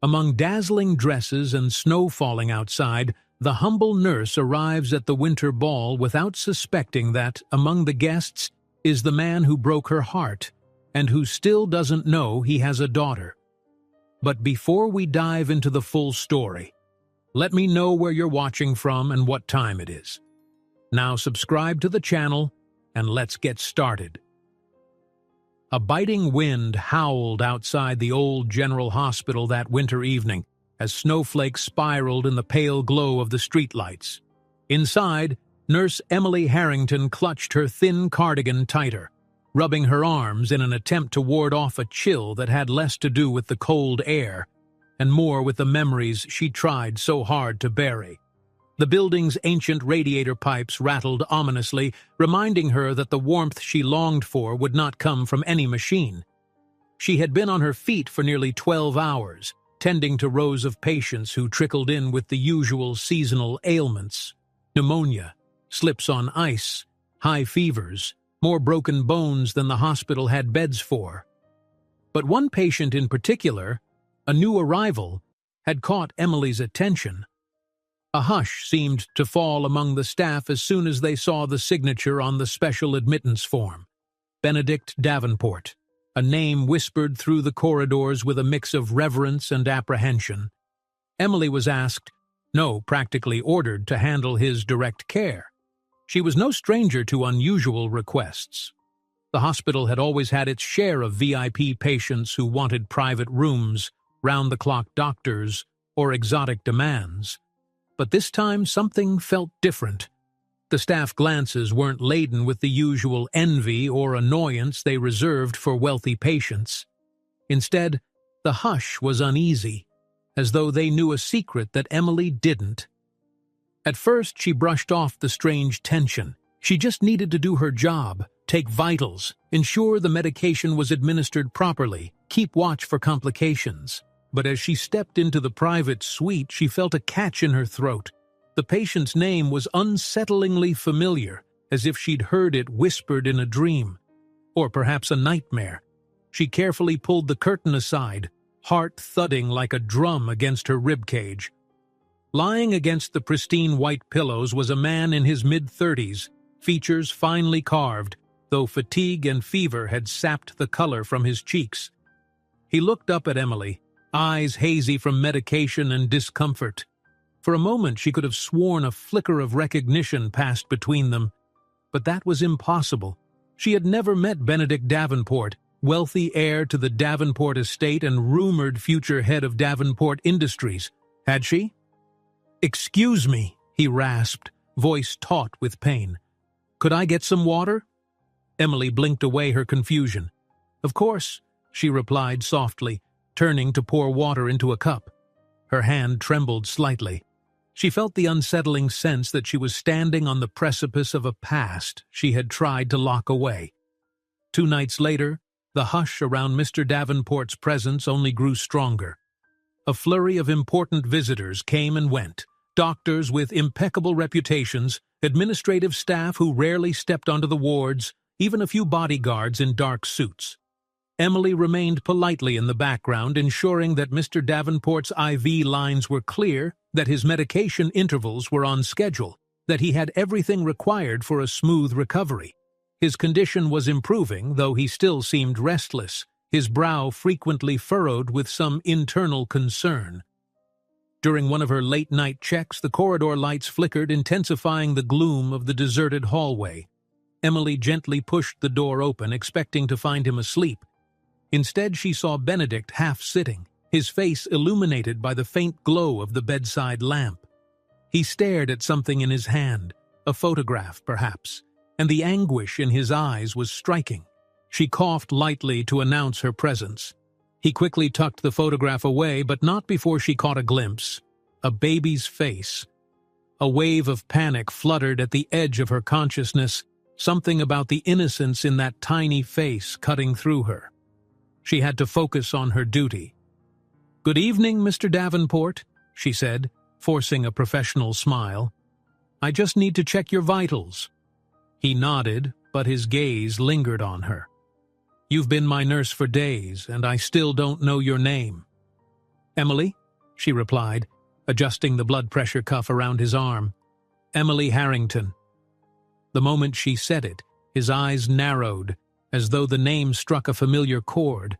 Among dazzling dresses and snow falling outside, the humble nurse arrives at the winter ball without suspecting that, among the guests, is the man who broke her heart and who still doesn't know he has a daughter. But before we dive into the full story, let me know where you're watching from and what time it is. Now subscribe to the channel and let's get started. A biting wind howled outside the old General Hospital that winter evening as snowflakes spiraled in the pale glow of the streetlights. Inside, Nurse Emily Harrington clutched her thin cardigan tighter, rubbing her arms in an attempt to ward off a chill that had less to do with the cold air and more with the memories she tried so hard to bury. The building's ancient radiator pipes rattled ominously, reminding her that the warmth she longed for would not come from any machine. She had been on her feet for nearly 12 hours, tending to rows of patients who trickled in with the usual seasonal ailments: pneumonia, slips on ice, high fevers, more broken bones than the hospital had beds for. But one patient in particular, a new arrival, had caught Emily's attention. A hush seemed to fall among the staff as soon as they saw the signature on the special admittance form: Benedict Davenport, a name whispered through the corridors with a mix of reverence and apprehension. Emily was asked, no, practically ordered, to handle his direct care. She was no stranger to unusual requests. The hospital had always had its share of VIP patients who wanted private rooms, round-the-clock doctors, or exotic demands. But this time something felt different. The staff glances weren't laden with the usual envy or annoyance they reserved for wealthy patients. Instead, the hush was uneasy, as though they knew a secret that Emily didn't. At first, she brushed off the strange tension. She just needed to do her job, take vitals, ensure the medication was administered properly, keep watch for complications. But as she stepped into the private suite, she felt a catch in her throat. The patient's name was unsettlingly familiar, as if she'd heard it whispered in a dream, or perhaps a nightmare. She carefully pulled the curtain aside, heart thudding like a drum against her ribcage. Lying against the pristine white pillows was a man in his mid-30s, features finely carved, though fatigue and fever had sapped the color from his cheeks. He looked up at Emily, eyes hazy from medication and discomfort. For a moment she could have sworn a flicker of recognition passed between them, but that was impossible. She had never met Benedict Davenport, wealthy heir to the Davenport estate and rumored future head of Davenport Industries. Had she? "Excuse me," he rasped, voice taut with pain. "Could I get some water?" Emily blinked away her confusion. "Of course," she replied softly, turning to pour water into a cup. Her hand trembled slightly. She felt the unsettling sense that she was standing on the precipice of a past she had tried to lock away. 2 nights later, the hush around Mr. Davenport's presence only grew stronger. A flurry of important visitors came and went, doctors with impeccable reputations, administrative staff who rarely stepped onto the wards, even a few bodyguards in dark suits. Emily remained politely in the background, ensuring that Mr. Davenport's IV lines were clear, that his medication intervals were on schedule, that he had everything required for a smooth recovery. His condition was improving, though he still seemed restless, his brow frequently furrowed with some internal concern. During one of her late-night checks, the corridor lights flickered, intensifying the gloom of the deserted hallway. Emily gently pushed the door open, expecting to find him asleep. Instead, she saw Benedict half-sitting, his face illuminated by the faint glow of the bedside lamp. He stared at something in his hand, a photograph, perhaps, and the anguish in his eyes was striking. She coughed lightly to announce her presence. He quickly tucked the photograph away, but not before she caught a glimpse. A baby's face. A wave of panic fluttered at the edge of her consciousness, something about the innocence in that tiny face cutting through her. She had to focus on her duty. "Good evening, Mr. Davenport," she said, forcing a professional smile. "I just need to check your vitals." He nodded, but his gaze lingered on her. "You've been my nurse for days, and I still don't know your name." "Emily," she replied, adjusting the blood pressure cuff around his arm. "Emily Harrington." The moment she said it, his eyes narrowed, as though the name struck a familiar chord.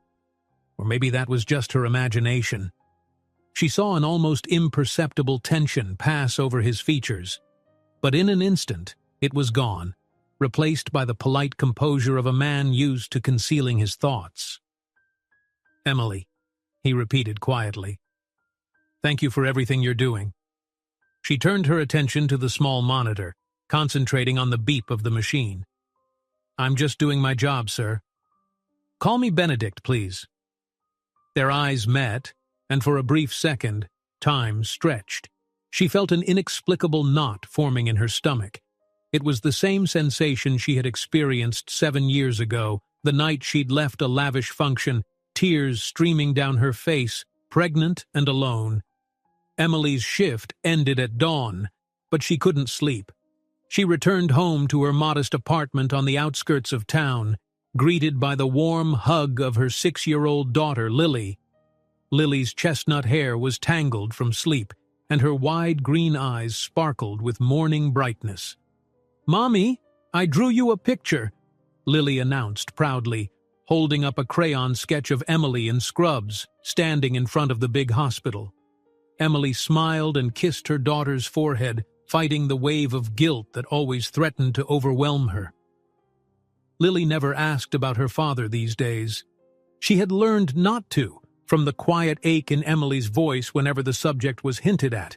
Or maybe that was just her imagination. She saw an almost imperceptible tension pass over his features, but in an instant it was gone, replaced by the polite composure of a man used to concealing his thoughts. "Emily," he repeated quietly. "Thank you for everything you're doing." She turned her attention to the small monitor, concentrating on the beep of the machine. "I'm just doing my job, sir." "Call me Benedict, please." Their eyes met, and for a brief second, time stretched. She felt an inexplicable knot forming in her stomach. It was the same sensation she had experienced 7 years ago, the night she'd left a lavish function, tears streaming down her face, pregnant and alone. Emily's shift ended at dawn, but she couldn't sleep. She returned home to her modest apartment on the outskirts of town, greeted by the warm hug of her 6-year-old daughter, Lily. Lily's chestnut hair was tangled from sleep, and her wide green eyes sparkled with morning brightness. "Mommy, I drew you a picture," Lily announced proudly, holding up a crayon sketch of Emily in scrubs, standing in front of the big hospital. Emily smiled and kissed her daughter's forehead, fighting the wave of guilt that always threatened to overwhelm her. Lily never asked about her father these days. She had learned not to, from the quiet ache in Emily's voice whenever the subject was hinted at.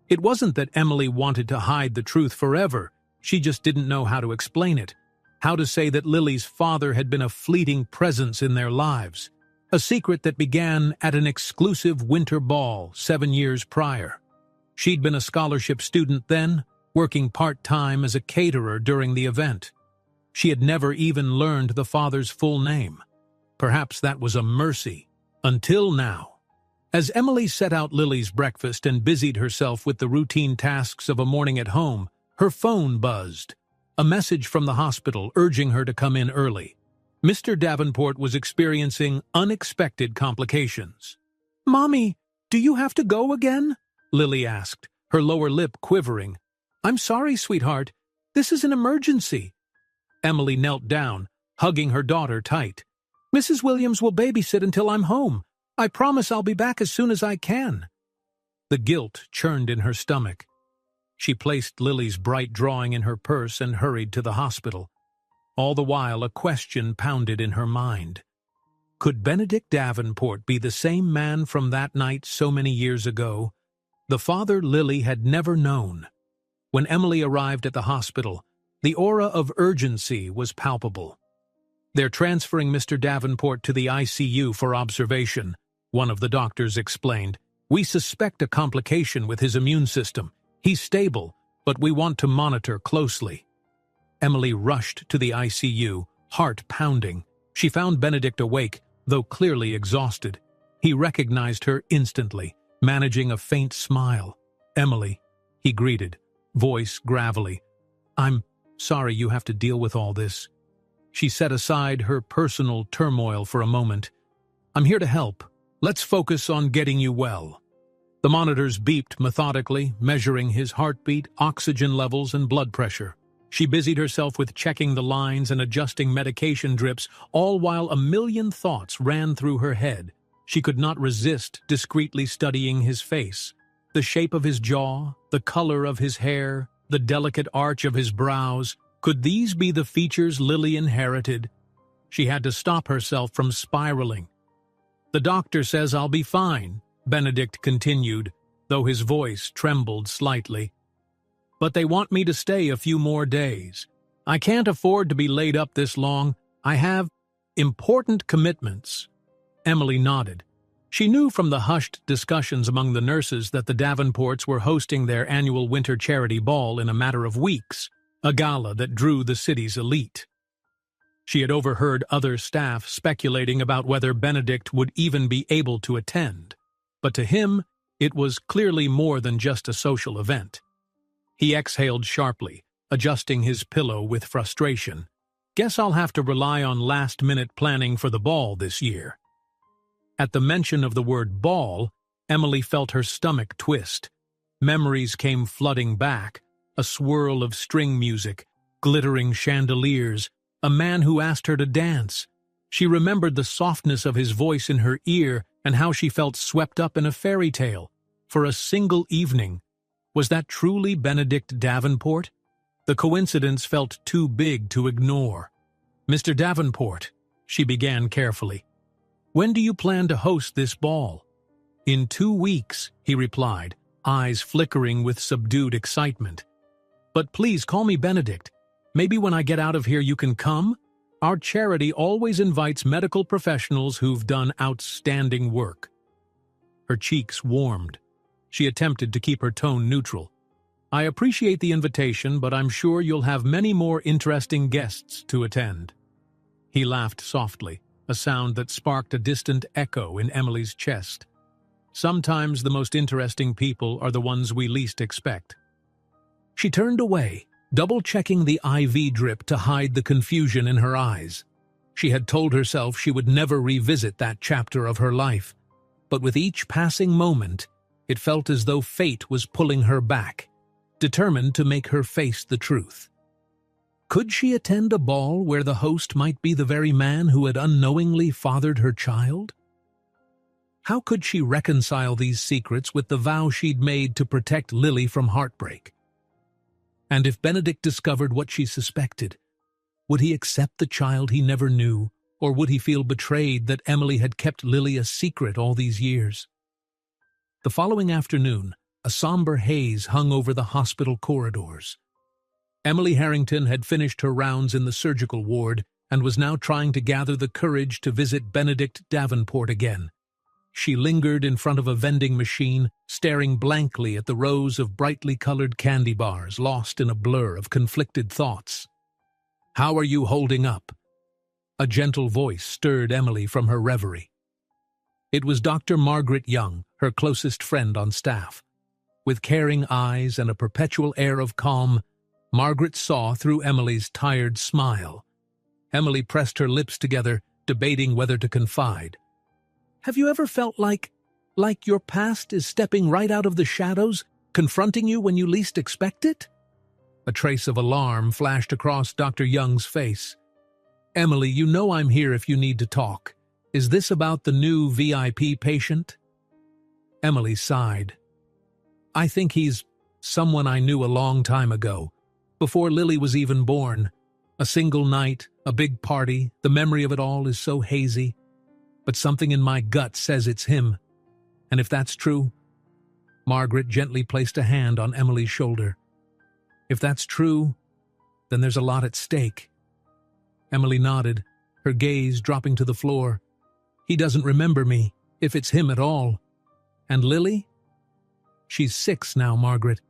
It wasn't that Emily wanted to hide the truth forever, she just didn't know how to explain it, how to say that Lily's father had been a fleeting presence in their lives, a secret that began at an exclusive winter ball 7 years prior. She'd been a scholarship student then, working part-time as a caterer during the event. She had never even learned the father's full name. Perhaps that was a mercy. Until now. As Emily set out Lily's breakfast and busied herself with the routine tasks of a morning at home, her phone buzzed. A message from the hospital urging her to come in early. Mr. Davenport was experiencing unexpected complications. "Mommy, do you have to go again?" Lily asked, her lower lip quivering. "I'm sorry, sweetheart. This is an emergency." Emily knelt down, hugging her daughter tight. "Mrs. Williams will babysit until I'm home. I promise I'll be back as soon as I can." The guilt churned in her stomach. She placed Lily's bright drawing in her purse and hurried to the hospital. All the while, a question pounded in her mind. Could Benedict Davenport be the same man from that night so many years ago? The father Lily had never known. When Emily arrived at the hospital, the aura of urgency was palpable. "They're transferring Mr. Davenport to the ICU for observation," one of the doctors explained. "We suspect a complication with his immune system. He's stable, but we want to monitor closely." Emily rushed to the ICU, heart pounding. She found Benedict awake, though clearly exhausted. He recognized her instantly, managing a faint smile. "Emily," he greeted, voice gravelly. "I'm sorry you have to deal with all this." She set aside her personal turmoil for a moment. "I'm here to help. Let's focus on getting you well." The monitors beeped methodically, measuring his heartbeat, oxygen levels, and blood pressure. She busied herself with checking the lines and adjusting medication drips, all while a million thoughts ran through her head. She could not resist discreetly studying his face. The shape of his jaw, the color of his hair, the delicate arch of his brows. Could these be the features Lily inherited? She had to stop herself from spiraling. "The doctor says I'll be fine," Benedict continued, though his voice trembled slightly. "But they want me to stay a few more days. I can't afford to be laid up this long. I have important commitments." Emily nodded. She knew from the hushed discussions among the nurses that the Davenports were hosting their annual winter charity ball in a matter of weeks, a gala that drew the city's elite. She had overheard other staff speculating about whether Benedict would even be able to attend. But to him, it was clearly more than just a social event. He exhaled sharply, adjusting his pillow with frustration. "Guess I'll have to rely on last-minute planning for the ball this year." At the mention of the word ball, Emily felt her stomach twist. Memories came flooding back, a swirl of string music, glittering chandeliers, a man who asked her to dance. She remembered the softness of his voice in her ear and how she felt swept up in a fairy tale. For a single evening. Was that truly Benedict Davenport? The coincidence felt too big to ignore. "Mr. Davenport," she began carefully, "when do you plan to host this ball?" "In 2 weeks," he replied, eyes flickering with subdued excitement. "But please call me Benedict. Maybe when I get out of here you can come? Our charity always invites medical professionals who've done outstanding work." Her cheeks warmed. She attempted to keep her tone neutral. "I appreciate the invitation, but I'm sure you'll have many more interesting guests to attend." He laughed softly, a sound that sparked a distant echo in Emily's chest. Sometimes the most interesting people are the ones we least expect. She turned away, double-checking the IV drip to hide the confusion in her eyes. She had told herself she would never revisit that chapter of her life, but with each passing moment, it felt as though fate was pulling her back, determined to make her face the truth. Could she attend a ball where the host might be the very man who had unknowingly fathered her child? How could she reconcile these secrets with the vow she'd made to protect Lily from heartbreak? And if Benedict discovered what she suspected, would he accept the child he never knew, or would he feel betrayed that Emily had kept Lily a secret all these years? The following afternoon, a somber haze hung over the hospital corridors. Emily Harrington had finished her rounds in the surgical ward and was now trying to gather the courage to visit Benedict Davenport again. She lingered in front of a vending machine, staring blankly at the rows of brightly colored candy bars, lost in a blur of conflicted thoughts. "How are you holding up?" A gentle voice stirred Emily from her reverie. It was Dr. Margaret Young, her closest friend on staff. With caring eyes and a perpetual air of calm, Margaret saw through Emily's tired smile. Emily pressed her lips together, debating whether to confide. "Have you ever felt like your past is stepping right out of the shadows, confronting you when you least expect it?" A trace of alarm flashed across Dr. Young's face. "Emily, you know I'm here if you need to talk. Is this about the new VIP patient?" Emily sighed. "I think he's someone I knew a long time ago, before Lily was even born. A single night, a big party, the memory of it all is so hazy. But something in my gut says it's him. And if that's true..." Margaret gently placed a hand on Emily's shoulder. "If that's true, then there's a lot at stake." Emily nodded, her gaze dropping to the floor. "He doesn't remember me, if it's him at all. And Lily? She's 6 now, Margaret.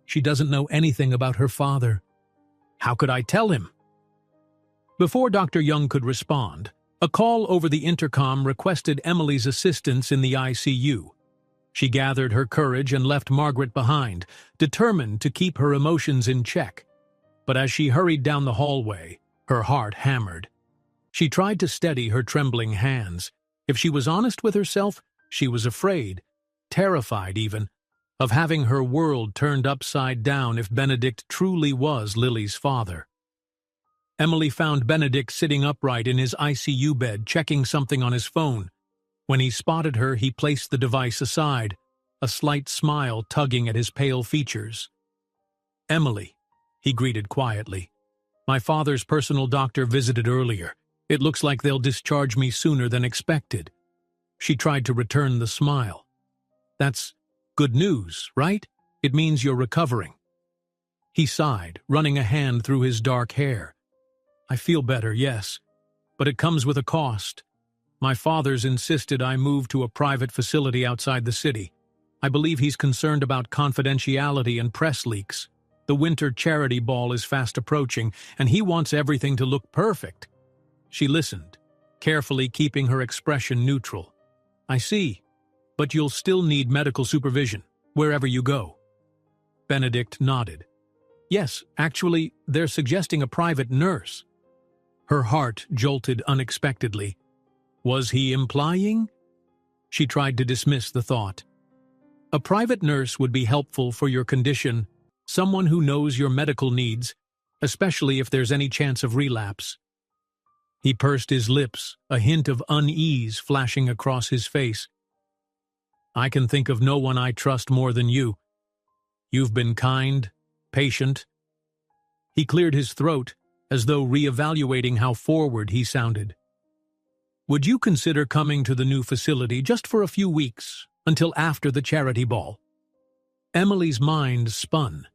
She doesn't know anything about her father." "How could I tell him?" Before Dr. Young could respond, a call over the intercom requested Emily's assistance in the ICU. She gathered her courage and left Margaret behind, determined to keep her emotions in check. But as she hurried down the hallway, her heart hammered. She tried to steady her trembling hands. If she was honest with herself, she was afraid, terrified even, of having her world turned upside down if Benedict truly was Lily's father. Emily found Benedict sitting upright in his ICU bed, checking something on his phone. When he spotted her, he placed the device aside, a slight smile tugging at his pale features. "Emily," he greeted quietly. "My father's personal doctor visited earlier. It looks like they'll discharge me sooner than expected." She tried to return the smile. "That's good news, right? It means you're recovering." He sighed, running a hand through his dark hair. "I feel better, yes, but it comes with a cost. My father's insisted I move to a private facility outside the city. I believe he's concerned about confidentiality and press leaks. The winter charity ball is fast approaching, and he wants everything to look perfect." She listened, carefully keeping her expression neutral. "I see, but you'll still need medical supervision, wherever you go." Benedict nodded. "Yes, actually, they're suggesting a private nurse." Her heart jolted unexpectedly. Was he implying? She tried to dismiss the thought. A private nurse would be helpful for your condition, someone who knows your medical needs, especially if there's any chance of relapse. He pursed his lips, a hint of unease flashing across his face. I can think of no one I trust more than you. You've been kind, patient. He cleared his throat, as though reevaluating how forward he sounded. Would you consider coming to the new facility just for a few weeks, until after the charity ball? Emily's mind spun.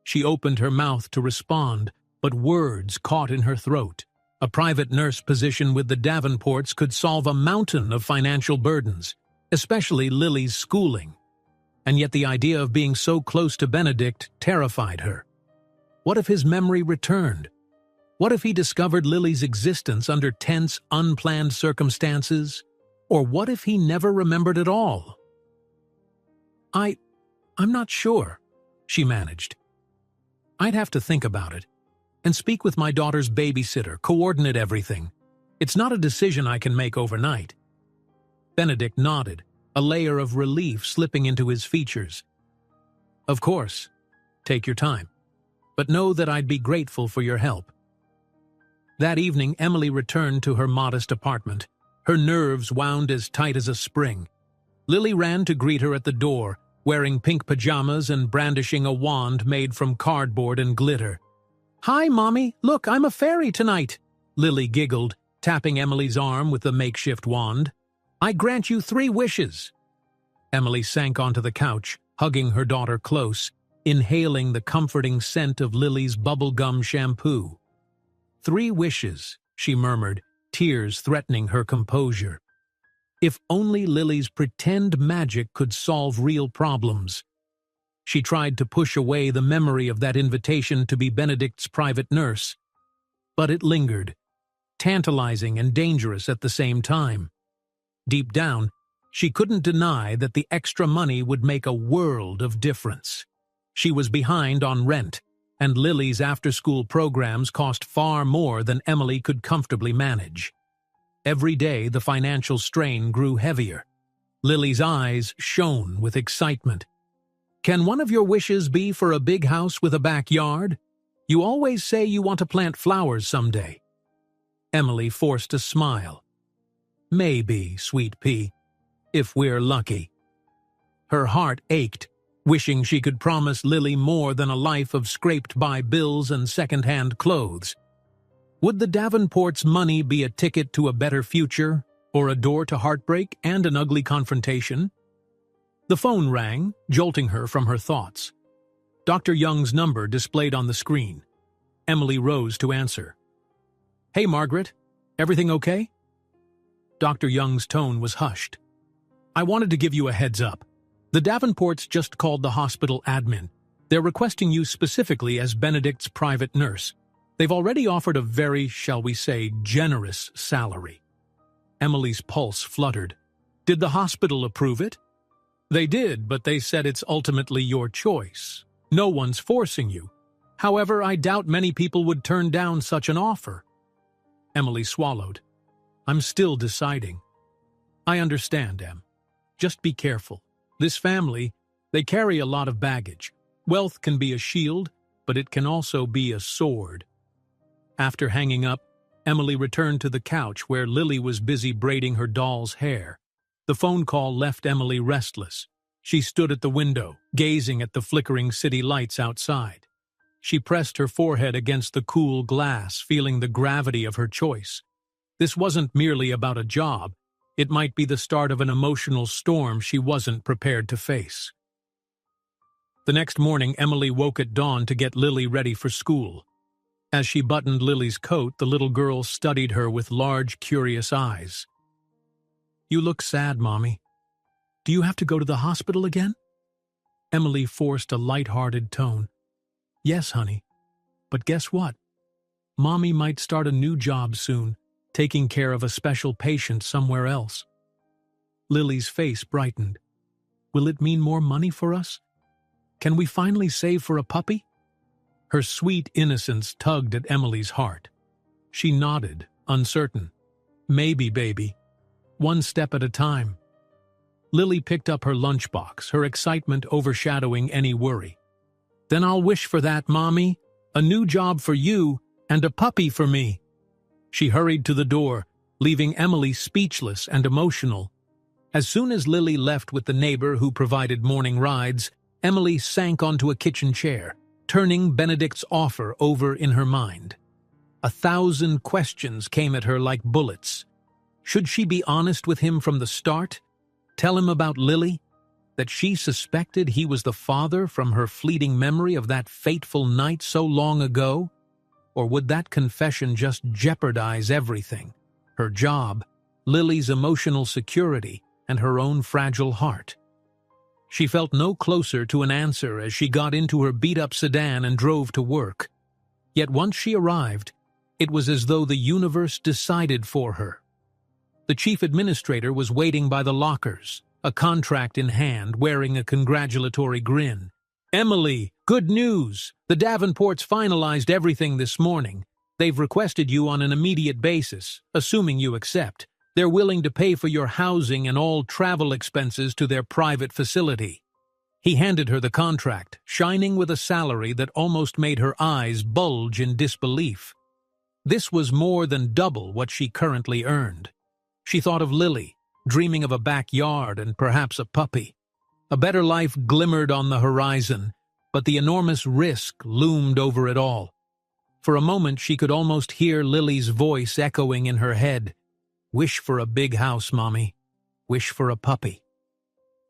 She opened her mouth to respond, but words caught in her throat. A private nurse position with the Davenports could solve a mountain of financial burdens, especially Lily's schooling. And yet the idea of being so close to Benedict terrified her. What if his memory returned? What if he discovered Lily's existence under tense, unplanned circumstances? Or what if he never remembered at all? I'm not sure, she managed. I'd have to think about it, and speak with my daughter's babysitter, coordinate everything. It's not a decision I can make overnight. Benedict nodded, a layer of relief slipping into his features. Of course, take your time, but know that I'd be grateful for your help. That evening, Emily returned to her modest apartment, her nerves wound as tight as a spring. Lily ran to greet her at the door, wearing pink pajamas and brandishing a wand made from cardboard and glitter. "Hi, Mommy. Look, I'm a fairy tonight," Lily giggled, tapping Emily's arm with the makeshift wand. "I grant you 3 wishes." Emily sank onto the couch, hugging her daughter close, inhaling the comforting scent of Lily's bubblegum shampoo. 3 wishes, she murmured, tears threatening her composure. If only Lily's pretend magic could solve real problems. She tried to push away the memory of that invitation to be Benedict's private nurse, but it lingered, tantalizing and dangerous at the same time. Deep down, she couldn't deny that the extra money would make a world of difference. She was behind on rent, and Lily's after-school programs cost far more than Emily could comfortably manage. Every day, the financial strain grew heavier. Lily's eyes shone with excitement. "Can one of your wishes be for a big house with a backyard? You always say you want to plant flowers someday." Emily forced a smile. "Maybe, sweet pea, if we're lucky." Her heart ached, wishing she could promise Lily more than a life of scraped-by bills and second-hand clothes. Would the Davenports' money be a ticket to a better future, or a door to heartbreak and an ugly confrontation? The phone rang, jolting her from her thoughts. Dr. Young's number displayed on the screen. Emily rose to answer. "Hey, Margaret. Everything okay?" Dr. Young's tone was hushed. "I wanted to give you a heads up. The Davenports just called the hospital admin. They're requesting you specifically as Benedict's private nurse. They've already offered a very, shall we say, generous salary." Emily's pulse fluttered. "Did the hospital approve it?" "They did, but they said it's ultimately your choice. No one's forcing you. However, I doubt many people would turn down such an offer." Emily swallowed. "I'm still deciding." "I understand, Em. Just be careful. This family, they carry a lot of baggage. Wealth can be a shield, but it can also be a sword." After hanging up, Emily returned to the couch where Lily was busy braiding her doll's hair. The phone call left Emily restless. She stood at the window, gazing at the flickering city lights outside. She pressed her forehead against the cool glass, feeling the gravity of her choice. This wasn't merely about a job. It might be the start of an emotional storm she wasn't prepared to face. The next morning, Emily woke at dawn to get Lily ready for school. As she buttoned Lily's coat, the little girl studied her with large, curious eyes. "You look sad, Mommy. Do you have to go to the hospital again?" Emily forced a light-hearted tone. "Yes, honey. But guess what? Mommy might start a new job soon, taking care of a special patient somewhere else." Lily's face brightened. "Will it mean more money for us? Can we finally save for a puppy?" Her sweet innocence tugged at Emily's heart. She nodded, uncertain. "Maybe, baby. One step at a time." Lily picked up her lunchbox, her excitement overshadowing any worry. "Then I'll wish for that, Mommy. A new job for you and a puppy for me." She hurried to the door, leaving Emily speechless and emotional. As soon as Lily left with the neighbor who provided morning rides, Emily sank onto a kitchen chair, turning Benedict's offer over in her mind. 1,000 questions came at her like bullets. Should she be honest with him from the start? Tell him about Lily? That she suspected he was the father from her fleeting memory of that fateful night so long ago? Or would that confession just jeopardize everything? Her job, Lily's emotional security, and her own fragile heart. She felt no closer to an answer as she got into her beat-up sedan and drove to work. Yet once she arrived, it was as though the universe decided for her. The chief administrator was waiting by the lockers, a contract in hand, wearing a congratulatory grin. "Emily, good news! The Davenports finalized everything this morning. They've requested you on an immediate basis, assuming you accept. They're willing to pay for your housing and all travel expenses to their private facility." He handed her the contract, shining with a salary that almost made her eyes bulge in disbelief. This was more than double what she currently earned. She thought of Lily, dreaming of a backyard and perhaps a puppy. A better life glimmered on the horizon, but the enormous risk loomed over it all. For a moment she could almost hear Lily's voice echoing in her head. "Wish for a big house, Mommy. Wish for a puppy."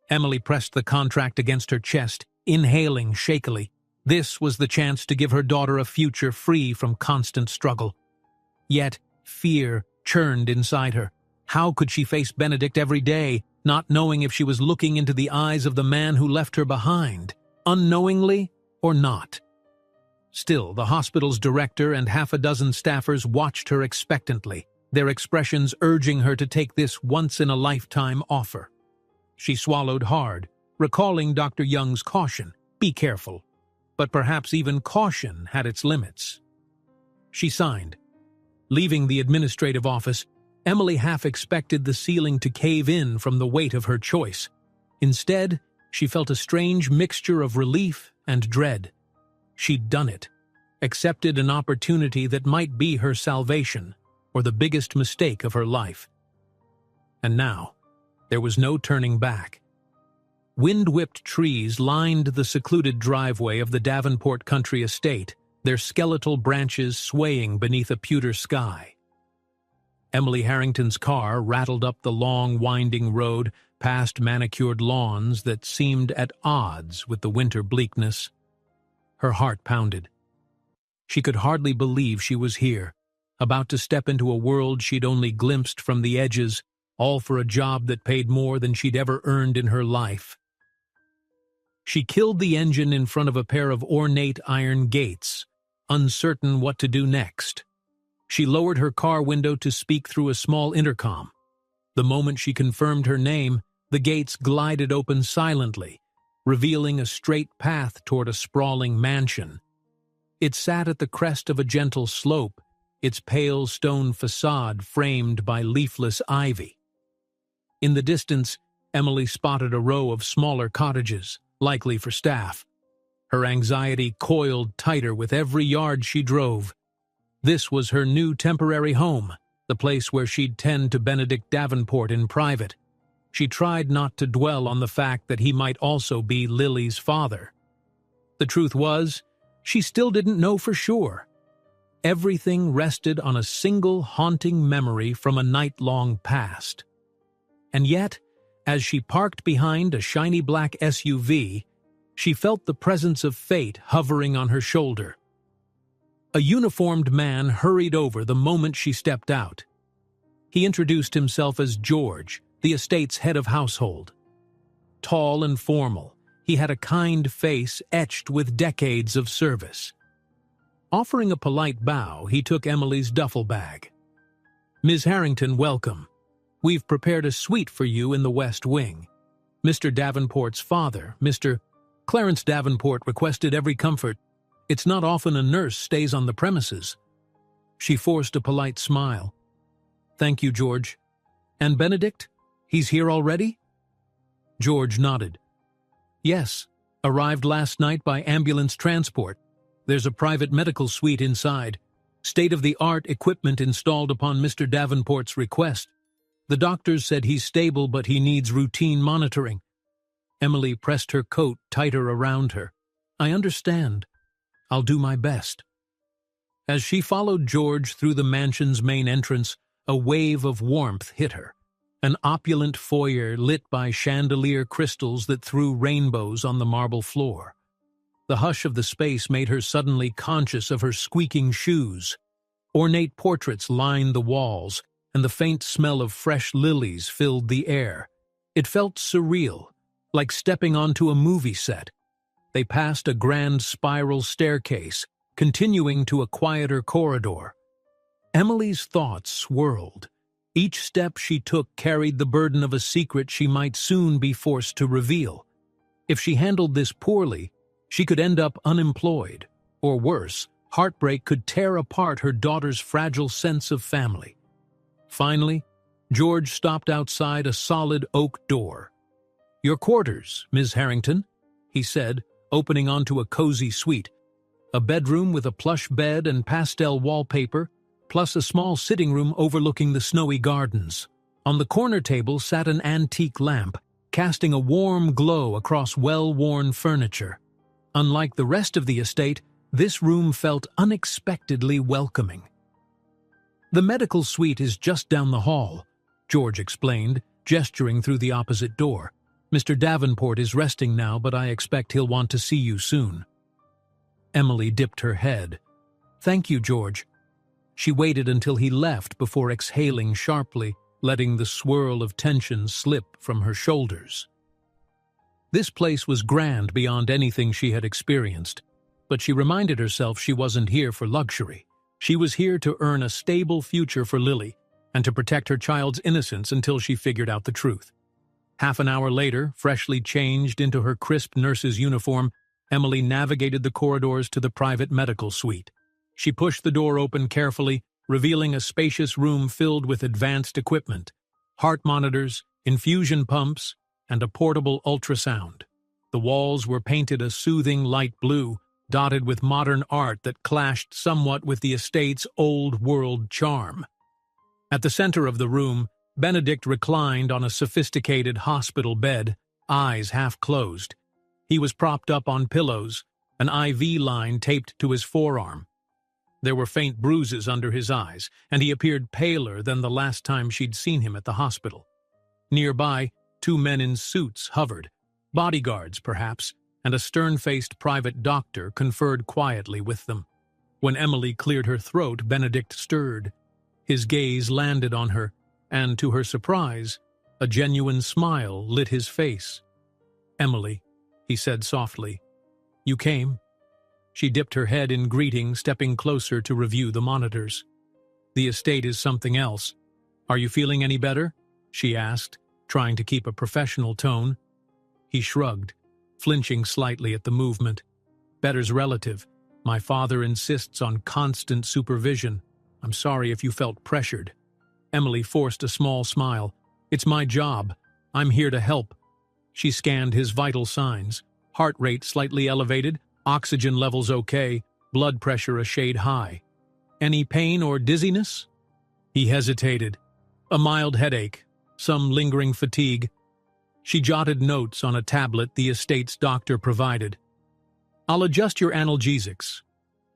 Emily pressed the contract against her chest, inhaling shakily. This was the chance to give her daughter a future free from constant struggle. Yet fear churned inside her. How could she face Benedict every day, not knowing if she was looking into the eyes of the man who left her behind, unknowingly or not? Still, the hospital's director and half a dozen staffers watched her expectantly, their expressions urging her to take this once-in-a-lifetime offer. She swallowed hard, recalling Dr. Young's caution, "Be careful." But perhaps even caution had its limits. She signed. Leaving the administrative office, Emily half expected the ceiling to cave in from the weight of her choice. Instead, she felt a strange mixture of relief and dread. She'd done it, accepted an opportunity that might be her salvation, or the biggest mistake of her life. And now, there was no turning back. Wind-whipped trees lined the secluded driveway of the Davenport country estate, their skeletal branches swaying beneath a pewter sky. Emily Harrington's car rattled up the long, winding road past manicured lawns that seemed at odds with the winter bleakness. Her heart pounded. She could hardly believe she was here, about to step into a world she'd only glimpsed from the edges, all for a job that paid more than she'd ever earned in her life. She killed the engine in front of a pair of ornate iron gates, uncertain what to do next. She lowered her car window to speak through a small intercom. The moment she confirmed her name, the gates glided open silently, revealing a straight path toward a sprawling mansion. It sat at the crest of a gentle slope, its pale stone facade framed by leafless ivy. In the distance, Emily spotted a row of smaller cottages, likely for staff. Her anxiety coiled tighter with every yard she drove. This was her new temporary home, the place where she'd tend to Benedict Davenport in private. She tried not to dwell on the fact that he might also be Lily's father. The truth was, she still didn't know for sure. Everything rested on a single haunting memory from a night-long past. And yet, as she parked behind a shiny black SUV, she felt the presence of fate hovering on her shoulder. A uniformed man hurried over the moment she stepped out. He introduced himself as George, the estate's head of household. Tall and formal, he had a kind face etched with decades of service. Offering a polite bow, he took Emily's duffel bag. "Ms. Harrington, welcome. We've prepared a suite for you in the West Wing. Mr. Davenport's father, Mr. Clarence Davenport, requested every comfort. It's not often a nurse stays on the premises." She forced a polite smile. "Thank you, George. And Benedict? He's here already?" George nodded. Yes, arrived last night by ambulance transport. There's a private medical suite inside. State-of-the-art equipment installed upon Mr. Davenport's request. The doctors said he's stable, but he needs routine monitoring. Emily pressed her coat tighter around her. I understand. I'll do my best. As she followed George through the mansion's main entrance, a wave of warmth hit her. An opulent foyer lit by chandelier crystals that threw rainbows on the marble floor. The hush of the space made her suddenly conscious of her squeaking shoes. Ornate portraits lined the walls, and the faint smell of fresh lilies filled the air. It felt surreal, like stepping onto a movie set. They passed a grand spiral staircase, continuing to a quieter corridor. Emily's thoughts swirled. Each step she took carried the burden of a secret she might soon be forced to reveal. If she handled this poorly, she could end up unemployed, or worse, heartbreak could tear apart her daughter's fragile sense of family. Finally, George stopped outside a solid oak door. Your quarters, Ms. Harrington, he said, opening onto a cozy suite. A bedroom with a plush bed and pastel wallpaper, plus a small sitting room overlooking the snowy gardens. On the corner table sat an antique lamp, casting a warm glow across well-worn furniture. Unlike the rest of the estate, this room felt unexpectedly welcoming. The medical suite is just down the hall, George explained, gesturing through the opposite door. Mr. Davenport is resting now, but I expect he'll want to see you soon. Emily dipped her head. Thank you, George. She waited until he left before exhaling sharply, letting the swirl of tension slip from her shoulders. This place was grand beyond anything she had experienced, but she reminded herself she wasn't here for luxury. She was here to earn a stable future for Lily and to protect her child's innocence until she figured out the truth. Half an hour later, freshly changed into her crisp nurse's uniform, Emily navigated the corridors to the private medical suite. She pushed the door open carefully, revealing a spacious room filled with advanced equipment, heart monitors, infusion pumps, and a portable ultrasound. The walls were painted a soothing light blue, dotted with modern art that clashed somewhat with the estate's old-world charm. At the center of the room, Benedict reclined on a sophisticated hospital bed, eyes half closed. He was propped up on pillows, an IV line taped to his forearm. There were faint bruises under his eyes, and he appeared paler than the last time she'd seen him at the hospital. Nearby, two men in suits hovered, bodyguards perhaps, and a stern-faced private doctor conferred quietly with them. When Emily cleared her throat, Benedict stirred. His gaze landed on her, and to her surprise, a genuine smile lit his face. Emily, he said softly, you came. She dipped her head in greeting, stepping closer to review the monitors. The estate is something else. Are you feeling any better? She asked, trying to keep a professional tone. He shrugged, flinching slightly at the movement. Better's relative. My father insists on constant supervision. I'm sorry if you felt pressured. Emily forced a small smile. It's my job. I'm here to help. She scanned his vital signs. Heart rate slightly elevated, oxygen levels okay, blood pressure a shade high. Any pain or dizziness? He hesitated. A mild headache, some lingering fatigue. She jotted notes on a tablet the estate's doctor provided. I'll adjust your analgesics.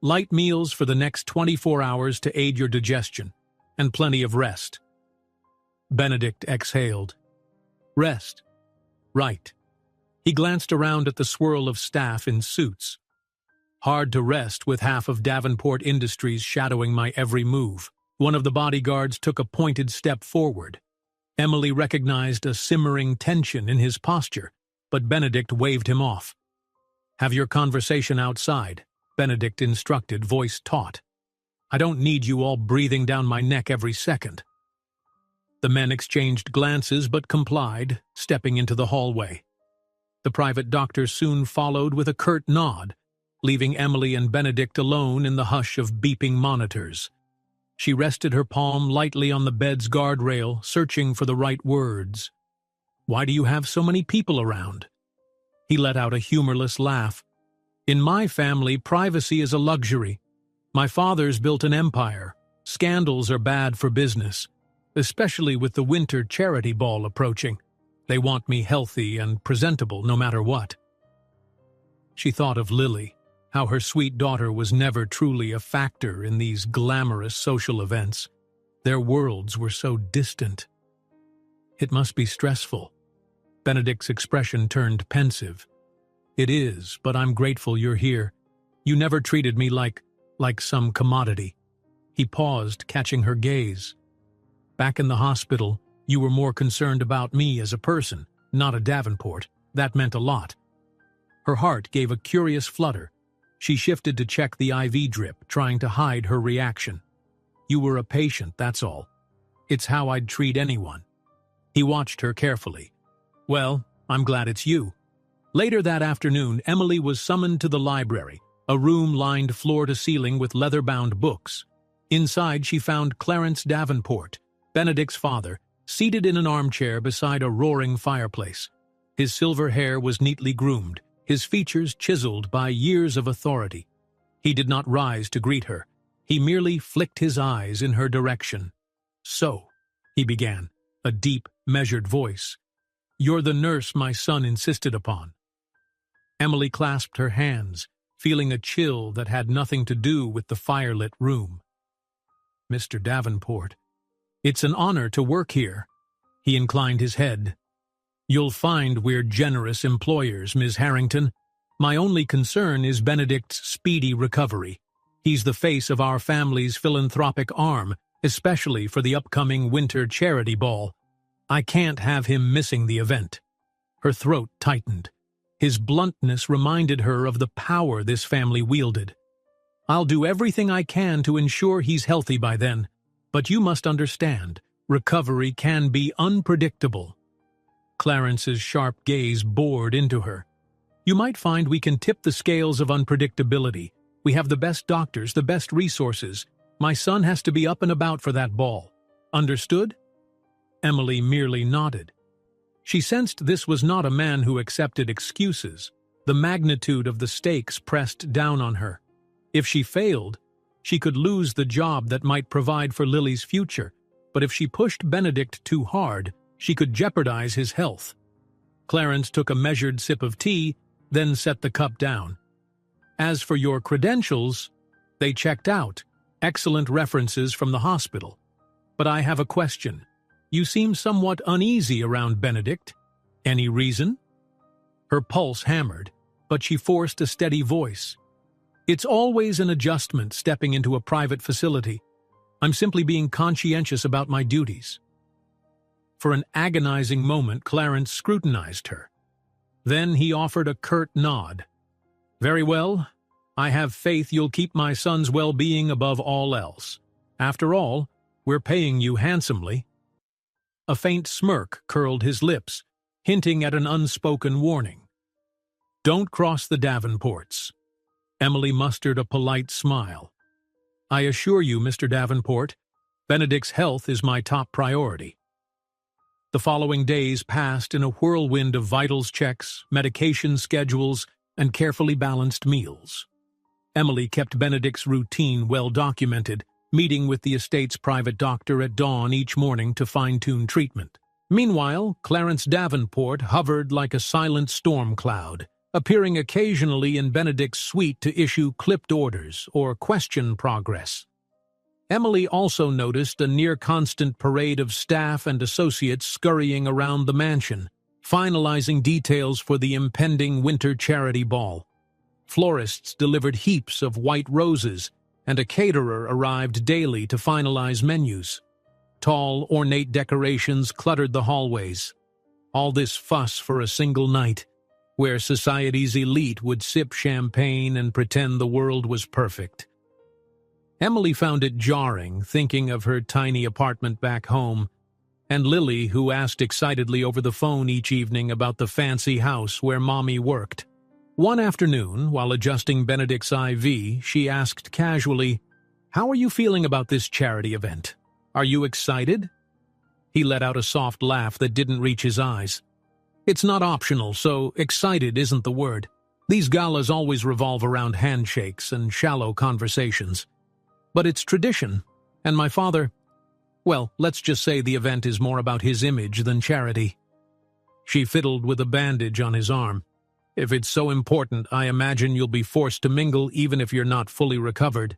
Light meals for the next 24 hours to aid your digestion, and plenty of rest. Benedict exhaled. Rest. Right. He glanced around at the swirl of staff in suits. Hard to rest with half of Davenport Industries shadowing my every move. One of the bodyguards took a pointed step forward. Emily recognized a simmering tension in his posture, but Benedict waved him off. Have your conversation outside, Benedict instructed, voice taut. I don't need you all breathing down my neck every second. The men exchanged glances but complied, stepping into the hallway. The private doctor soon followed with a curt nod, leaving Emily and Benedict alone in the hush of beeping monitors. She rested her palm lightly on the bed's guardrail, searching for the right words. Why do you have so many people around?" He let out a humorless laugh. "In my family, privacy is a luxury. My father's built an empire. Scandals are bad for business, especially with the winter charity ball approaching. They want me healthy and presentable no matter what." She thought of Lily, how her sweet daughter was never truly a factor in these glamorous social events. Their worlds were so distant. "It must be stressful." Benedict's expression turned pensive. "It is, but I'm grateful you're here. You never treated me like some commodity." He paused, catching her gaze. "Back in the hospital, you were more concerned about me as a person, not a Davenport. That meant a lot." Her heart gave a curious flutter. She shifted to check the IV drip, trying to hide her reaction. "You were a patient, that's all. It's how I'd treat anyone." He watched her carefully. "Well, I'm glad it's you." Later that afternoon, Emily was summoned to the library, a room lined floor to ceiling with leather-bound books. Inside, she found Clarence Davenport, Benedict's father, seated in an armchair beside a roaring fireplace. His silver hair was neatly groomed, his features chiseled by years of authority. He did not rise to greet her. He merely flicked his eyes in her direction. "So," he began, a deep, measured voice, "you're the nurse my son insisted upon." Emily clasped her hands, feeling a chill that had nothing to do with the firelit room. "Mr. Davenport, it's an honor to work here." He inclined his head. "You'll find we're generous employers, Ms. Harrington. My only concern is Benedict's speedy recovery. He's the face of our family's philanthropic arm, especially for the upcoming winter charity ball. I can't have him missing the event." Her throat tightened. His bluntness reminded her of the power this family wielded. "I'll do everything I can to ensure he's healthy by then, but you must understand, recovery can be unpredictable." Clarence's sharp gaze bored into her. "You might find we can tip the scales of unpredictability. We have the best doctors, the best resources. My son has to be up and about for that ball. Understood?" Emily merely nodded. She sensed this was not a man who accepted excuses. The magnitude of the stakes pressed down on her. If she failed, she could lose the job that might provide for Lily's future, but if she pushed Benedict too hard, she could jeopardize his health. Clarence took a measured sip of tea, then set the cup down. "As for your credentials, they checked out. Excellent references from the hospital. But I have a question. You seem somewhat uneasy around Benedict. Any reason?" Her pulse hammered, but she forced a steady voice. "It's always an adjustment stepping into a private facility. I'm simply being conscientious about my duties." For an agonizing moment, Clarence scrutinized her. Then he offered a curt nod. "Very well. I have faith you'll keep my son's well-being above all else. After all, we're paying you handsomely." A faint smirk curled his lips, hinting at an unspoken warning. "Don't cross the Davenports." Emily mustered a polite smile. "I assure you, Mr. Davenport, Benedict's health is my top priority." The following days passed in a whirlwind of vitals checks, medication schedules, and carefully balanced meals. Emily kept Benedict's routine well documented, meeting with the estate's private doctor at dawn each morning to fine-tune treatment. Meanwhile, Clarence Davenport hovered like a silent storm cloud, appearing occasionally in Benedict's suite to issue clipped orders or question progress. Emily also noticed a near-constant parade of staff and associates scurrying around the mansion, finalizing details for the impending winter charity ball. Florists delivered heaps of white roses, and a caterer arrived daily to finalize menus. Tall, ornate decorations cluttered the hallways. All this fuss for a single night, where society's elite would sip champagne and pretend the world was perfect. Emily found it jarring, thinking of her tiny apartment back home, and Lily, who asked excitedly over the phone each evening about the fancy house where Mommy worked. One afternoon, while adjusting Benedict's IV, she asked casually, "How are you feeling about this charity event? Are you excited?" He let out a soft laugh that didn't reach his eyes. It's not optional, so excited isn't the word. These galas always revolve around handshakes and shallow conversations. But it's tradition, and my father, well, let's just say the event is more about his image than charity. She fiddled with a bandage on his arm. If it's so important, I imagine you'll be forced to mingle even if you're not fully recovered.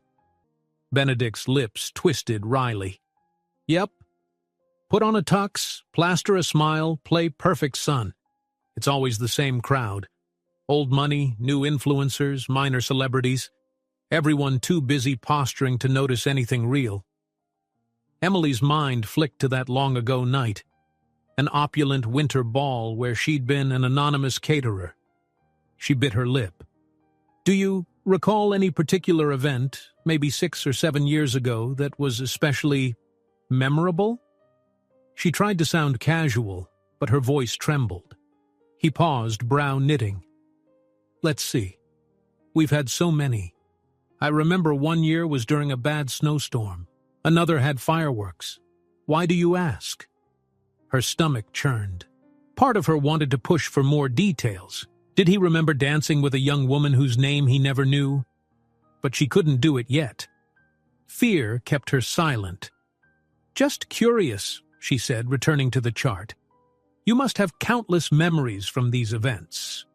Benedict's lips twisted wryly. Yep. Put on a tux, plaster a smile, play perfect son. It's always the same crowd. Old money, new influencers, minor celebrities. Everyone too busy posturing to notice anything real. Emily's mind flicked to that long-ago night. An opulent winter ball where she'd been an anonymous caterer. She bit her lip. Do you recall any particular event, maybe 6 or 7 years ago, that was especially memorable? She tried to sound casual, but her voice trembled. He paused, brow knitting. Let's see. We've had so many. I remember one year was during a bad snowstorm. Another had fireworks. Why do you ask? Her stomach churned. Part of her wanted to push for more details. Did he remember dancing with a young woman whose name he never knew? But she couldn't do it yet. Fear kept her silent. Just curious, she said, returning to the chart. You must have countless memories from these events.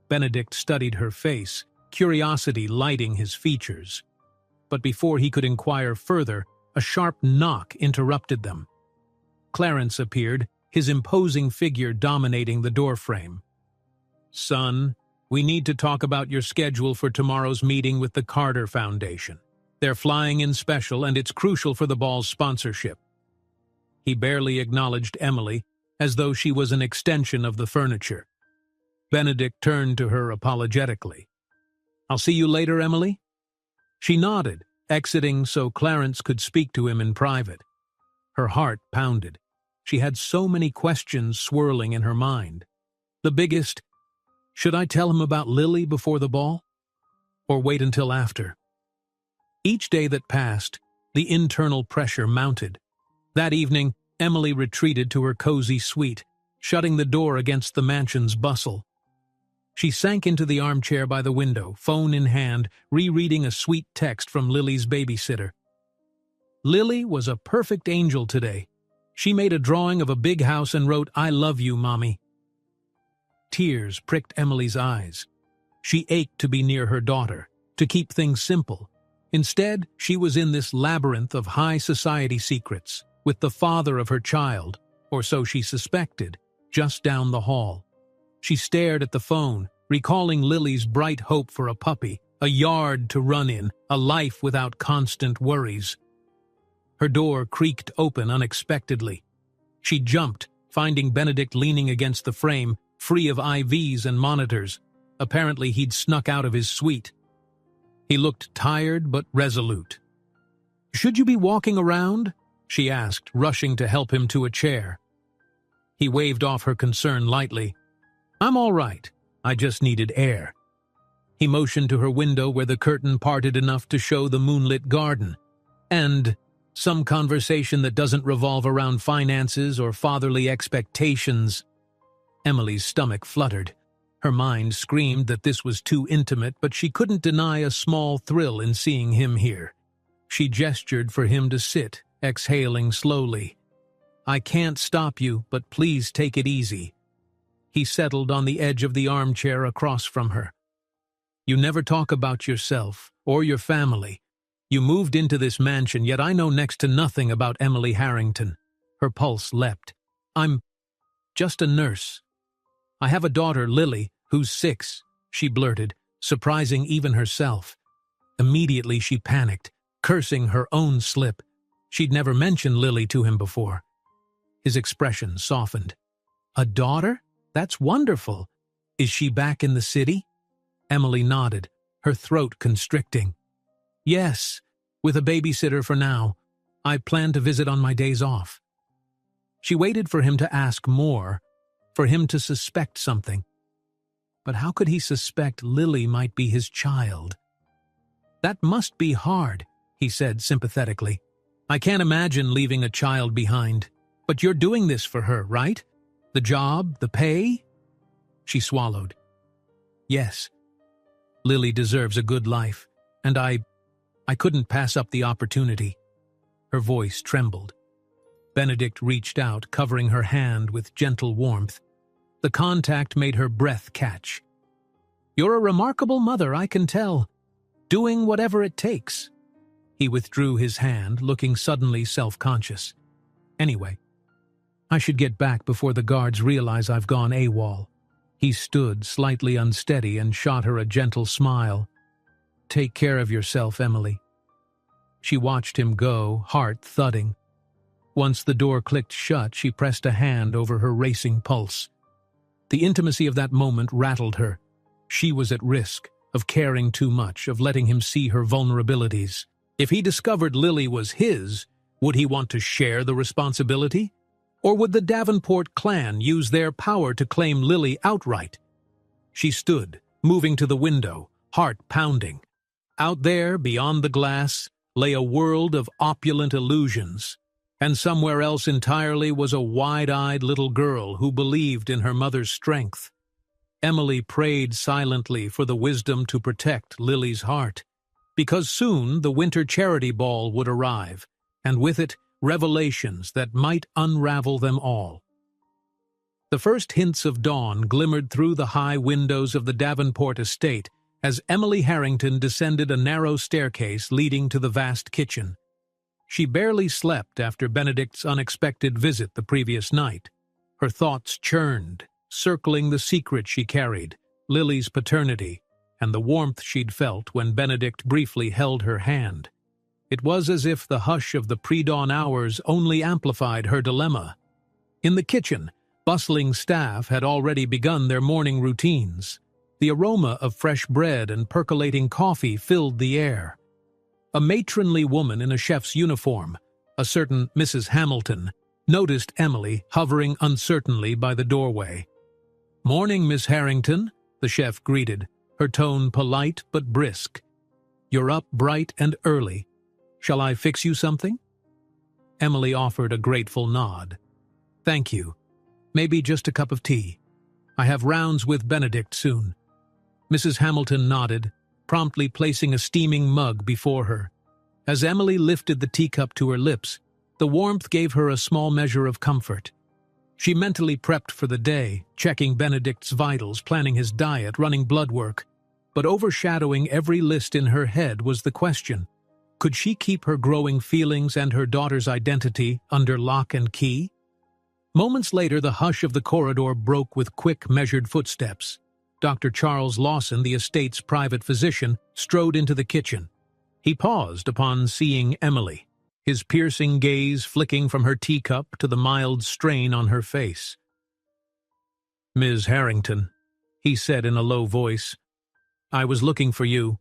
Benedict studied her face, curiosity lighting his features. But before he could inquire further, a sharp knock interrupted them. Clarence appeared, his imposing figure dominating the doorframe. Son, we need to talk about your schedule for tomorrow's meeting with the Carter Foundation. They're flying in special, and it's crucial for the ball's sponsorship. He barely acknowledged Emily, as though she was an extension of the furniture. Benedict turned to her apologetically. I'll see you later, Emily? She nodded, exiting so Clarence could speak to him in private. Her heart pounded. She had so many questions swirling in her mind. The biggest, should I tell him about Lily before the ball? Or wait until after? Each day that passed, the internal pressure mounted. That evening, Emily retreated to her cozy suite, shutting the door against the mansion's bustle. She sank into the armchair by the window, phone in hand, rereading a sweet text from Lily's babysitter. Lily was a perfect angel today. She made a drawing of a big house and wrote, I love you, Mommy. Tears pricked Emily's eyes. She ached to be near her daughter, to keep things simple. Instead, she was in this labyrinth of high society secrets, with the father of her child, or so she suspected, just down the hall. She stared at the phone, recalling Lily's bright hope for a puppy, a yard to run in, a life without constant worries. Her door creaked open unexpectedly. She jumped, finding Benedict leaning against the frame, free of IVs and monitors. Apparently he'd snuck out of his suite. He looked tired but resolute. Should you be walking around? She asked, rushing to help him to a chair. He waved off her concern lightly. I'm all right. I just needed air. He motioned to her window where the curtain parted enough to show the moonlit garden. And some conversation that doesn't revolve around finances or fatherly expectations. Emily's stomach fluttered. Her mind screamed that this was too intimate, but she couldn't deny a small thrill in seeing him here. She gestured for him to sit, exhaling slowly. I can't stop you, but please take it easy. He settled on the edge of the armchair across from her. You never talk about yourself or your family. You moved into this mansion, yet I know next to nothing about Emily Harrington. Her pulse leapt. I'm just a nurse. I have a daughter, Lily, who's 6, she blurted, surprising even herself. Immediately she panicked, cursing her own slip. She'd never mentioned Lily to him before. His expression softened. A daughter? That's wonderful. Is she back in the city? Emily nodded, her throat constricting. Yes, with a babysitter for now. I plan to visit on my days off. She waited for him to ask more, for him to suspect something. But how could he suspect Lily might be his child? That must be hard, he said sympathetically. I can't imagine leaving a child behind. But you're doing this for her, right? The job, the pay? She swallowed. Yes. Lily deserves a good life, and I couldn't pass up the opportunity. Her voice trembled. Benedict reached out, covering her hand with gentle warmth. The contact made her breath catch. You're a remarkable mother, I can tell. Doing whatever it takes. He withdrew his hand, looking suddenly self-conscious. Anyway, I should get back before the guards realize I've gone AWOL. He stood, slightly unsteady, and shot her a gentle smile. Take care of yourself, Emily. She watched him go, heart thudding. Once the door clicked shut, she pressed a hand over her racing pulse. The intimacy of that moment rattled her. She was at risk of caring too much, of letting him see her vulnerabilities. If he discovered Lily was his, would he want to share the responsibility? Or would the Davenport clan use their power to claim Lily outright? She stood, moving to the window, heart pounding. Out there, beyond the glass, lay a world of opulent illusions, and somewhere else entirely was a wide-eyed little girl who believed in her mother's strength. Emily prayed silently for the wisdom to protect Lily's heart, because soon the winter charity ball would arrive, and with it, revelations that might unravel them all. The first hints of dawn glimmered through the high windows of the Davenport estate as Emily Harrington descended a narrow staircase leading to the vast kitchen. She barely slept after Benedict's unexpected visit the previous night. Her thoughts churned, circling the secret she carried, Lily's paternity, and the warmth she'd felt when Benedict briefly held her hand. It was as if the hush of the pre-dawn hours only amplified her dilemma. In the kitchen, bustling staff had already begun their morning routines. The aroma of fresh bread and percolating coffee filled the air. A matronly woman in a chef's uniform, a certain Mrs. Hamilton, noticed Emily hovering uncertainly by the doorway. "Morning, Miss Harrington," the chef greeted, her tone polite but brisk. "You're up bright and early. Shall I fix you something?" Emily offered a grateful nod. "Thank you. Maybe just a cup of tea. I have rounds with Benedict soon." Mrs. Hamilton nodded, promptly placing a steaming mug before her. As Emily lifted the teacup to her lips, the warmth gave her a small measure of comfort. She mentally prepped for the day, checking Benedict's vitals, planning his diet, running blood work. But overshadowing every list in her head was the question: could she keep her growing feelings and her daughter's identity under lock and key? Moments later, the hush of the corridor broke with quick, measured footsteps. Dr. Charles Lawson, the estate's private physician, strode into the kitchen. He paused upon seeing Emily, his piercing gaze flicking from her teacup to the mild strain on her face. "Ms. Harrington," he said in a low voice, "I was looking for you.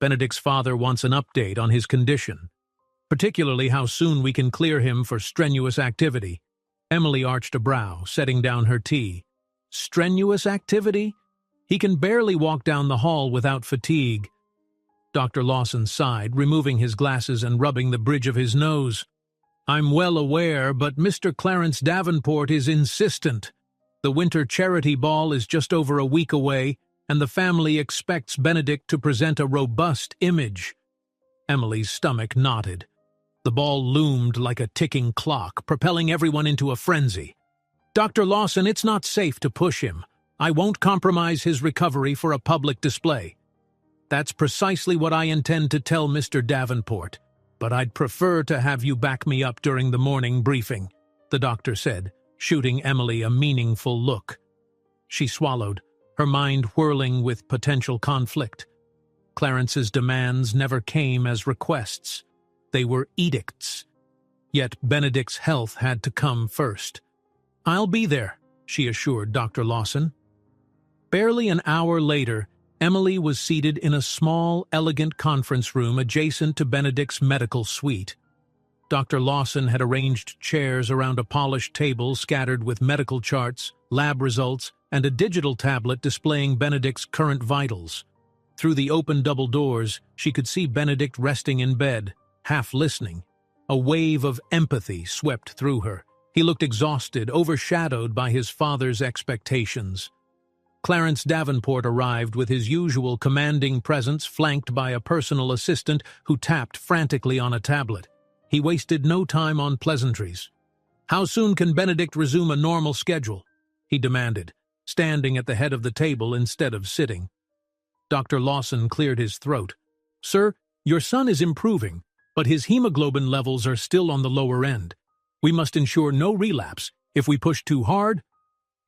Benedict's father wants an update on his condition, particularly how soon we can clear him for strenuous activity." Emily arched a brow, setting down her tea. "Strenuous activity? He can barely walk down the hall without fatigue." Dr. Lawson sighed, removing his glasses and rubbing the bridge of his nose. "I'm well aware, but Mr. Clarence Davenport is insistent. The winter charity ball is just over a week away, and the family expects Benedict to present a robust image." Emily's stomach knotted. The ball loomed like a ticking clock, propelling everyone into a frenzy. "Dr. Lawson, it's not safe to push him. I won't compromise his recovery for a public display." "That's precisely what I intend to tell Mr. Davenport, but I'd prefer to have you back me up during the morning briefing," the doctor said, shooting Emily a meaningful look. She swallowed, her mind whirling with potential conflict. Clarence's demands never came as requests. They were edicts. Yet Benedict's health had to come first. "I'll be there," she assured Dr. Lawson. Barely an hour later, Emily was seated in a small, elegant conference room adjacent to Benedict's medical suite. Dr. Lawson had arranged chairs around a polished table scattered with medical charts, lab results, and a digital tablet displaying Benedict's current vitals. Through the open double doors, she could see Benedict resting in bed, half listening. A wave of empathy swept through her. He looked exhausted, overshadowed by his father's expectations. Clarence Davenport arrived with his usual commanding presence, flanked by a personal assistant who tapped frantically on a tablet. He wasted no time on pleasantries. "How soon can Benedict resume a normal schedule?" he demanded, standing at the head of the table instead of sitting. Dr. Lawson cleared his throat. "Sir, your son is improving, but his hemoglobin levels are still on the lower end. We must ensure no relapse. If we push too hard—"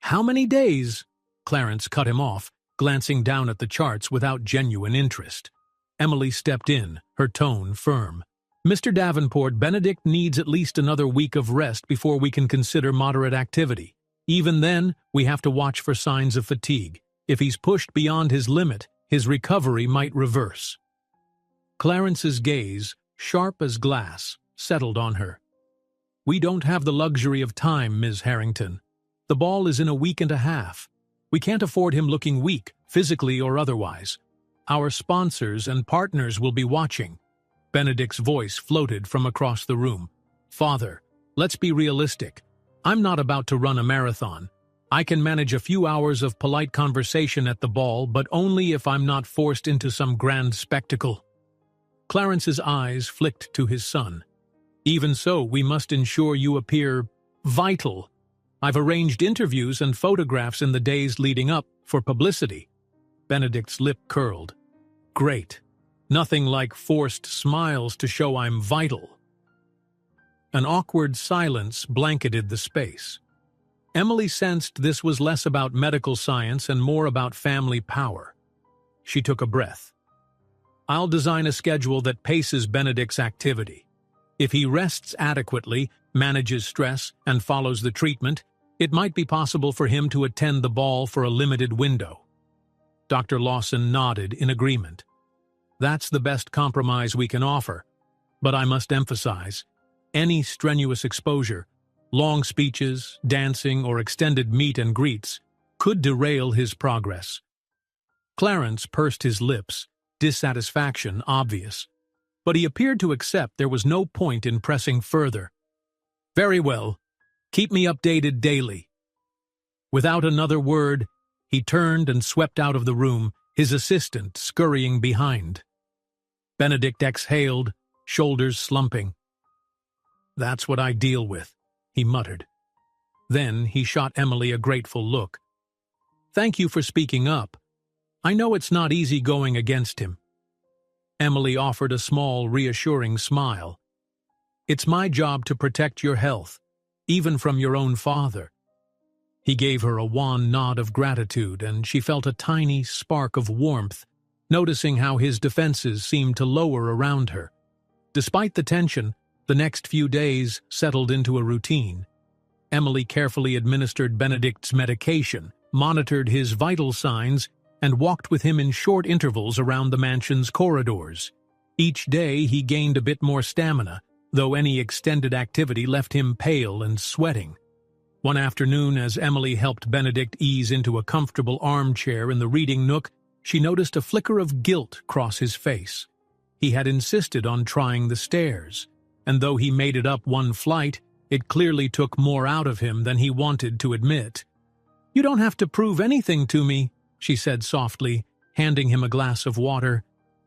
"How many days?" Clarence cut him off, glancing down at the charts without genuine interest. Emily stepped in, her tone firm. "Mr. Davenport, Benedict needs at least another week of rest before we can consider moderate activity. Even then, we have to watch for signs of fatigue. If he's pushed beyond his limit, his recovery might reverse." Clarence's gaze, sharp as glass, settled on her. "We don't have the luxury of time, Ms. Harrington. The ball is in a week and a half. We can't afford him looking weak, physically or otherwise. Our sponsors and partners will be watching." Benedict's voice floated from across the room. "Father, let's be realistic. I'm not about to run a marathon. I can manage a few hours of polite conversation at the ball, but only if I'm not forced into some grand spectacle." Clarence's eyes flicked to his son. "Even so, we must ensure you appear vital. I've arranged interviews and photographs in the days leading up for publicity." Benedict's lip curled. "Great. Nothing like forced smiles to show I'm vital." An awkward silence blanketed the space. Emily sensed this was less about medical science and more about family power. She took a breath. "I'll design a schedule that paces Benedict's activity. If he rests adequately, manages stress, and follows the treatment, it might be possible for him to attend the ball for a limited window." Dr. Lawson nodded in agreement. "That's the best compromise we can offer. But I must emphasize, any strenuous exposure, long speeches, dancing, or extended meet and greets, could derail his progress." Clarence pursed his lips, dissatisfaction obvious. But he appeared to accept there was no point in pressing further. "Very well. Keep me updated daily." Without another word, he turned and swept out of the room, his assistant scurrying behind. Benedict exhaled, shoulders slumping. "That's what I deal with," he muttered. Then he shot Emily a grateful look. "Thank you for speaking up. I know it's not easy going against him." Emily offered a small, reassuring smile. "It's my job to protect your health, even from your own father." He gave her a wan nod of gratitude, and she felt a tiny spark of warmth, noticing how his defenses seemed to lower around her. Despite the tension, the next few days settled into a routine. Emily carefully administered Benedict's medication, monitored his vital signs, and walked with him in short intervals around the mansion's corridors. Each day he gained a bit more stamina, though any extended activity left him pale and sweating. One afternoon, as Emily helped Benedict ease into a comfortable armchair in the reading nook, she noticed a flicker of guilt cross his face. He had insisted on trying the stairs, and though he made it up one flight, it clearly took more out of him than he wanted to admit. "You don't have to prove anything to me," she said softly, handing him a glass of water.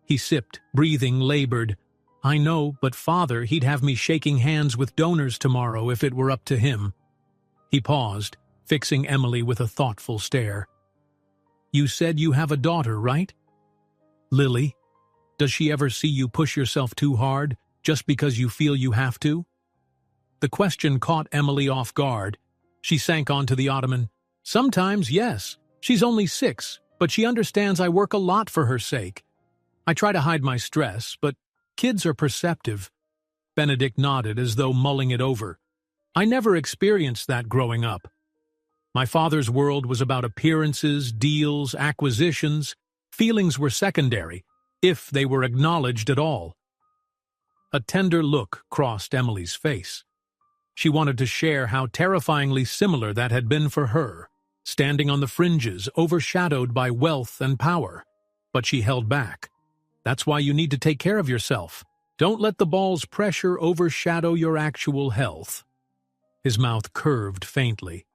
He sipped, breathing labored. "I know, but Father, he'd have me shaking hands with donors tomorrow if it were up to him." He paused, fixing Emily with a thoughtful stare. "You said you have a daughter, right? Lily, does she ever see you push yourself too hard, just because you feel you have to?" The question caught Emily off guard. She sank onto the ottoman. "Sometimes, yes. She's only 6, but she understands I work a lot for her sake. I try to hide my stress, but kids are perceptive." Benedict nodded as though mulling it over. "I never experienced that growing up. My father's world was about appearances, deals, acquisitions. Feelings were secondary, if they were acknowledged at all." A tender look crossed Emily's face. She wanted to share how terrifyingly similar that had been for her, standing on the fringes, overshadowed by wealth and power. But she held back. "That's why you need to take care of yourself. Don't let the ball's pressure overshadow your actual health." His mouth curved faintly.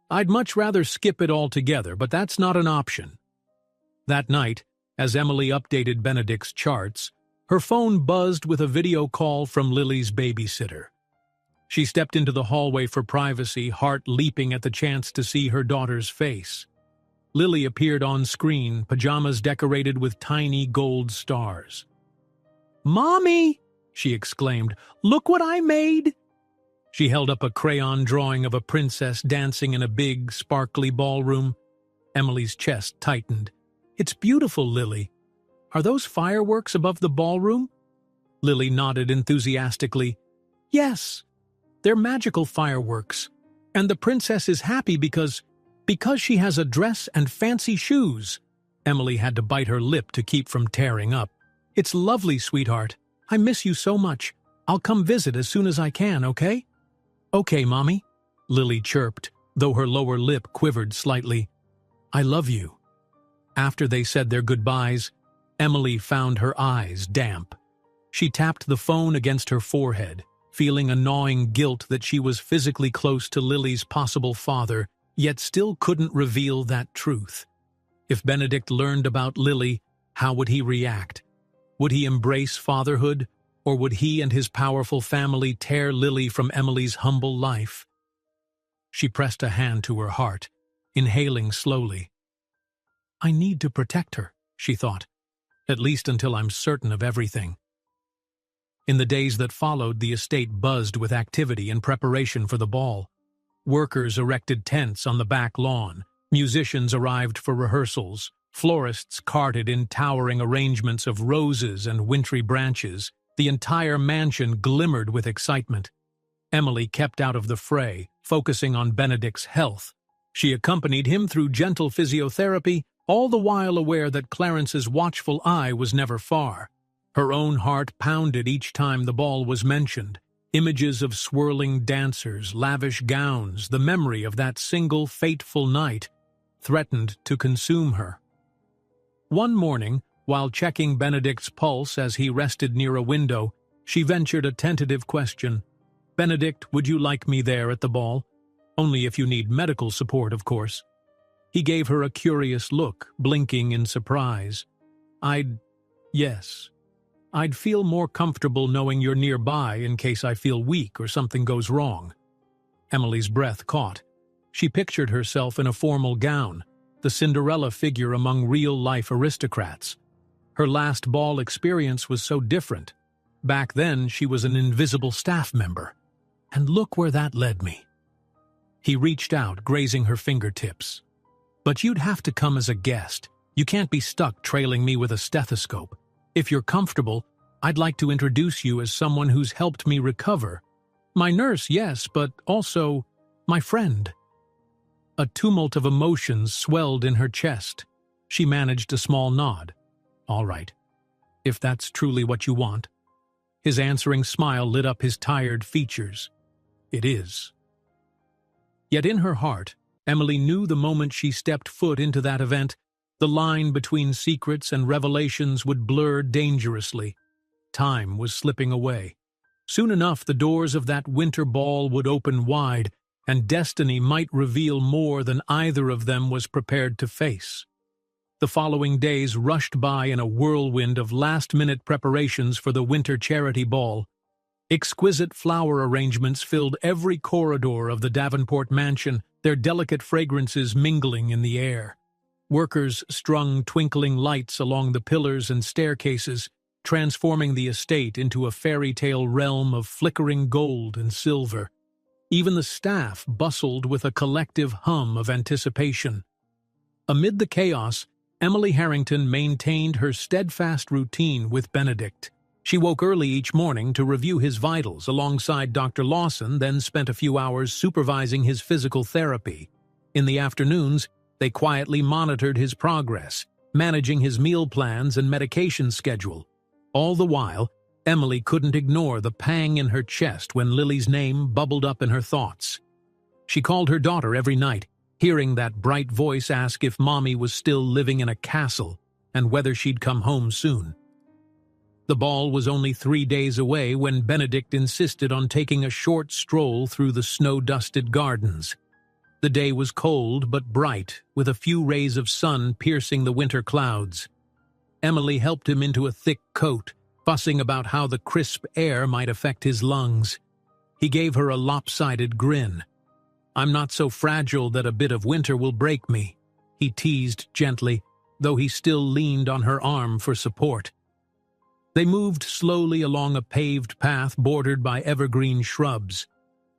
"I'd much rather skip it altogether, but that's not an option." That night, as Emily updated Benedict's charts, her phone buzzed with a video call from Lily's babysitter. She stepped into the hallway for privacy, heart leaping at the chance to see her daughter's face. Lily appeared on screen, pajamas decorated with tiny gold stars. "Mommy!" she exclaimed. "Look what I made!" She held up a crayon drawing of a princess dancing in a big, sparkly ballroom. Emily's chest tightened. "It's beautiful, Lily. Are those fireworks above the ballroom?" Lily nodded enthusiastically. "Yes, they're magical fireworks. And the princess is happy because she has a dress and fancy shoes." Emily had to bite her lip to keep from tearing up. "It's lovely, sweetheart. I miss you so much. I'll come visit as soon as I can, okay?" "Okay, Mommy," Lily chirped, though her lower lip quivered slightly. "I love you." After they said their goodbyes, Emily found her eyes damp. She tapped the phone against her forehead, feeling a gnawing guilt that she was physically close to Lily's possible father, yet still couldn't reveal that truth. If Benedict learned about Lily, how would he react? Would he embrace fatherhood, or would he and his powerful family tear Lily from Emily's humble life? She pressed a hand to her heart, inhaling slowly. "I need to protect her," she thought, "at least until I'm certain of everything." In the days that followed, the estate buzzed with activity in preparation for the ball. Workers erected tents on the back lawn, musicians arrived for rehearsals, florists carted in towering arrangements of roses and wintry branches. The entire mansion glimmered with excitement. Emily kept out of the fray, focusing on Benedict's health. She accompanied him through gentle physiotherapy, all the while aware that Clarence's watchful eye was never far. Her own heart pounded each time the ball was mentioned. Images of swirling dancers, lavish gowns, the memory of that single fateful night threatened to consume her. One morning, while checking Benedict's pulse as he rested near a window, she ventured a tentative question. "Benedict, would you like me there at the ball? Only if you need medical support, of course." He gave her a curious look, blinking in surprise. Yes. I'd feel more comfortable knowing you're nearby in case I feel weak or something goes wrong." Emily's breath caught. She pictured herself in a formal gown, the Cinderella figure among real-life aristocrats. Her last ball experience was so different. Back then, she was an invisible staff member. And look where that led me. He reached out, grazing her fingertips. "But you'd have to come as a guest. You can't be stuck trailing me with a stethoscope. If you're comfortable, I'd like to introduce you as someone who's helped me recover. My nurse, yes, but also my friend." A tumult of emotions swelled in her chest. She managed a small nod. "All right, if that's truly what you want." His answering smile lit up his tired features. "It is." Yet in her heart, Emily knew the moment she stepped foot into that event, the line between secrets and revelations would blur dangerously. Time was slipping away. Soon enough, the doors of that winter ball would open wide, and destiny might reveal more than either of them was prepared to face. The following days rushed by in a whirlwind of last-minute preparations for the winter charity ball. Exquisite flower arrangements filled every corridor of the Davenport mansion, their delicate fragrances mingling in the air. Workers strung twinkling lights along the pillars and staircases, transforming the estate into a fairy tale realm of flickering gold and silver. Even the staff bustled with a collective hum of anticipation. Amid the chaos, Emily Harrington maintained her steadfast routine with Benedict. She woke early each morning to review his vitals alongside Dr. Lawson, then spent a few hours supervising his physical therapy. In the afternoons, they quietly monitored his progress, managing his meal plans and medication schedule. All the while, Emily couldn't ignore the pang in her chest when Lily's name bubbled up in her thoughts. She called her daughter every night, hearing that bright voice ask if Mommy was still living in a castle and whether she'd come home soon. The ball was only 3 days away when Benedict insisted on taking a short stroll through the snow-dusted gardens. The day was cold but bright, with a few rays of sun piercing the winter clouds. Emily helped him into a thick coat, fussing about how the crisp air might affect his lungs. He gave her a lopsided grin. "I'm not so fragile that a bit of winter will break me," he teased gently, though he still leaned on her arm for support. They moved slowly along a paved path bordered by evergreen shrubs.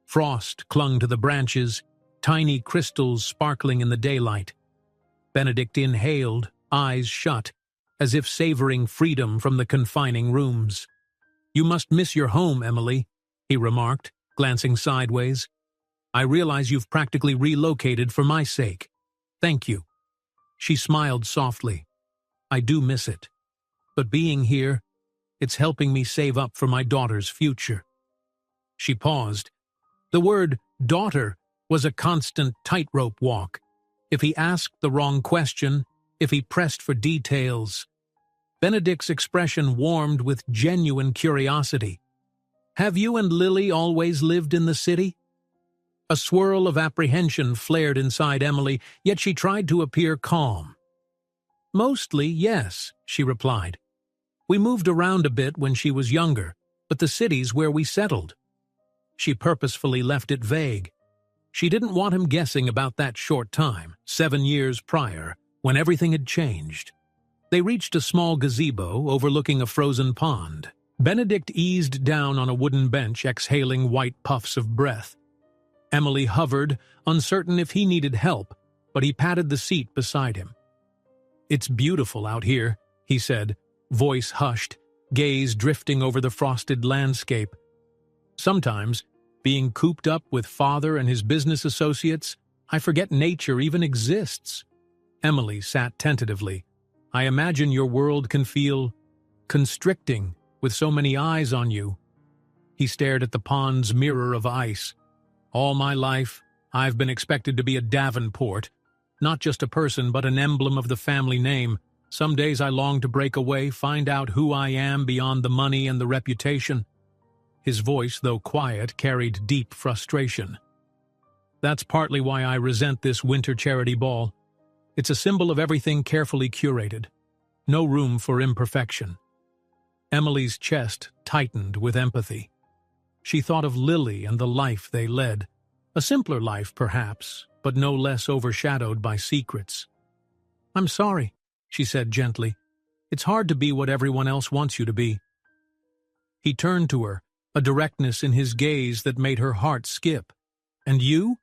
Frost clung to the branches, tiny crystals sparkling in the daylight. Benedict inhaled, eyes shut, as if savoring freedom from the confining rooms. "You must miss your home, Emily," he remarked, glancing sideways. "I realize you've practically relocated for my sake. Thank you." She smiled softly. "I do miss it. But being here, it's helping me save up for my daughter's future." She paused. The word daughter was a constant tightrope walk. If he asked the wrong question, if he pressed for details. Benedict's expression warmed with genuine curiosity. "Have you and Lily always lived in the city?" A swirl of apprehension flared inside Emily, yet she tried to appear calm. "Mostly, yes," she replied. "We moved around a bit when she was younger, but the city's where we settled." She purposefully left it vague. She didn't want him guessing about that short time, 7 years prior, when everything had changed. They reached a small gazebo overlooking a frozen pond. Benedict eased down on a wooden bench, exhaling white puffs of breath. Emily hovered, uncertain if he needed help, but he patted the seat beside him. "It's beautiful out here," he said, voice hushed, gaze drifting over the frosted landscape. "Sometimes, being cooped up with father and his business associates, I forget nature even exists." Emily sat tentatively. "I imagine your world can feel constricting with so many eyes on you." He stared at the pond's mirror of ice. "All my life, I've been expected to be a Davenport, not just a person but an emblem of the family name. Some days I long to break away, find out who I am beyond the money and the reputation." His voice, though quiet, carried deep frustration. "That's partly why I resent this winter charity ball. It's a symbol of everything carefully curated. No room for imperfection." Emily's chest tightened with empathy. She thought of Lily and the life they led. A simpler life, perhaps, but no less overshadowed by secrets. "I'm sorry," she said gently. "It's hard to be what everyone else wants you to be." He turned to her, a directness in his gaze that made her heart skip. "And you?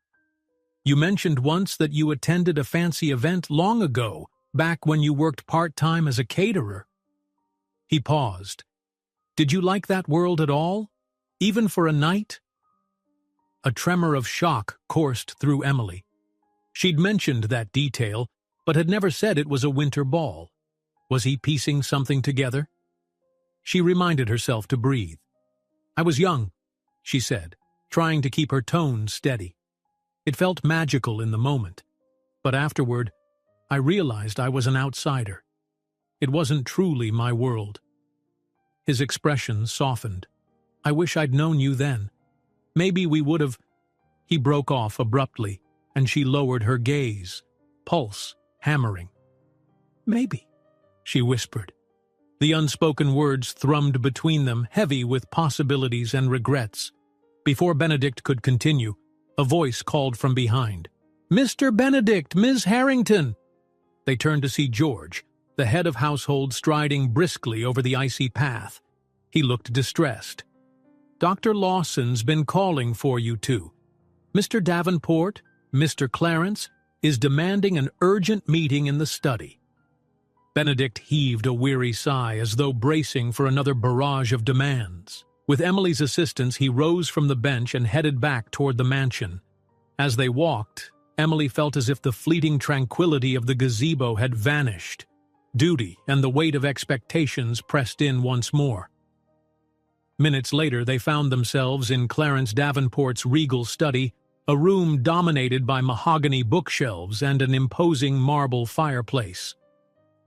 You mentioned once that you attended a fancy event long ago, back when you worked part-time as a caterer." He paused. "Did you like that world at all? Even for a night?" A tremor of shock coursed through Emily. She'd mentioned that detail, but had never said it was a winter ball. Was he piecing something together? She reminded herself to breathe. "I was young," she said, trying to keep her tone steady. "It felt magical in the moment, but afterward, I realized I was an outsider. It wasn't truly my world." His expression softened. "I wish I'd known you then. Maybe we would have—" He broke off abruptly, and she lowered her gaze, pulse hammering. "Maybe," she whispered. The unspoken words thrummed between them, heavy with possibilities and regrets. Before Benedict could continue, a voice called from behind. "Mr. Benedict, Ms. Harrington!" They turned to see George, the head of household, striding briskly over the icy path. He looked distressed. "Dr. Lawson's been calling for you two. Mr. Davenport, Mr. Clarence, is demanding an urgent meeting in the study." Benedict heaved a weary sigh as though bracing for another barrage of demands. With Emily's assistance, he rose from the bench and headed back toward the mansion. As they walked, Emily felt as if the fleeting tranquility of the gazebo had vanished. Duty and the weight of expectations pressed in once more. Minutes later, they found themselves in Clarence Davenport's regal study, a room dominated by mahogany bookshelves and an imposing marble fireplace.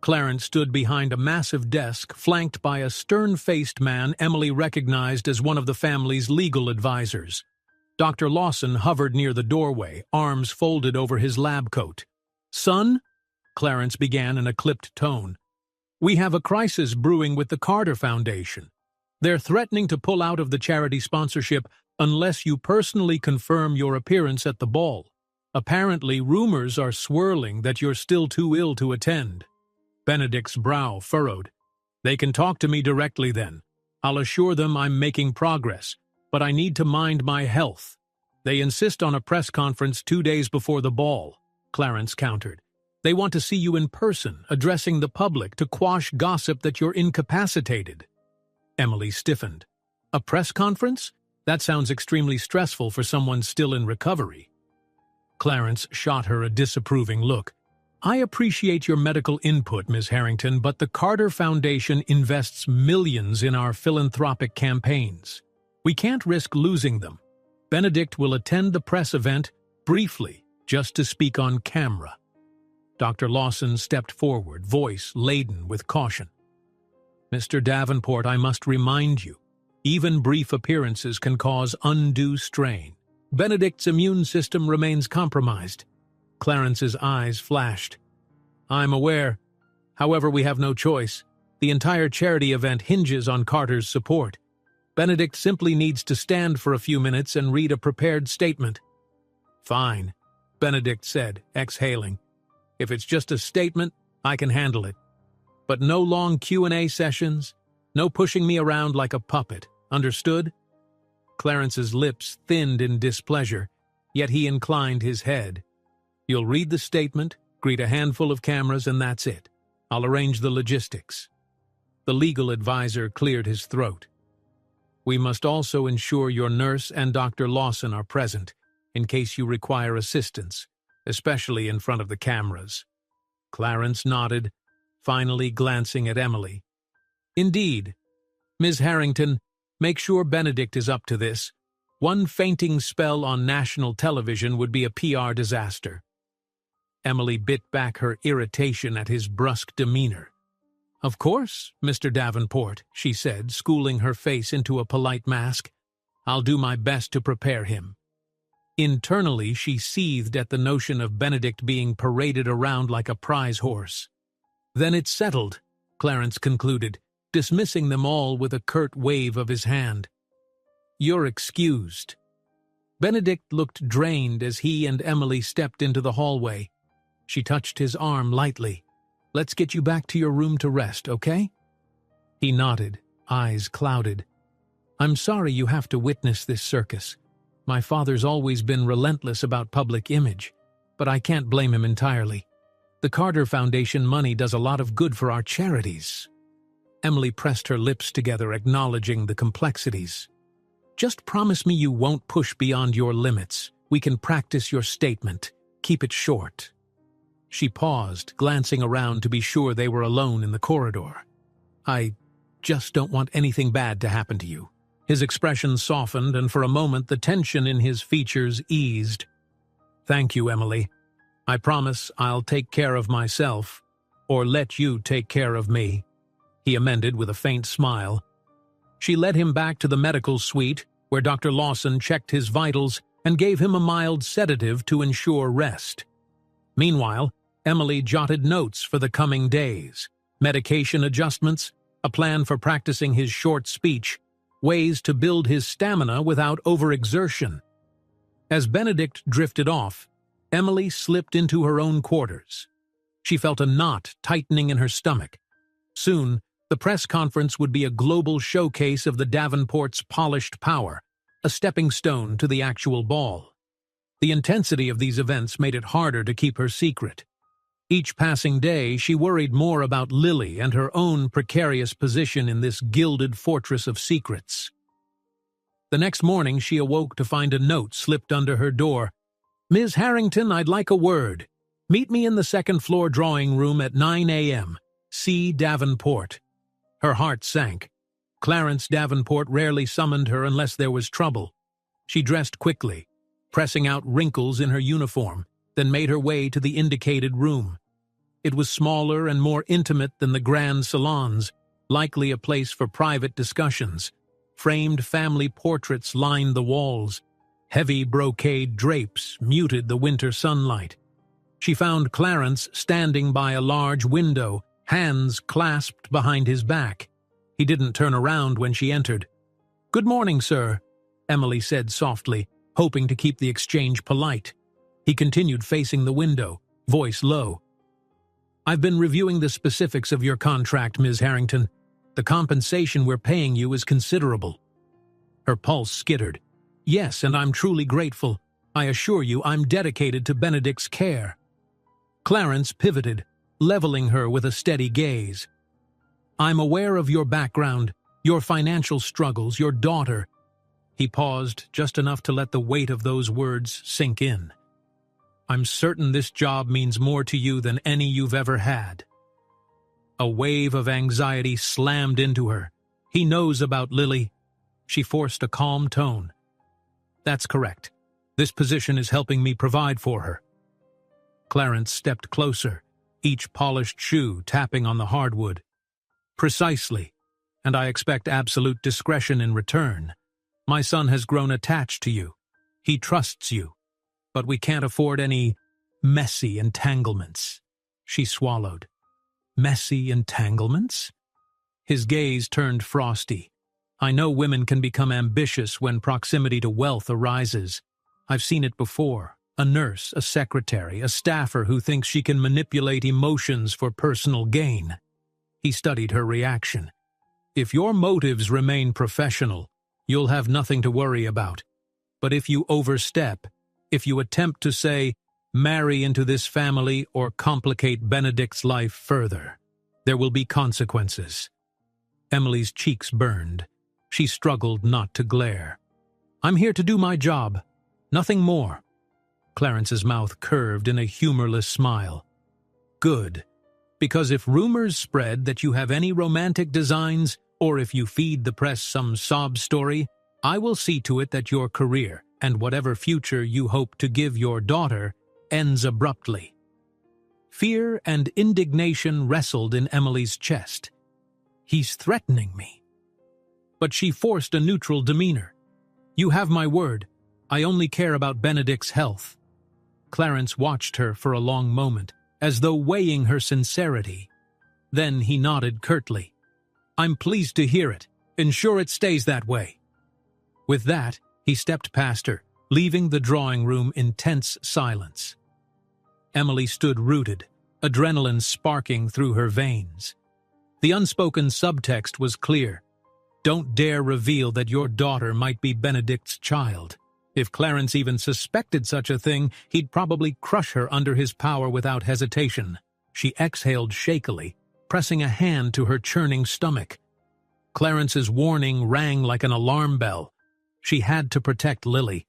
Clarence stood behind a massive desk flanked by a stern-faced man Emily recognized as one of the family's legal advisors. Dr. Lawson hovered near the doorway, arms folded over his lab coat. "Son," Clarence began in a clipped tone, "we have a crisis brewing with the Carter Foundation. They're threatening to pull out of the charity sponsorship unless you personally confirm your appearance at the ball. Apparently, rumors are swirling that you're still too ill to attend." Benedict's brow furrowed. "They can talk to me directly then. I'll assure them I'm making progress, but I need to mind my health. They insist on a press conference 2 days before the ball," Clarence countered. "They want to see you in person, addressing the public to quash gossip that you're incapacitated." Emily stiffened. "A press conference? That sounds extremely stressful for someone still in recovery." Clarence shot her a disapproving look. "I appreciate your medical input, Ms. Harrington, but the Carter Foundation invests millions in our philanthropic campaigns. We can't risk losing them. Benedict will attend the press event briefly, just to speak on camera." Dr. Lawson stepped forward, voice laden with caution. "Mr. Davenport, I must remind you, even brief appearances can cause undue strain. Benedict's immune system remains compromised." Clarence's eyes flashed. "I'm aware. However, we have no choice. The entire charity event hinges on Carter's support. Benedict simply needs to stand for a few minutes and read a prepared statement." "Fine," Benedict said, exhaling. "If it's just a statement, I can handle it. But no long Q&A sessions, no pushing me around like a puppet. Understood?" Clarence's lips thinned in displeasure, yet he inclined his head. "You'll read the statement, greet a handful of cameras, and that's it. I'll arrange the logistics." The legal advisor cleared his throat. "We must also ensure your nurse and Dr. Lawson are present, in case you require assistance, especially in front of the cameras." Clarence nodded, finally glancing at Emily. "Indeed. Ms. Harrington, make sure Benedict is up to this. One fainting spell on national television would be a PR disaster." Emily bit back her irritation at his brusque demeanor. "Of course, Mr. Davenport," she said, schooling her face into a polite mask. "I'll do my best to prepare him." Internally, she seethed at the notion of Benedict being paraded around like a prize horse. "Then it's settled," Clarence concluded, dismissing them all with a curt wave of his hand. "You're excused." Benedict looked drained as he and Emily stepped into the hallway. She touched his arm lightly. "Let's get you back to your room to rest, okay?" He nodded, eyes clouded. "I'm sorry you have to witness this circus. My father's always been relentless about public image, but I can't blame him entirely. The Carter Foundation money does a lot of good for our charities." Emily pressed her lips together, acknowledging the complexities. "Just promise me you won't push beyond your limits. We can practice your statement. Keep it short." She paused, glancing around to be sure they were alone in the corridor. "I just don't want anything bad to happen to you." His expression softened, and for a moment the tension in his features eased. "Thank you, Emily. I promise I'll take care of myself, or let you take care of me," he amended with a faint smile. She led him back to the medical suite, where Dr. Lawson checked his vitals and gave him a mild sedative to ensure rest. Meanwhile, Emily jotted notes for the coming days, medication adjustments, a plan for practicing his short speech, ways to build his stamina without overexertion. As Benedict drifted off, Emily slipped into her own quarters. She felt a knot tightening in her stomach. Soon, the press conference would be a global showcase of the Davenports' polished power, a stepping stone to the actual ball. The intensity of these events made it harder to keep her secret. Each passing day, she worried more about Lily and her own precarious position in this gilded fortress of secrets. The next morning, she awoke to find a note slipped under her door. "Ms. Harrington, I'd like a word. Meet me in the second-floor drawing room at 9 a.m. C. Davenport." Her heart sank. Clarence Davenport rarely summoned her unless there was trouble. She dressed quickly, pressing out wrinkles in her uniform, then made her way to the indicated room. It was smaller and more intimate than the grand salons, likely a place for private discussions. Framed family portraits lined the walls. Heavy brocade drapes muted the winter sunlight. She found Clarence standing by a large window, hands clasped behind his back. He didn't turn around when she entered. "Good morning, sir," Emily said softly, hoping to keep the exchange polite. He continued facing the window, voice low. "I've been reviewing the specifics of your contract, Ms. Harrington. The compensation we're paying you is considerable." Her pulse skittered. "Yes, and I'm truly grateful. I assure you I'm dedicated to Benedict's care." Clarence pivoted, leveling her with a steady gaze. "I'm aware of your background, your financial struggles, your daughter." He paused just enough to let the weight of those words sink in. "I'm certain this job means more to you than any you've ever had." A wave of anxiety slammed into her. "He knows about Lily." She forced a calm tone. "That's correct. This position is helping me provide for her." Clarence stepped closer, each polished shoe tapping on the hardwood. "Precisely, and I expect absolute discretion in return. My son has grown attached to you. He trusts you. But we can't afford any messy entanglements." She swallowed. "Messy entanglements?" His gaze turned frosty. "I know women can become ambitious when proximity to wealth arises. I've seen it before. A nurse, a secretary, a staffer who thinks she can manipulate emotions for personal gain." He studied her reaction. "If your motives remain professional, you'll have nothing to worry about. But if you overstep, if you attempt to say, marry into this family or complicate Benedict's life further, there will be consequences." Emily's cheeks burned. She struggled not to glare. "I'm here to do my job. Nothing more." Clarence's mouth curved in a humorless smile. "Good. Because if rumors spread that you have any romantic designs, or if you feed the press some sob story, I will see to it that your career, and whatever future you hope to give your daughter, ends abruptly." Fear and indignation wrestled in Emily's chest. "He's threatening me." But she forced a neutral demeanor. "You have my word. I only care about Benedict's health." Clarence watched her for a long moment, as though weighing her sincerity. Then he nodded curtly. "I'm pleased to hear it. Ensure it stays that way." With that, he stepped past her, leaving the drawing room in tense silence. Emily stood rooted, adrenaline sparking through her veins. The unspoken subtext was clear. Don't dare reveal that your daughter might be Benedict's child. If Clarence even suspected such a thing, he'd probably crush her under his power without hesitation. She exhaled shakily, pressing a hand to her churning stomach. Clarence's warning rang like an alarm bell. She had to protect Lily.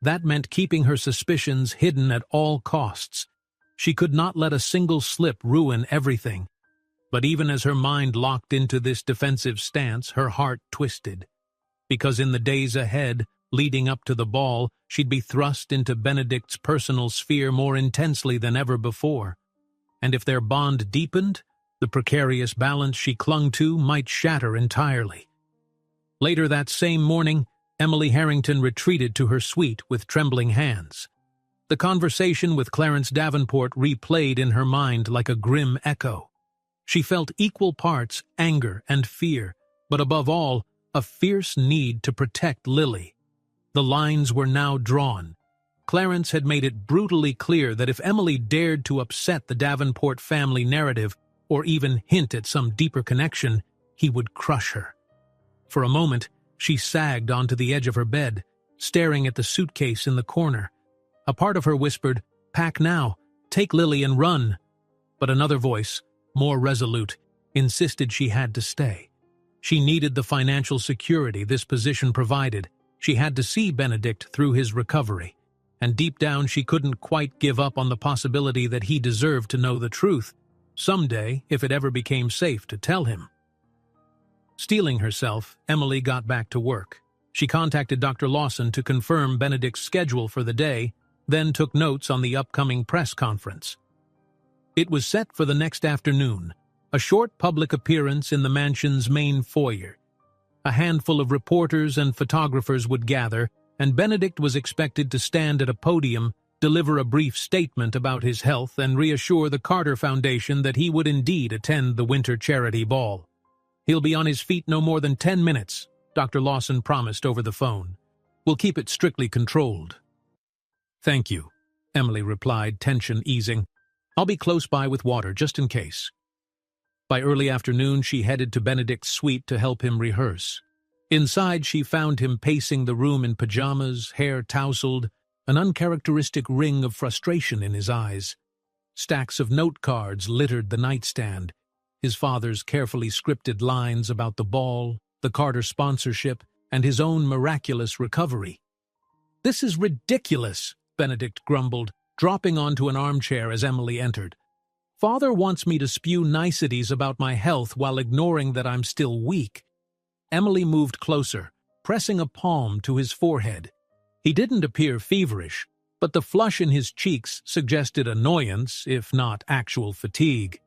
That meant keeping her suspicions hidden at all costs. She could not let a single slip ruin everything. But even as her mind locked into this defensive stance, her heart twisted. Because in the days ahead, leading up to the ball, she'd be thrust into Benedict's personal sphere more intensely than ever before. And if their bond deepened, the precarious balance she clung to might shatter entirely. Later that same morning, Emily Harrington retreated to her suite with trembling hands. The conversation with Clarence Davenport replayed in her mind like a grim echo. She felt equal parts anger and fear, but above all, a fierce need to protect Lily. The lines were now drawn. Clarence had made it brutally clear that if Emily dared to upset the Davenport family narrative, or even hint at some deeper connection, he would crush her. For a moment, she sagged onto the edge of her bed, staring at the suitcase in the corner. A part of her whispered, "Pack now, take Lily and run." But another voice, more resolute, insisted she had to stay. She needed the financial security this position provided. She had to see Benedict through his recovery. And deep down she couldn't quite give up on the possibility that he deserved to know the truth, someday if it ever became safe to tell him. Steeling herself, Emily got back to work. She contacted Dr. Lawson to confirm Benedict's schedule for the day, then took notes on the upcoming press conference. It was set for the next afternoon, a short public appearance in the mansion's main foyer. A handful of reporters and photographers would gather, and Benedict was expected to stand at a podium, deliver a brief statement about his health, and reassure the Carter Foundation that he would indeed attend the winter charity ball. "He'll be on his feet no more than 10 minutes, Dr. Lawson promised over the phone. "We'll keep it strictly controlled." "Thank you," Emily replied, tension easing. "I'll be close by with water, just in case." By early afternoon, she headed to Benedict's suite to help him rehearse. Inside, she found him pacing the room in pajamas, hair tousled, an uncharacteristic ring of frustration in his eyes. Stacks of note cards littered the nightstand, his father's carefully scripted lines about the ball, the Carter sponsorship, and his own miraculous recovery. "This is ridiculous," Benedict grumbled, dropping onto an armchair as Emily entered. "Father wants me to spew niceties about my health while ignoring that I'm still weak." Emily moved closer, pressing a palm to his forehead. He didn't appear feverish, but the flush in his cheeks suggested annoyance, if not actual fatigue.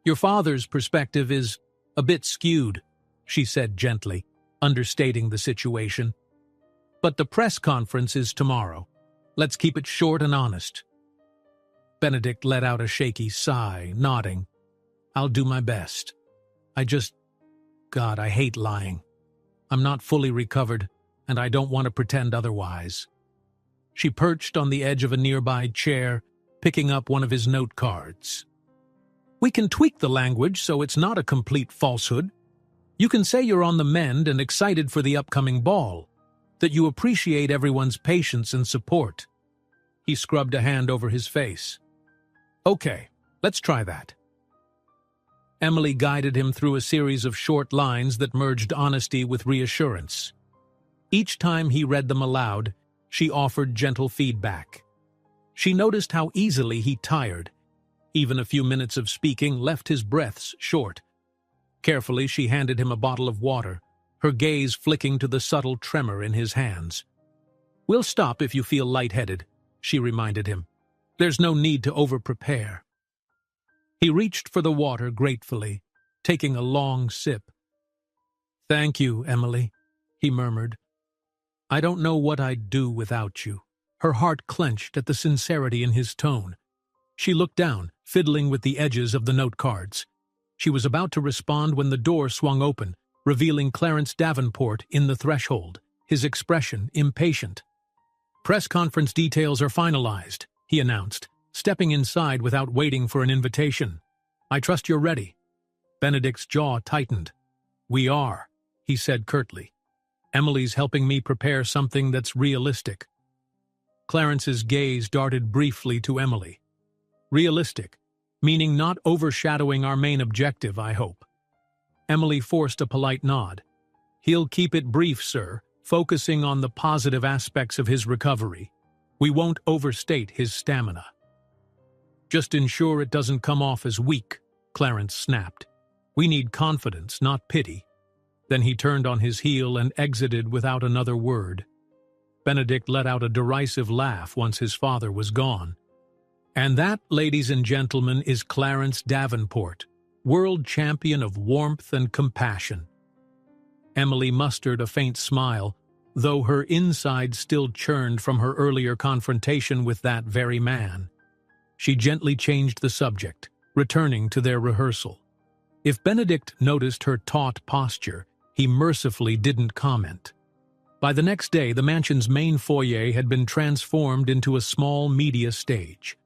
"Your father's perspective is a bit skewed," she said gently, understating the situation. "But the press conference is tomorrow. Let's keep it short and honest." Benedict let out a shaky sigh, nodding. "I'll do my best. God, I hate lying. I'm not fully recovered, and I don't want to pretend otherwise." She perched on the edge of a nearby chair, picking up one of his note cards. "We can tweak the language so it's not a complete falsehood. You can say you're on the mend and excited for the upcoming ball, that you appreciate everyone's patience and support." He scrubbed a hand over his face. "Okay, let's try that." Emily guided him through a series of short lines that merged honesty with reassurance. Each time he read them aloud, she offered gentle feedback. She noticed how easily he tired. Even a few minutes of speaking left his breaths short. Carefully, she handed him a bottle of water, her gaze flicking to the subtle tremor in his hands. "We'll stop if you feel lightheaded," she reminded him. "There's no need to over-prepare." He reached for the water gratefully, taking a long sip. "Thank you, Emily," he murmured. "I don't know what I'd do without you." Her heart clenched at the sincerity in his tone. She looked down, fiddling with the edges of the note cards. She was about to respond when the door swung open, revealing Clarence Davenport in the threshold, his expression impatient. "Press conference details are finalized," he announced, stepping inside without waiting for an invitation. "I trust you're ready." Benedict's jaw tightened. "We are," he said curtly. "Emily's helping me prepare something that's realistic." Clarence's gaze darted briefly to Emily. "Realistic, meaning not overshadowing our main objective, I hope." Emily forced a polite nod. "He'll keep it brief, sir, focusing on the positive aspects of his recovery. We won't overstate his stamina." "Just ensure it doesn't come off as weak," Clarence snapped. "We need confidence, not pity." Then he turned on his heel and exited without another word. Benedict let out a derisive laugh once his father was gone. And that, ladies and gentlemen, is Clarence Davenport, world champion of warmth and compassion. Emily mustered a faint smile, though her inside still churned from her earlier confrontation with that very man. She gently changed the subject, returning to their rehearsal. If Benedict noticed her taut posture, he mercifully didn't comment. By the next day, the mansion's main foyer had been transformed into a small media stage.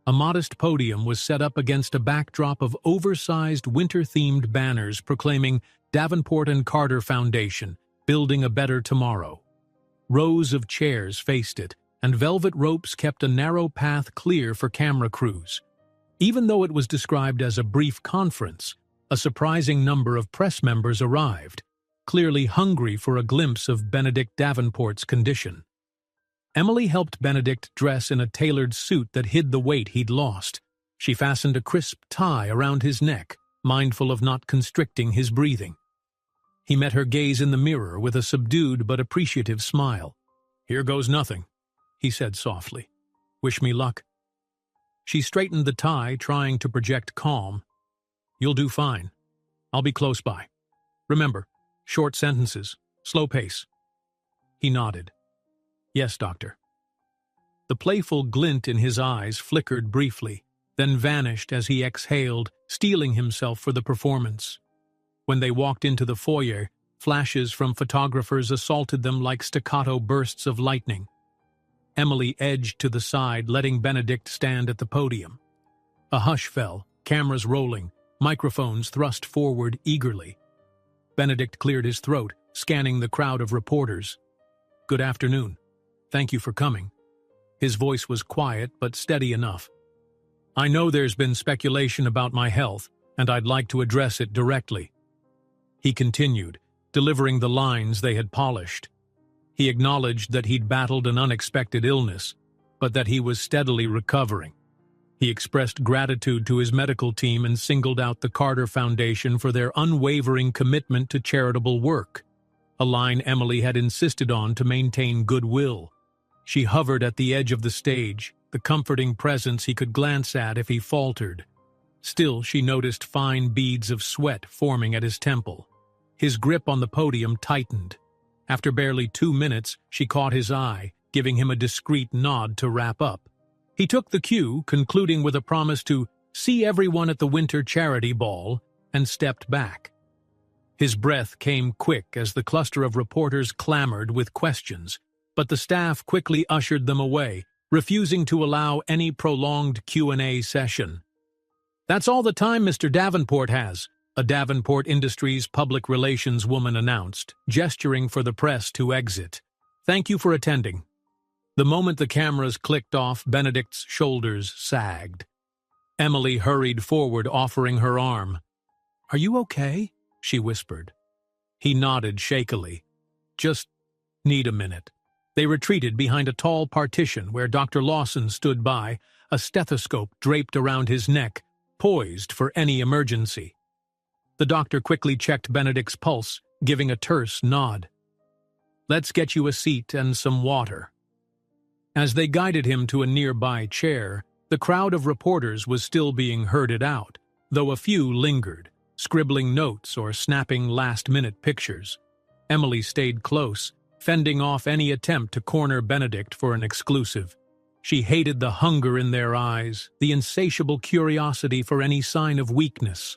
A modest podium was set up against a backdrop of oversized winter-themed banners proclaiming Davenport and Carter Foundation, building a better tomorrow. Rows of chairs faced it, and velvet ropes kept a narrow path clear for camera crews. Even though it was described as a brief conference, a surprising number of press members arrived, clearly hungry for a glimpse of Benedict Davenport's condition. Emily helped Benedict dress in a tailored suit that hid the weight he'd lost. She fastened a crisp tie around his neck, mindful of not constricting his breathing. He met her gaze in the mirror with a subdued but appreciative smile. "Here goes nothing," he said softly. "Wish me luck." She straightened the tie, trying to project calm. "You'll do fine. I'll be close by. Remember, short sentences, slow pace." He nodded. "Yes, doctor." The playful glint in his eyes flickered briefly, then vanished as he exhaled, steeling himself for the performance. When they walked into the foyer, flashes from photographers assaulted them like staccato bursts of lightning. Emily edged to the side, letting Benedict stand at the podium. A hush fell, cameras rolling, microphones thrust forward eagerly. Benedict cleared his throat, scanning the crowd of reporters. "Good afternoon. Thank you for coming." His voice was quiet but steady enough. "I know there's been speculation about my health, and I'd like to address it directly." He continued, delivering the lines they had polished. He acknowledged that he'd battled an unexpected illness, but that he was steadily recovering. He expressed gratitude to his medical team and singled out the Carter Foundation for their unwavering commitment to charitable work, a line Emily had insisted on to maintain goodwill. She hovered at the edge of the stage, the comforting presence he could glance at if he faltered. Still, she noticed fine beads of sweat forming at his temple. His grip on the podium tightened. After barely 2 minutes, she caught his eye, giving him a discreet nod to wrap up. He took the cue, concluding with a promise to see everyone at the winter charity ball, and stepped back. His breath came quick as the cluster of reporters clamored with questions, but the staff quickly ushered them away, refusing to allow any prolonged Q&A session. "That's all the time Mr. Davenport has," a Davenport Industries public relations woman announced, gesturing for the press to exit. "Thank you for attending." The moment the cameras clicked off, Benedict's shoulders sagged. Emily hurried forward, offering her arm. "Are you okay?" she whispered. He nodded shakily. "Just need a minute." They retreated behind a tall partition where Dr. Lawson stood by, a stethoscope draped around his neck, poised for any emergency. The doctor quickly checked Benedict's pulse, giving a terse nod. "Let's get you a seat and some water." As they guided him to a nearby chair, the crowd of reporters was still being herded out, though a few lingered, scribbling notes or snapping last-minute pictures. Emily stayed close, fending off any attempt to corner Benedict for an exclusive. She hated the hunger in their eyes, the insatiable curiosity for any sign of weakness.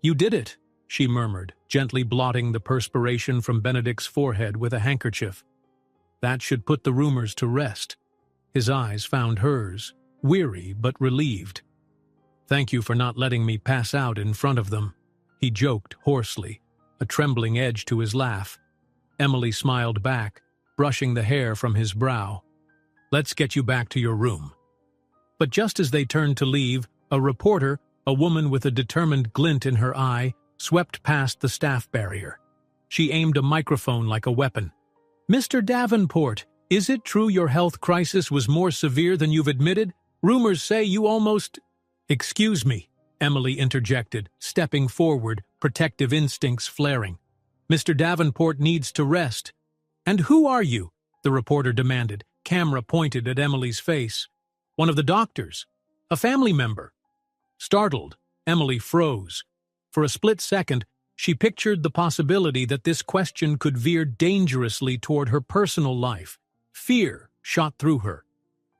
"You did it," she murmured, gently blotting the perspiration from Benedict's forehead with a handkerchief. "That should put the rumors to rest." His eyes found hers, weary but relieved. "Thank you for not letting me pass out in front of them," he joked hoarsely, a trembling edge to his laugh. Emily smiled back, brushing the hair from his brow. "Let's get you back to your room." But just as they turned to leave, a reporter, a woman with a determined glint in her eye, swept past the staff barrier. She aimed a microphone like a weapon. "Mr. Davenport, is it true your health crisis was more severe than you've admitted? Rumors say you almost—" "Excuse me," Emily interjected, stepping forward, protective instincts flaring. "Mr. Davenport needs to rest." "And who are you?" the reporter demanded, camera pointed at Emily's face. "One of the doctors. A family member." Startled, Emily froze. For a split second, she pictured the possibility that this question could veer dangerously toward her personal life. Fear shot through her.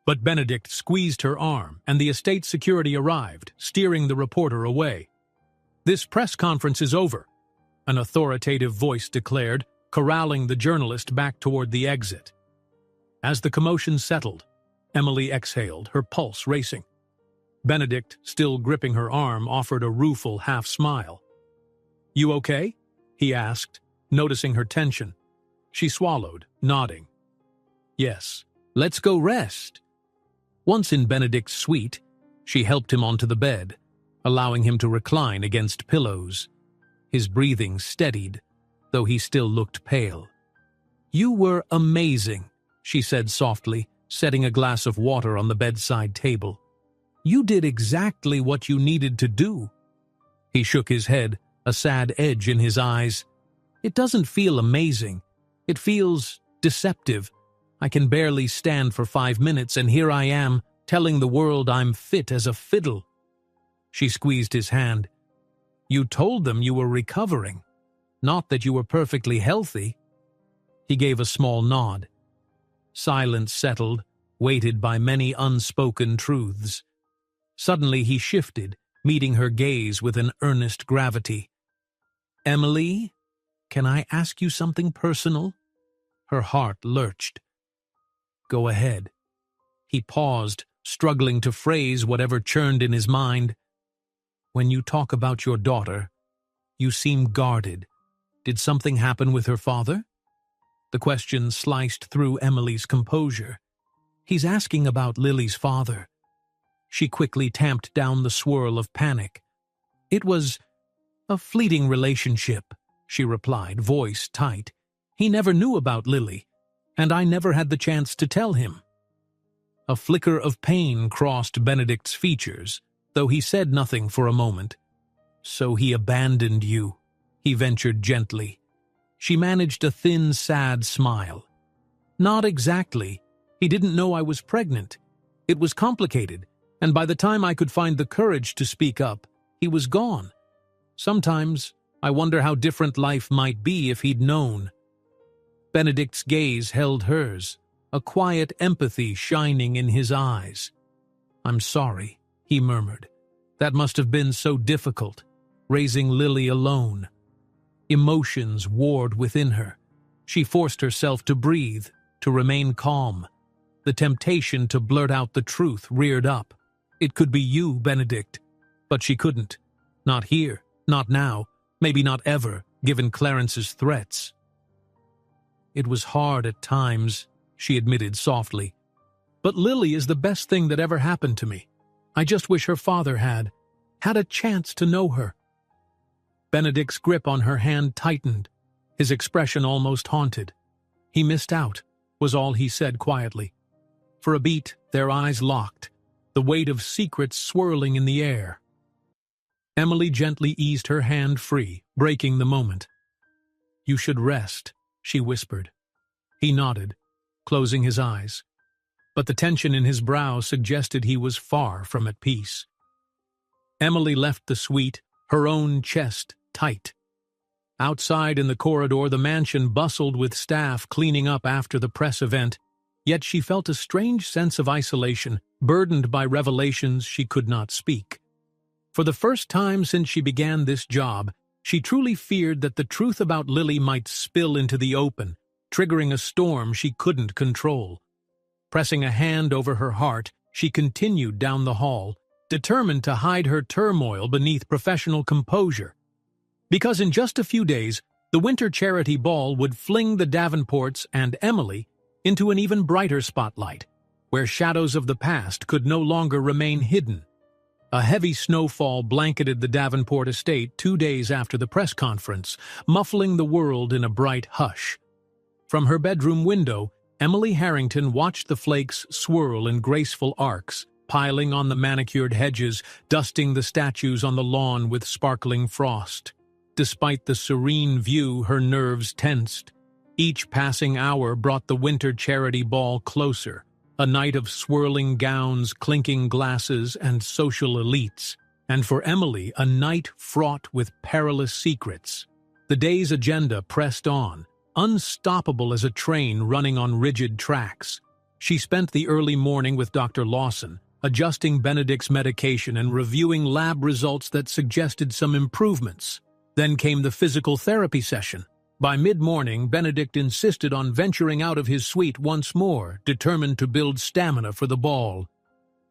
But Benedict squeezed her arm, and the estate security arrived, steering the reporter away. "This press conference is over," an authoritative voice declared, corralling the journalist back toward the exit. As the commotion settled, Emily exhaled, her pulse racing. Benedict, still gripping her arm, offered a rueful half-smile. "You okay?" he asked, noticing her tension. She swallowed, nodding. "Yes, let's go rest." Once in Benedict's suite, she helped him onto the bed, allowing him to recline against pillows. His breathing steadied, though he still looked pale. "You were amazing," she said softly, setting a glass of water on the bedside table. "You did exactly what you needed to do." He shook his head, a sad edge in his eyes. "It doesn't feel amazing. It feels deceptive. I can barely stand for 5 minutes, and here I am, telling the world I'm fit as a fiddle." She squeezed his hand. "You told them you were recovering, not that you were perfectly healthy." He gave a small nod. Silence settled, weighted by many unspoken truths. Suddenly he shifted, meeting her gaze with an earnest gravity. "Emily, can I ask you something personal?" Her heart lurched. "Go ahead." He paused, struggling to phrase whatever churned in his mind. "When you talk about your daughter, you seem guarded. Did something happen with her father?" The question sliced through Emily's composure. "He's asking about Lily's father." She quickly tamped down the swirl of panic. "It was a fleeting relationship," she replied, voice tight. "He never knew about Lily, and I never had the chance to tell him." A flicker of pain crossed Benedict's features, though he said nothing for a moment. "So he abandoned you," he ventured gently. She managed a thin, sad smile. "Not exactly. He didn't know I was pregnant. It was complicated, and by the time I could find the courage to speak up, he was gone. Sometimes I wonder how different life might be if he'd known." Benedict's gaze held hers, a quiet empathy shining in his eyes. "I'm sorry," he murmured. "That must have been so difficult, raising Lily alone." Emotions warred within her. She forced herself to breathe, to remain calm. The temptation to blurt out the truth reared up. "It could be you, Benedict." But she couldn't. Not here, not now, maybe not ever, given Clarence's threats. "It was hard at times," she admitted softly. "But Lily is the best thing that ever happened to me. I just wish her father had a chance to know her." Benedict's grip on her hand tightened, his expression almost haunted. "He missed out," was all he said quietly. For a beat, their eyes locked, the weight of secrets swirling in the air. Emily gently eased her hand free, breaking the moment. "You should rest," she whispered. He nodded, closing his eyes. But the tension in his brow suggested he was far from at peace. Emily left the suite, her own chest tight. Outside in the corridor, the mansion bustled with staff cleaning up after the press event, yet she felt a strange sense of isolation, burdened by revelations she could not speak. For the first time since she began this job, she truly feared that the truth about Lily might spill into the open, triggering a storm she couldn't control. Pressing a hand over her heart, she continued down the hall, determined to hide her turmoil beneath professional composure. Because in just a few days, the winter charity ball would fling the Davenports and Emily into an even brighter spotlight, where shadows of the past could no longer remain hidden. A heavy snowfall blanketed the Davenport estate 2 days after the press conference, muffling the world in a bright hush. From her bedroom window, Emily Harrington watched the flakes swirl in graceful arcs, piling on the manicured hedges, dusting the statues on the lawn with sparkling frost. Despite the serene view, her nerves tensed. Each passing hour brought the winter charity ball closer, a night of swirling gowns, clinking glasses, and social elites. And for Emily, a night fraught with perilous secrets. The day's agenda pressed on, unstoppable as a train running on rigid tracks. She spent the early morning with Dr. Lawson, adjusting Benedict's medication and reviewing lab results that suggested some improvements. Then came the physical therapy session. By mid-morning, Benedict insisted on venturing out of his suite once more, determined to build stamina for the ball.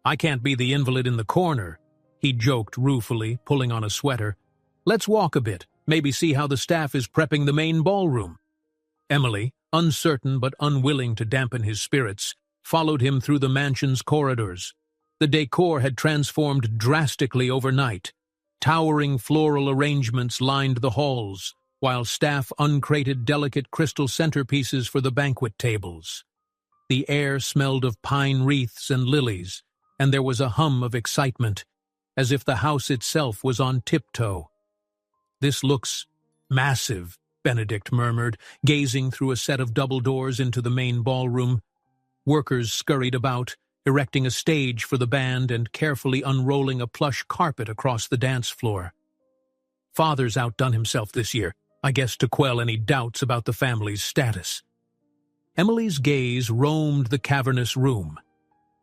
"I can't be the invalid in the corner," he joked ruefully, pulling on a sweater. "Let's walk a bit, maybe see how the staff is prepping the main ballroom." Emily, uncertain but unwilling to dampen his spirits, followed him through the mansion's corridors. The decor had transformed drastically overnight. Towering floral arrangements lined the halls, while staff uncrated delicate crystal centerpieces for the banquet tables. The air smelled of pine wreaths and lilies, and there was a hum of excitement, as if the house itself was on tiptoe. "This looks massive," Benedict murmured, gazing through a set of double doors into the main ballroom. Workers scurried about, erecting a stage for the band and carefully unrolling a plush carpet across the dance floor. "Father's outdone himself this year, I guess to quell any doubts about the family's status." Emily's gaze roamed the cavernous room.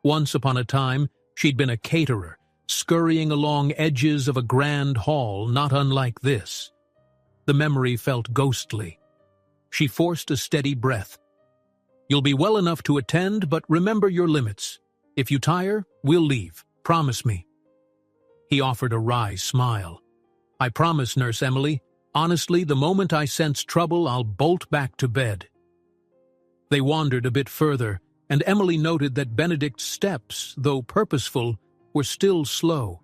Once upon a time, she'd been a caterer, scurrying along edges of a grand hall not unlike this. The memory felt ghostly. She forced a steady breath. "You'll be well enough to attend, but remember your limits. If you tire, we'll leave. Promise me." He offered a wry smile. "I promise, Nurse Emily. Honestly, the moment I sense trouble, I'll bolt back to bed." They wandered a bit further, and Emily noted that Benedict's steps, though purposeful, were still slow.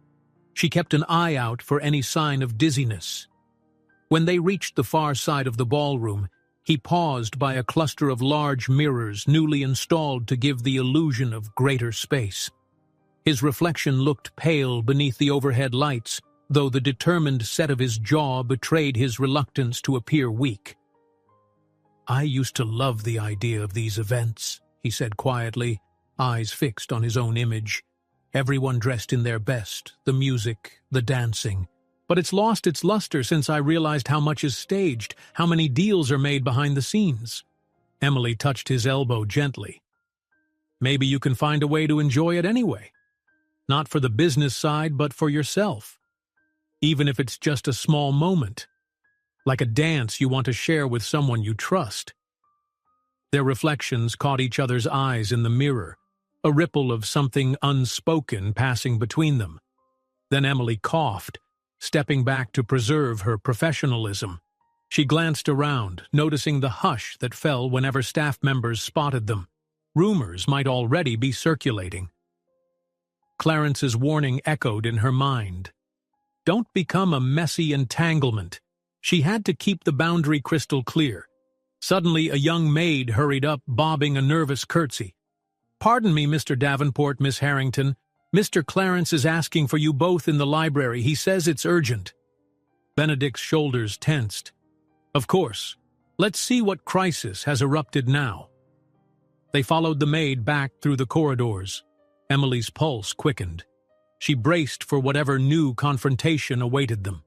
She kept an eye out for any sign of dizziness. When they reached the far side of the ballroom, he paused by a cluster of large mirrors newly installed to give the illusion of greater space. His reflection looked pale beneath the overhead lights, though the determined set of his jaw betrayed his reluctance to appear weak. "I used to love the idea of these events," he said quietly, eyes fixed on his own image. "Everyone dressed in their best, the music, the dancing. But it's lost its luster since I realized how much is staged, how many deals are made behind the scenes." Emily touched his elbow gently. "Maybe you can find a way to enjoy it anyway. Not for the business side, but for yourself. Even if it's just a small moment. Like a dance you want to share with someone you trust." Their reflections caught each other's eyes in the mirror, a ripple of something unspoken passing between them. Then Emily coughed, stepping back to preserve her professionalism. She glanced around, noticing the hush that fell whenever staff members spotted them. Rumors might already be circulating. Clarence's warning echoed in her mind. Don't become a messy entanglement. She had to keep the boundary crystal clear. Suddenly, a young maid hurried up, bobbing a nervous curtsy. "Pardon me, Mr. Davenport, Miss Harrington. Mr. Clarence is asking for you both in the library. He says it's urgent." Benedict's shoulders tensed. "Of course. Let's see what crisis has erupted now." They followed the maid back through the corridors. Emily's pulse quickened. She braced for whatever new confrontation awaited them.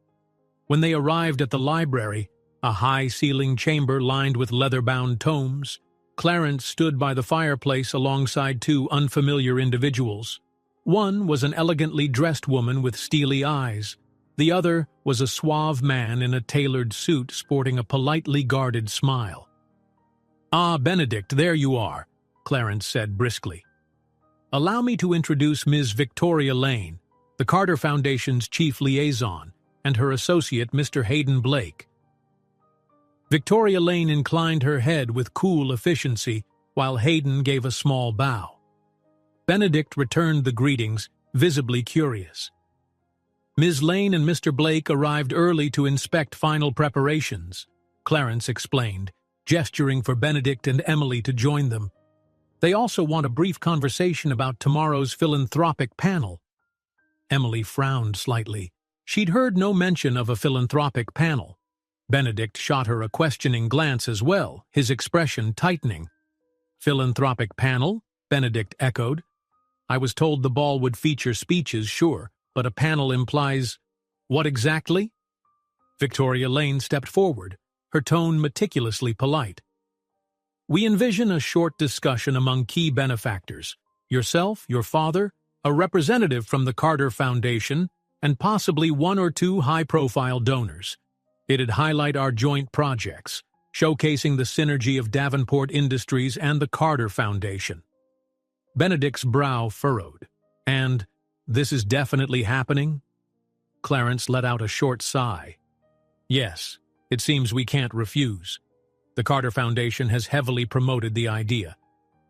When they arrived at the library, a high-ceilinged chamber lined with leather-bound tomes, Clarence stood by the fireplace alongside two unfamiliar individuals. One was an elegantly dressed woman with steely eyes. The other was a suave man in a tailored suit sporting a politely guarded smile. "Ah, Benedict, there you are," Clarence said briskly. "Allow me to introduce Ms. Victoria Lane, the Carter Foundation's chief liaison, and her associate, Mr. Hayden Blake." Victoria Lane inclined her head with cool efficiency, while Hayden gave a small bow. Benedict returned the greetings, visibly curious. Ms. Lane and Mr. Blake arrived early to inspect final preparations, Clarence explained, gesturing for Benedict and Emily to join them. "They also want a brief conversation about tomorrow's philanthropic panel." Emily frowned slightly. She'd heard no mention of a philanthropic panel. Benedict shot her a questioning glance as well, his expression tightening. "Philanthropic panel?" Benedict echoed. "I was told the ball would feature speeches, sure, but a panel implies—" "What exactly?" Victoria Lane stepped forward, her tone meticulously polite. "We envision a short discussion among key benefactors, yourself, your father, a representative from the Carter Foundation, and possibly one or two high-profile donors. It'd highlight our joint projects, showcasing the synergy of Davenport Industries and the Carter Foundation." Benedict's brow furrowed. "And this is definitely happening?" Clarence let out a short sigh. "Yes, it seems we can't refuse. The Carter Foundation has heavily promoted the idea.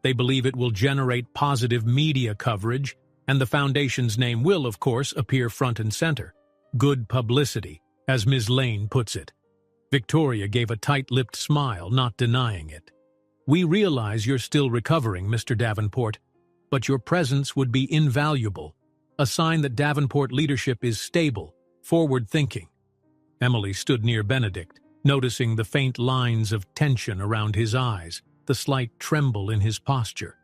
They believe it will generate positive media coverage, and the Foundation's name will, of course, appear front and center. Good publicity, as Ms. Lane puts it." Victoria gave a tight-lipped smile, not denying it. "We realize you're still recovering, Mr. Davenport, but your presence would be invaluable, a sign that Davenport leadership is stable, forward-thinking." Emily stood near Benedict, noticing the faint lines of tension around his eyes, the slight tremble in his posture.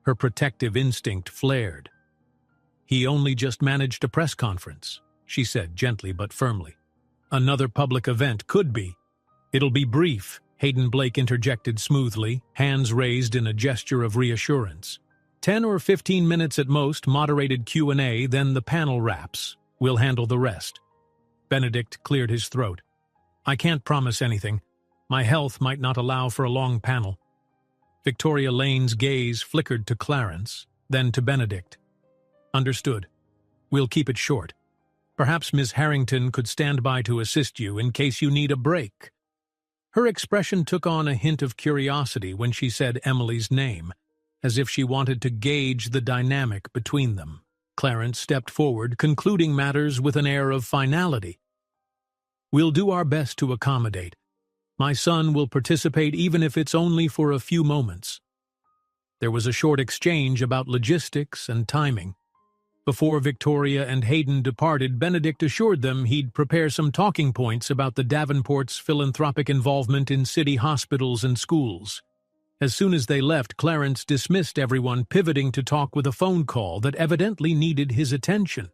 Her protective instinct flared. "He only just managed a press conference," she said gently but firmly. "Another public event could be." "It'll be brief," Hayden Blake interjected smoothly, hands raised in a gesture of reassurance. 10 or 15 minutes at most, moderated Q&A, then the panel wraps. We'll handle the rest." Benedict cleared his throat. "I can't promise anything. My health might not allow for a long panel." Victoria Lane's gaze flickered to Clarence, then to Benedict. "Understood. We'll keep it short. Perhaps Miss Harrington could stand by to assist you in case you need a break." Her expression took on a hint of curiosity when she said Emily's name, as if she wanted to gauge the dynamic between them. Clarence stepped forward, concluding matters with an air of finality. "We'll do our best to accommodate. My son will participate even if it's only for a few moments." There was a short exchange about logistics and timing. Before Victoria and Hayden departed, Benedict assured them he'd prepare some talking points about the Davenports' philanthropic involvement in city hospitals and schools. As soon as they left, Clarence dismissed everyone, pivoting to talk with a phone call that evidently needed his attention.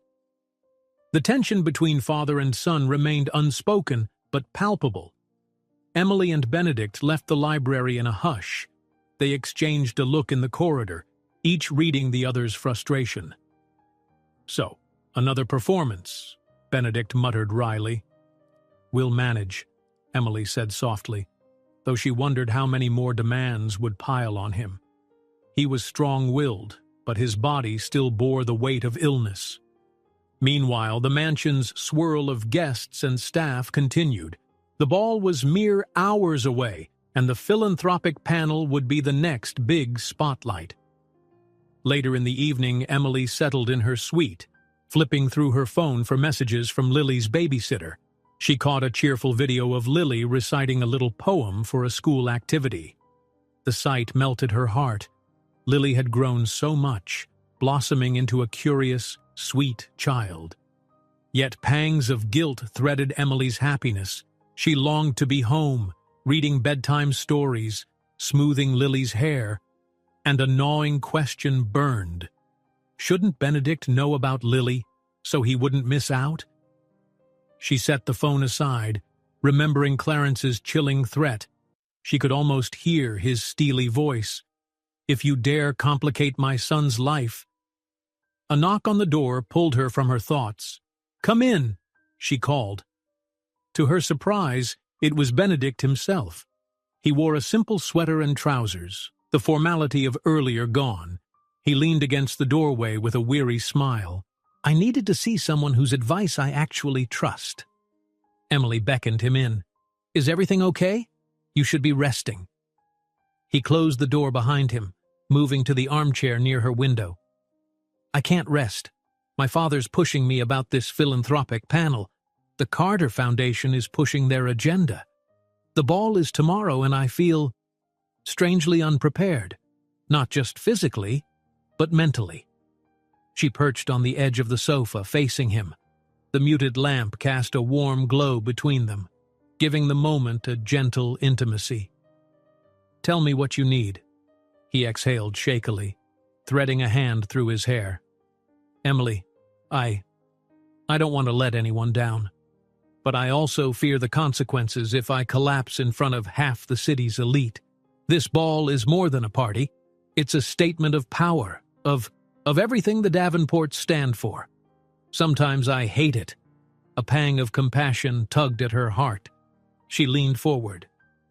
The tension between father and son remained unspoken but palpable. Emily and Benedict left the library in a hush. They exchanged a look in the corridor, each reading the other's frustration. "So, another performance," Benedict muttered wryly. "We'll manage," Emily said softly, though she wondered how many more demands would pile on him. He was strong-willed, but his body still bore the weight of illness. Meanwhile, the mansion's swirl of guests and staff continued. The ball was mere hours away, and the philanthropic panel would be the next big spotlight. Later in the evening, Emily settled in her suite, flipping through her phone for messages from Lily's babysitter. She caught a cheerful video of Lily reciting a little poem for a school activity. The sight melted her heart. Lily had grown so much, blossoming into a curious, sweet child. Yet pangs of guilt threaded Emily's happiness. She longed to be home, reading bedtime stories, smoothing Lily's hair, and a gnawing question burned. Shouldn't Benedict know about Lily, so he wouldn't miss out? She set the phone aside, remembering Clarence's chilling threat. She could almost hear his steely voice. "If you dare complicate my son's life." A knock on the door pulled her from her thoughts. "Come in," she called. To her surprise, it was Benedict himself. He wore a simple sweater and trousers, the formality of earlier gone. He leaned against the doorway with a weary smile. "I needed to see someone whose advice I actually trust." Emily beckoned him in. "Is everything okay? You should be resting." He closed the door behind him, moving to the armchair near her window. "I can't rest. My father's pushing me about this philanthropic panel. The Carter Foundation is pushing their agenda. The ball is tomorrow, and I feel strangely unprepared, not just physically, but mentally." She perched on the edge of the sofa, facing him. The muted lamp cast a warm glow between them, giving the moment a gentle intimacy. "Tell me what you need," he exhaled shakily, threading a hand through his hair. "Emily, I don't want to let anyone down. But I also fear the consequences if I collapse in front of half the city's elite. This ball is more than a party. It's a statement of power, of everything the Davenports stand for. Sometimes I hate it." A pang of compassion tugged at her heart. She leaned forward.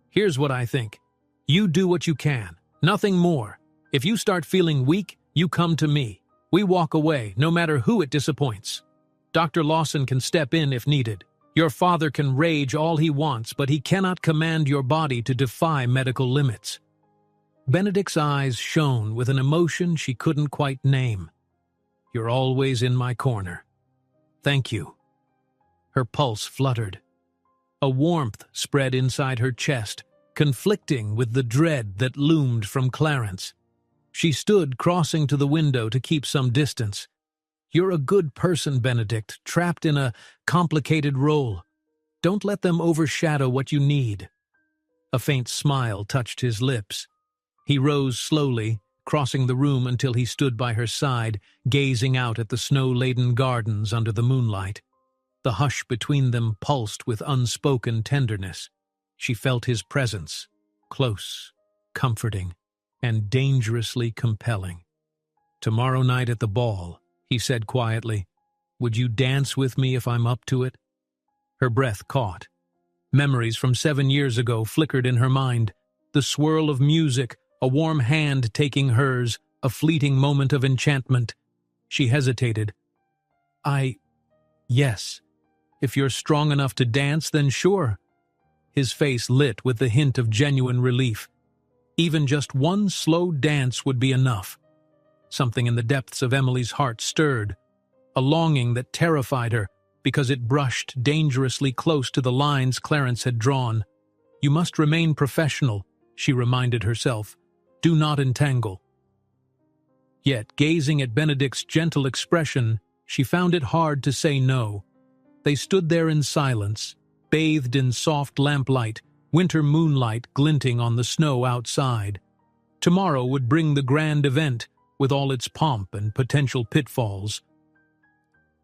"Here's what I think. You do what you can, nothing more. If you start feeling weak, you come to me. We walk away, no matter who it disappoints. Dr. Lawson can step in if needed. Your father can rage all he wants, but he cannot command your body to defy medical limits." Benedict's eyes shone with an emotion she couldn't quite name. "You're always in my corner. Thank you." Her pulse fluttered. A warmth spread inside her chest, conflicting with the dread that loomed from Clarence. She stood, crossing to the window to keep some distance. "You're a good person, Benedict, trapped in a complicated role. Don't let them overshadow what you need." A faint smile touched his lips. He rose slowly, crossing the room until he stood by her side, gazing out at the snow-laden gardens under the moonlight. The hush between them pulsed with unspoken tenderness. She felt his presence, close, comforting, and dangerously compelling. "Tomorrow night at the ball," he said quietly. "Would you dance with me if I'm up to it?" Her breath caught. Memories from 7 years ago flickered in her mind. The swirl of music, a warm hand taking hers, a fleeting moment of enchantment. She hesitated. Yes. If you're strong enough to dance, then sure." His face lit with the hint of genuine relief. Even just one slow dance would be enough. Something in the depths of Emily's heart stirred, a longing that terrified her because it brushed dangerously close to the lines Clarence had drawn. "You must remain professional," she reminded herself. "Do not entangle." Yet, gazing at Benedict's gentle expression, she found it hard to say no. They stood there in silence, bathed in soft lamplight, winter moonlight glinting on the snow outside. Tomorrow would bring the grand event, with all its pomp and potential pitfalls.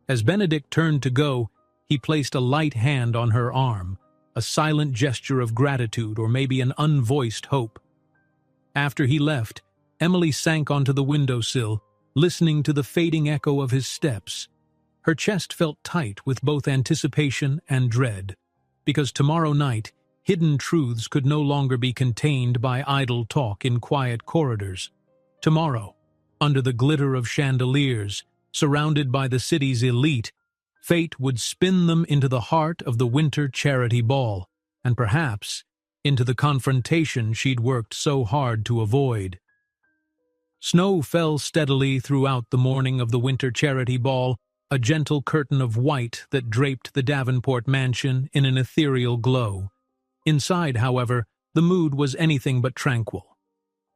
As Benedict turned to go, he placed a light hand on her arm, a silent gesture of gratitude or maybe an unvoiced hope. After he left, Emily sank onto the windowsill, listening to the fading echo of his steps. Her chest felt tight with both anticipation and dread, because tomorrow night, hidden truths could no longer be contained by idle talk in quiet corridors. Tomorrow, under the glitter of chandeliers, surrounded by the city's elite, fate would spin them into the heart of the winter charity ball, and perhaps into the confrontation she'd worked so hard to avoid. Snow fell steadily throughout the morning of the winter charity ball, a gentle curtain of white that draped the Davenport mansion in an ethereal glow. Inside, however, the mood was anything but tranquil.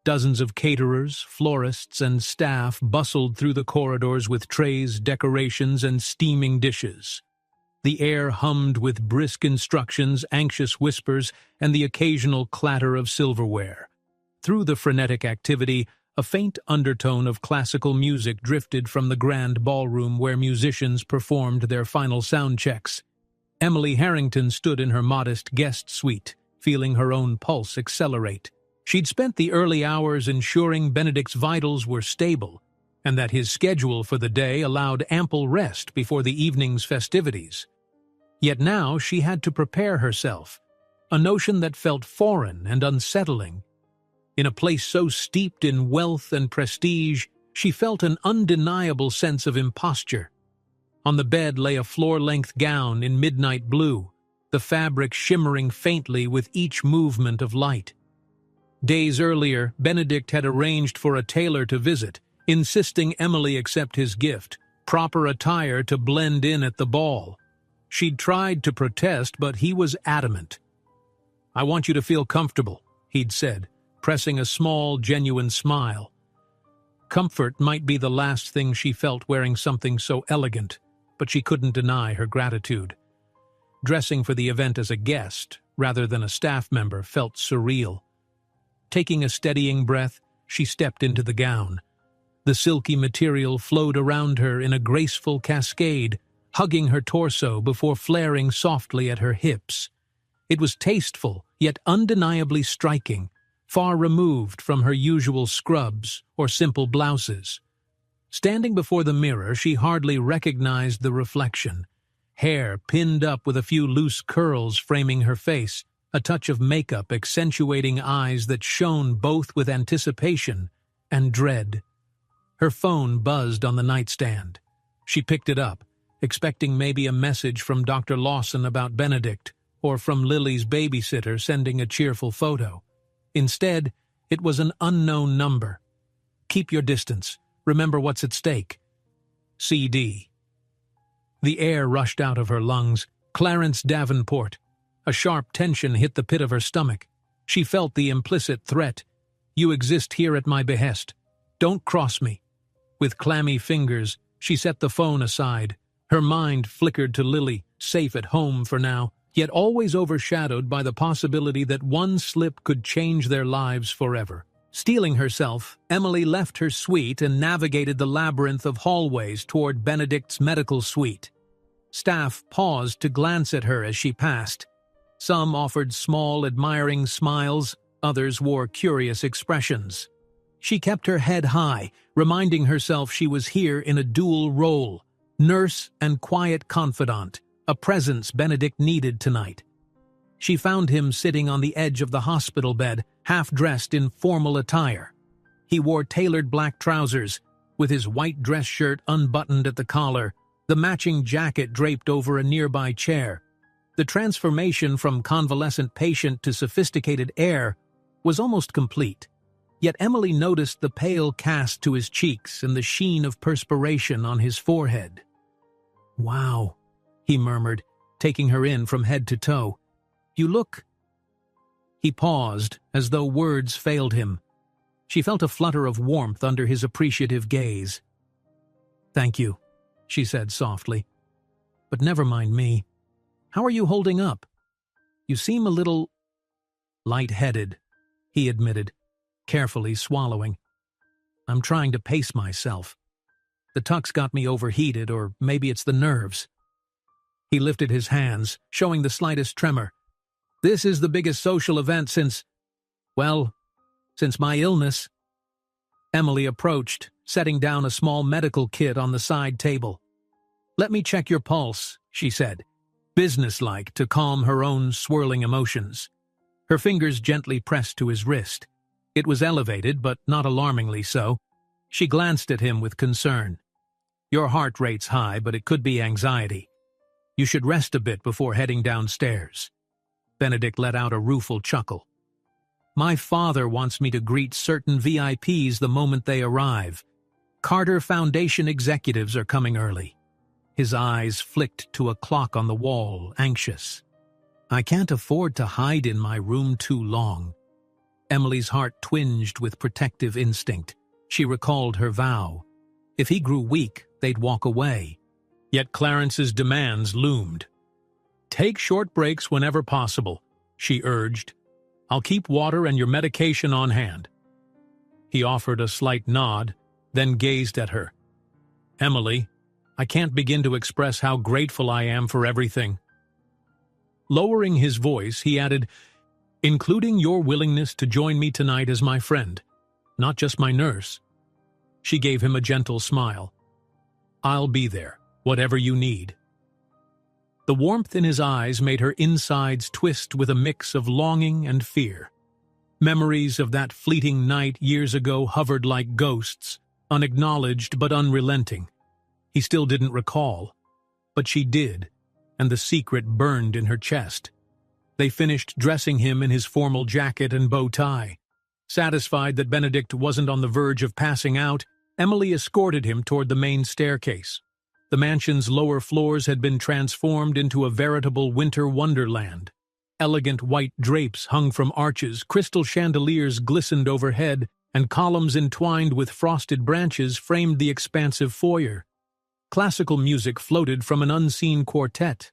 Dozens of caterers, florists, and staff bustled through the corridors with trays, decorations, and steaming dishes. The air hummed with brisk instructions, anxious whispers, and the occasional clatter of silverware. Through the frenetic activity, a faint undertone of classical music drifted from the grand ballroom where musicians performed their final sound checks. Emily Harrington stood in her modest guest suite, feeling her own pulse accelerate. She'd spent the early hours ensuring Benedict's vitals were stable, and that his schedule for the day allowed ample rest before the evening's festivities. Yet now she had to prepare herself, a notion that felt foreign and unsettling. In a place so steeped in wealth and prestige, she felt an undeniable sense of imposture. On the bed lay a floor-length gown in midnight blue, the fabric shimmering faintly with each movement of light. Days earlier, Benedict had arranged for a tailor to visit, insisting Emily accept his gift, proper attire to blend in at the ball. She'd tried to protest, but he was adamant. "I want you to feel comfortable," he'd said, pressing a small, genuine smile. Comfort might be the last thing she felt wearing something so elegant, but she couldn't deny her gratitude. Dressing for the event as a guest, rather than a staff member, felt surreal. Taking a steadying breath, she stepped into the gown. The silky material flowed around her in a graceful cascade, hugging her torso before flaring softly at her hips. It was tasteful, yet undeniably striking, far removed from her usual scrubs or simple blouses. Standing before the mirror, she hardly recognized the reflection. Hair pinned up with a few loose curls framing her face, a touch of makeup accentuating eyes that shone both with anticipation and dread. Her phone buzzed on the nightstand. She picked it up, expecting maybe a message from Dr. Lawson about Benedict, or from Lily's babysitter sending a cheerful photo. Instead, it was an unknown number. "Keep your distance. Remember what's at stake. CD." The air rushed out of her lungs. Clarence Davenport. A sharp tension hit the pit of her stomach. She felt the implicit threat. "You exist here at my behest. Don't cross me." With clammy fingers, she set the phone aside. Her mind flickered to Lily, safe at home for now, yet always overshadowed by the possibility that one slip could change their lives forever. Steeling herself, Emily left her suite and navigated the labyrinth of hallways toward Benedict's medical suite. Staff paused to glance at her as she passed. Some offered small, admiring smiles, others wore curious expressions. She kept her head high, reminding herself she was here in a dual role, nurse and quiet confidant, a presence Benedict needed tonight. She found him sitting on the edge of the hospital bed, half-dressed in formal attire. He wore tailored black trousers, with his white dress shirt unbuttoned at the collar, the matching jacket draped over a nearby chair. The transformation from convalescent patient to sophisticated heir was almost complete. Yet Emily noticed the pale cast to his cheeks and the sheen of perspiration on his forehead. "Wow," he murmured, taking her in from head to toe. "You look—" He paused, as though words failed him. She felt a flutter of warmth under his appreciative gaze. "Thank you," she said softly. "But never mind me. How are you holding up? You seem a little light-headed," he admitted, carefully swallowing. "I'm trying to pace myself. The tux got me overheated, or maybe it's the nerves." He lifted his hands, showing the slightest tremor. "This is the biggest social event since my illness." Emily approached, setting down a small medical kit on the side table. "Let me check your pulse," she said, businesslike to calm her own swirling emotions. Her fingers gently pressed to his wrist. It was elevated, but not alarmingly so. She glanced at him with concern. "Your heart rate's high, but it could be anxiety. You should rest a bit before heading downstairs." Benedict let out a rueful chuckle. "My father wants me to greet certain VIPs the moment they arrive. Carter Foundation executives are coming early." His eyes flicked to a clock on the wall, anxious. "I can't afford to hide in my room too long." Emily's heart twinged with protective instinct. She recalled her vow. If he grew weak, they'd walk away. Yet Clarence's demands loomed. "Take short breaks whenever possible," she urged. "I'll keep water and your medication on hand." He offered a slight nod, then gazed at her. "Emily, I can't begin to express how grateful I am for everything." Lowering his voice, he added, "Including your willingness to join me tonight as my friend, not just my nurse." She gave him a gentle smile. "I'll be there, whatever you need." The warmth in his eyes made her insides twist with a mix of longing and fear. Memories of that fleeting night years ago hovered like ghosts, unacknowledged but unrelenting. He still didn't recall, but she did, and the secret burned in her chest. They finished dressing him in his formal jacket and bow tie. Satisfied that Benedict wasn't on the verge of passing out, Emily escorted him toward the main staircase. The mansion's lower floors had been transformed into a veritable winter wonderland. Elegant white drapes hung from arches, crystal chandeliers glistened overhead, and columns entwined with frosted branches framed the expansive foyer. Classical music floated from an unseen quartet.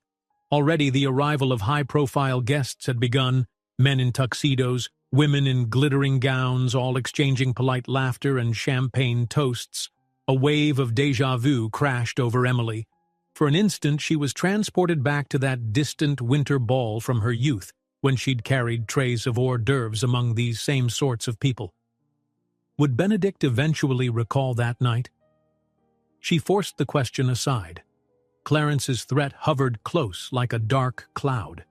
Already the arrival of high-profile guests had begun, men in tuxedos, women in glittering gowns, all exchanging polite laughter and champagne toasts. A wave of déjà vu crashed over Emily. For an instant she was transported back to that distant winter ball from her youth, when she'd carried trays of hors d'oeuvres among these same sorts of people. Would Benedict eventually recall that night? She forced the question aside. Clarence's threat hovered close like a dark cloud.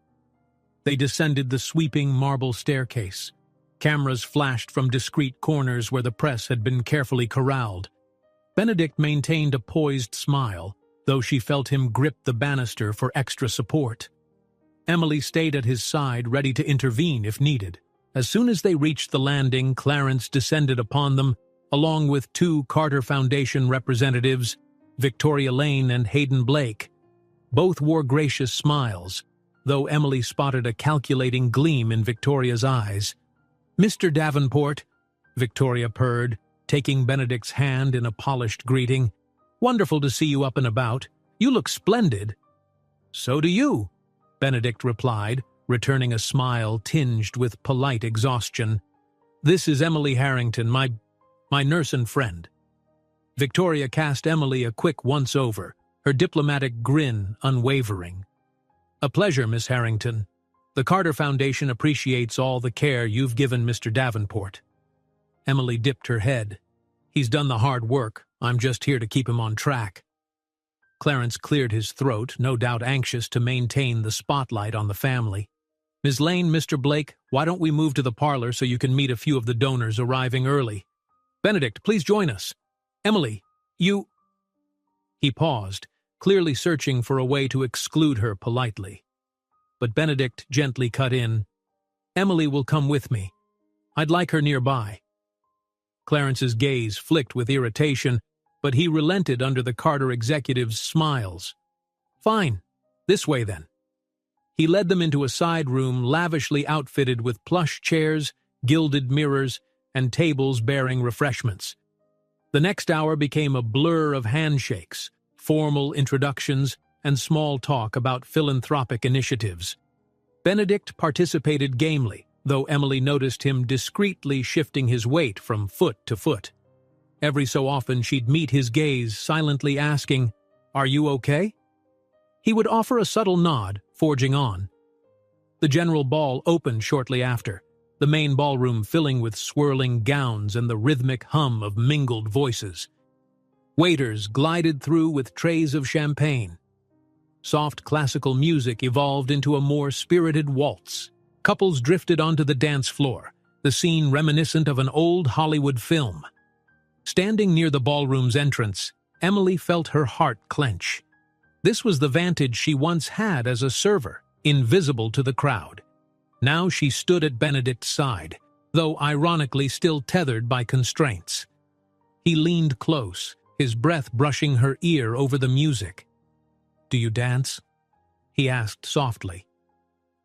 They descended the sweeping marble staircase. Cameras flashed from discreet corners where the press had been carefully corralled. Benedict maintained a poised smile, though she felt him grip the banister for extra support. Emily stayed at his side, ready to intervene if needed. As soon as they reached the landing, Clarence descended upon them, along with two Carter Foundation representatives, Victoria Lane and Hayden Blake. Both wore gracious smiles, though Emily spotted a calculating gleam in Victoria's eyes. "Mr. Davenport," Victoria purred, taking Benedict's hand in a polished greeting. "Wonderful to see you up and about. You look splendid." "So do you," Benedict replied, returning a smile tinged with polite exhaustion. This is Emily Harrington, my nurse and friend." Victoria cast Emily a quick once-over, her diplomatic grin unwavering. "A pleasure, Miss Harrington. The Carter Foundation appreciates all the care you've given Mr. Davenport." Emily dipped her head. "He's done the hard work. I'm just here to keep him on track." Clarence cleared his throat, no doubt anxious to maintain the spotlight on the family. "Ms. Lane, Mr. Blake, why don't we move to the parlor so you can meet a few of the donors arriving early? Benedict, please join us. Emily, you—" He paused, clearly searching for a way to exclude her politely. But Benedict gently cut in. "Emily will come with me. I'd like her nearby." Clarence's gaze flicked with irritation, but he relented under the Carter executive's smiles. "Fine. This way, then." He led them into a side room lavishly outfitted with plush chairs, gilded mirrors, and tables bearing refreshments. The next hour became a blur of handshakes, formal introductions, and small talk about philanthropic initiatives. Benedict participated gamely, though Emily noticed him discreetly shifting his weight from foot to foot. Every so often she'd meet his gaze, silently asking, "Are you okay?" He would offer a subtle nod, forging on. The general ball opened shortly after, the main ballroom filling with swirling gowns and the rhythmic hum of mingled voices. Waiters glided through with trays of champagne. Soft classical music evolved into a more spirited waltz. Couples drifted onto the dance floor, the scene reminiscent of an old Hollywood film. Standing near the ballroom's entrance, Emily felt her heart clench. This was the vantage she once had as a server, invisible to the crowd. Now she stood at Benedict's side, though ironically still tethered by constraints. He leaned close, his breath brushing her ear over the music. "Do you dance?" he asked softly.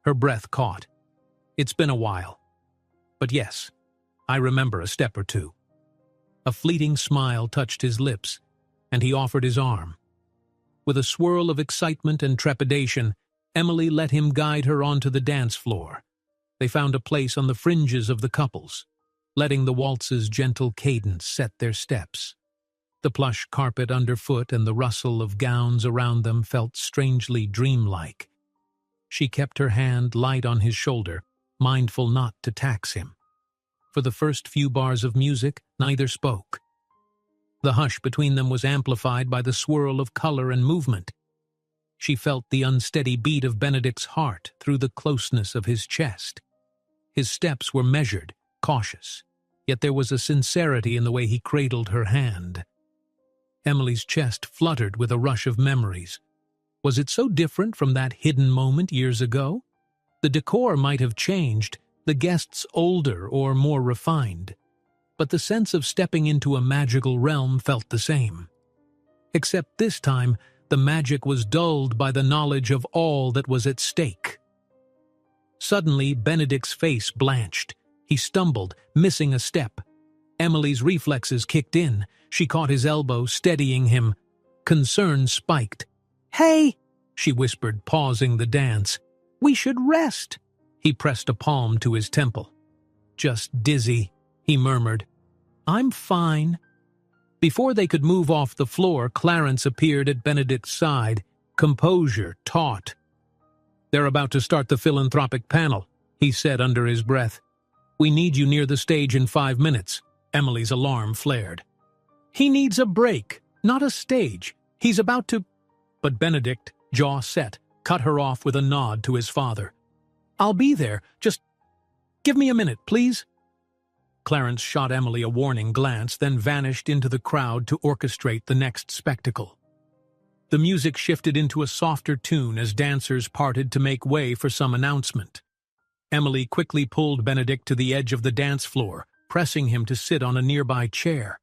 Her breath caught. "It's been a while. But yes, I remember a step or two." A fleeting smile touched his lips, and he offered his arm. With a swirl of excitement and trepidation, Emily let him guide her onto the dance floor. They found a place on the fringes of the couples, letting the waltz's gentle cadence set their steps. The plush carpet underfoot and the rustle of gowns around them felt strangely dreamlike. She kept her hand light on his shoulder, mindful not to tax him. For the first few bars of music, neither spoke. The hush between them was amplified by the swirl of color and movement. She felt the unsteady beat of Benedict's heart through the closeness of his chest. His steps were measured, cautious, yet there was a sincerity in the way he cradled her hand. Emily's chest fluttered with a rush of memories. Was it so different from that hidden moment years ago? The decor might have changed, the guests older or more refined, but the sense of stepping into a magical realm felt the same. Except this time, the magic was dulled by the knowledge of all that was at stake. Suddenly, Benedict's face blanched. He stumbled, missing a step. Emily's reflexes kicked in. She caught his elbow, steadying him. Concern spiked. "Hey," she whispered, pausing the dance. "We should rest." He pressed a palm to his temple. "Just dizzy," he murmured. "I'm fine." Before they could move off the floor, Clarence appeared at Benedict's side, composure taut. "They're about to start the philanthropic panel," he said under his breath. "We need you near the stage in 5 minutes." Emily's alarm flared. "He needs a break, not a stage. He's about to—" But Benedict, jaw set, cut her off with a nod to his father. "I'll be there. Just give me a minute, please." Clarence shot Emily a warning glance, then vanished into the crowd to orchestrate the next spectacle. The music shifted into a softer tune as dancers parted to make way for some announcement. Emily quickly pulled Benedict to the edge of the dance floor, pressing him to sit on a nearby chair.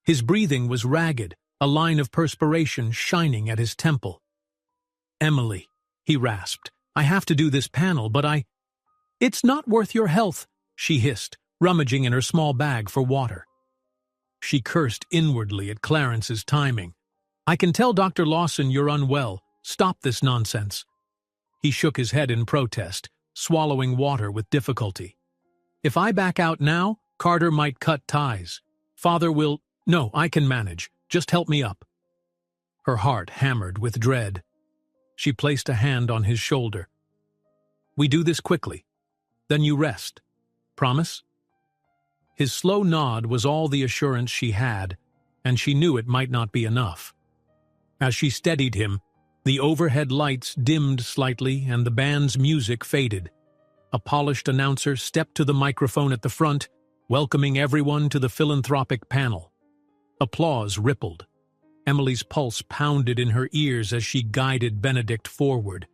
His breathing was ragged, a line of perspiration shining at his temple. "Emily," he rasped, "I have to do this panel, but It's not worth your health," she hissed, rummaging in her small bag for water. She cursed inwardly at Clarence's timing. "I can tell Dr. Lawson you're unwell. Stop this nonsense." He shook his head in protest, swallowing water with difficulty. If I back out now, Carter might cut ties. Father will— No, I can manage. Just help me up. Her heart hammered with dread. She placed a hand on his shoulder. We do this quickly. Then you rest. Promise? His slow nod was all the assurance she had, and she knew it might not be enough. As she steadied him, the overhead lights dimmed slightly and the band's music faded. A polished announcer stepped to the microphone at the front, welcoming everyone to the philanthropic panel. Applause rippled. Emily's pulse pounded in her ears as she guided Benedict forward.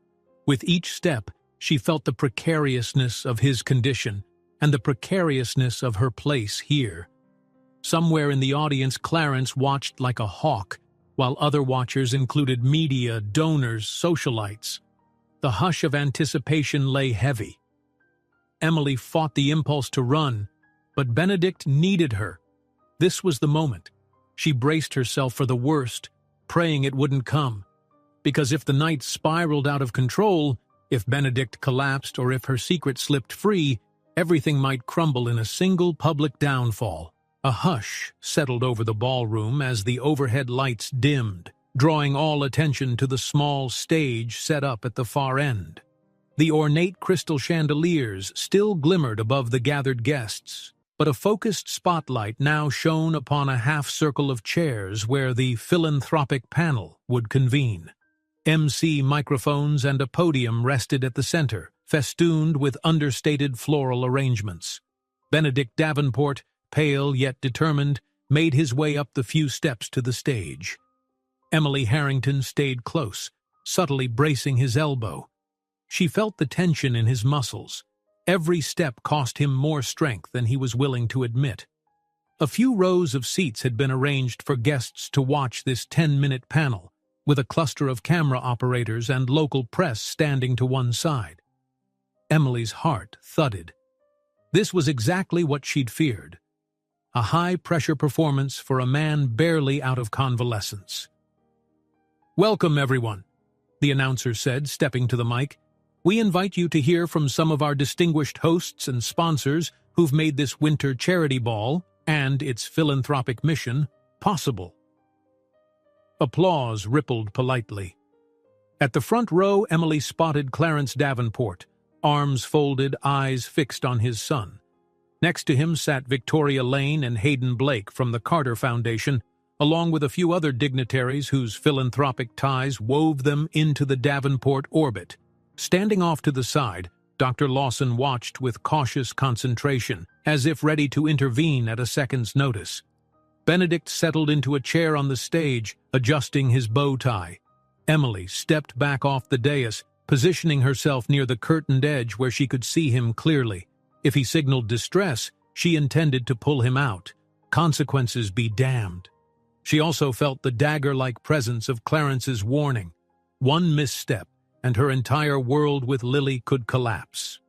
With each step, she felt the precariousness of his condition and the precariousness of her place here. Somewhere in the audience, Clarence watched like a hawk, while other watchers included media, donors, socialites. The hush of anticipation lay heavy. Emily fought the impulse to run, but Benedict needed her. This was the moment. She braced herself for the worst, praying it wouldn't come. Because if the night spiraled out of control, if Benedict collapsed or if her secret slipped free, everything might crumble in a single public downfall. A hush settled over the ballroom as the overhead lights dimmed, drawing all attention to the small stage set up at the far end. The ornate crystal chandeliers still glimmered above the gathered guests, but a focused spotlight now shone upon a half-circle of chairs where the philanthropic panel would convene. MC microphones and a podium rested at the center, festooned with understated floral arrangements. Benedict Davenport, pale yet determined, made his way up the few steps to the stage. Emily Harrington stayed close, subtly bracing his elbow. She felt the tension in his muscles. Every step cost him more strength than he was willing to admit. A few rows of seats had been arranged for guests to watch this 10-minute panel, with a cluster of camera operators and local press standing to one side. Emily's heart thudded. This was exactly what she'd feared. A high-pressure performance for a man barely out of convalescence. "Welcome, everyone," the announcer said, stepping to the mic. "We invite you to hear from some of our distinguished hosts and sponsors who've made this winter charity ball and its philanthropic mission possible." Applause rippled politely. At the front row, Emily spotted Clarence Davenport, arms folded, eyes fixed on his son. Next to him sat Victoria Lane and Hayden Blake from the Carter Foundation, along with a few other dignitaries whose philanthropic ties wove them into the Davenport orbit. Standing off to the side, Dr. Lawson watched with cautious concentration, as if ready to intervene at a second's notice. Benedict settled into a chair on the stage, adjusting his bow tie. Emily stepped back off the dais, positioning herself near the curtained edge where she could see him clearly. If he signaled distress, she intended to pull him out. Consequences be damned. She also felt the dagger-like presence of Clarence's warning. One misstep, and her entire world with Lily could collapse.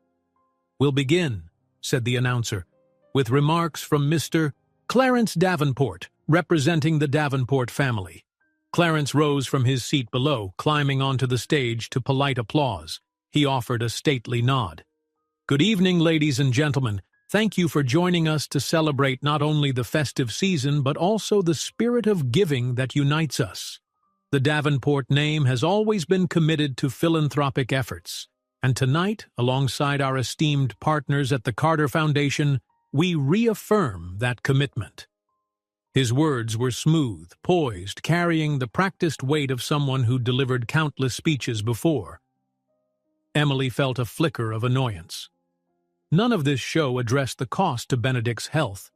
"We'll begin," said the announcer, "with remarks from Mr. Clarence Davenport, representing the Davenport family." Clarence rose from his seat below, climbing onto the stage to polite applause. He offered a stately nod. "Good evening, ladies and gentlemen. Thank you for joining us to celebrate not only the festive season but also the spirit of giving that unites us. The Davenport name has always been committed to philanthropic efforts, and tonight, alongside our esteemed partners at the Carter Foundation, we reaffirm that commitment." His words were smooth, poised, carrying the practiced weight of someone who delivered countless speeches before. Emily felt a flicker of annoyance. None of this show addressed the cost to Benedict's health.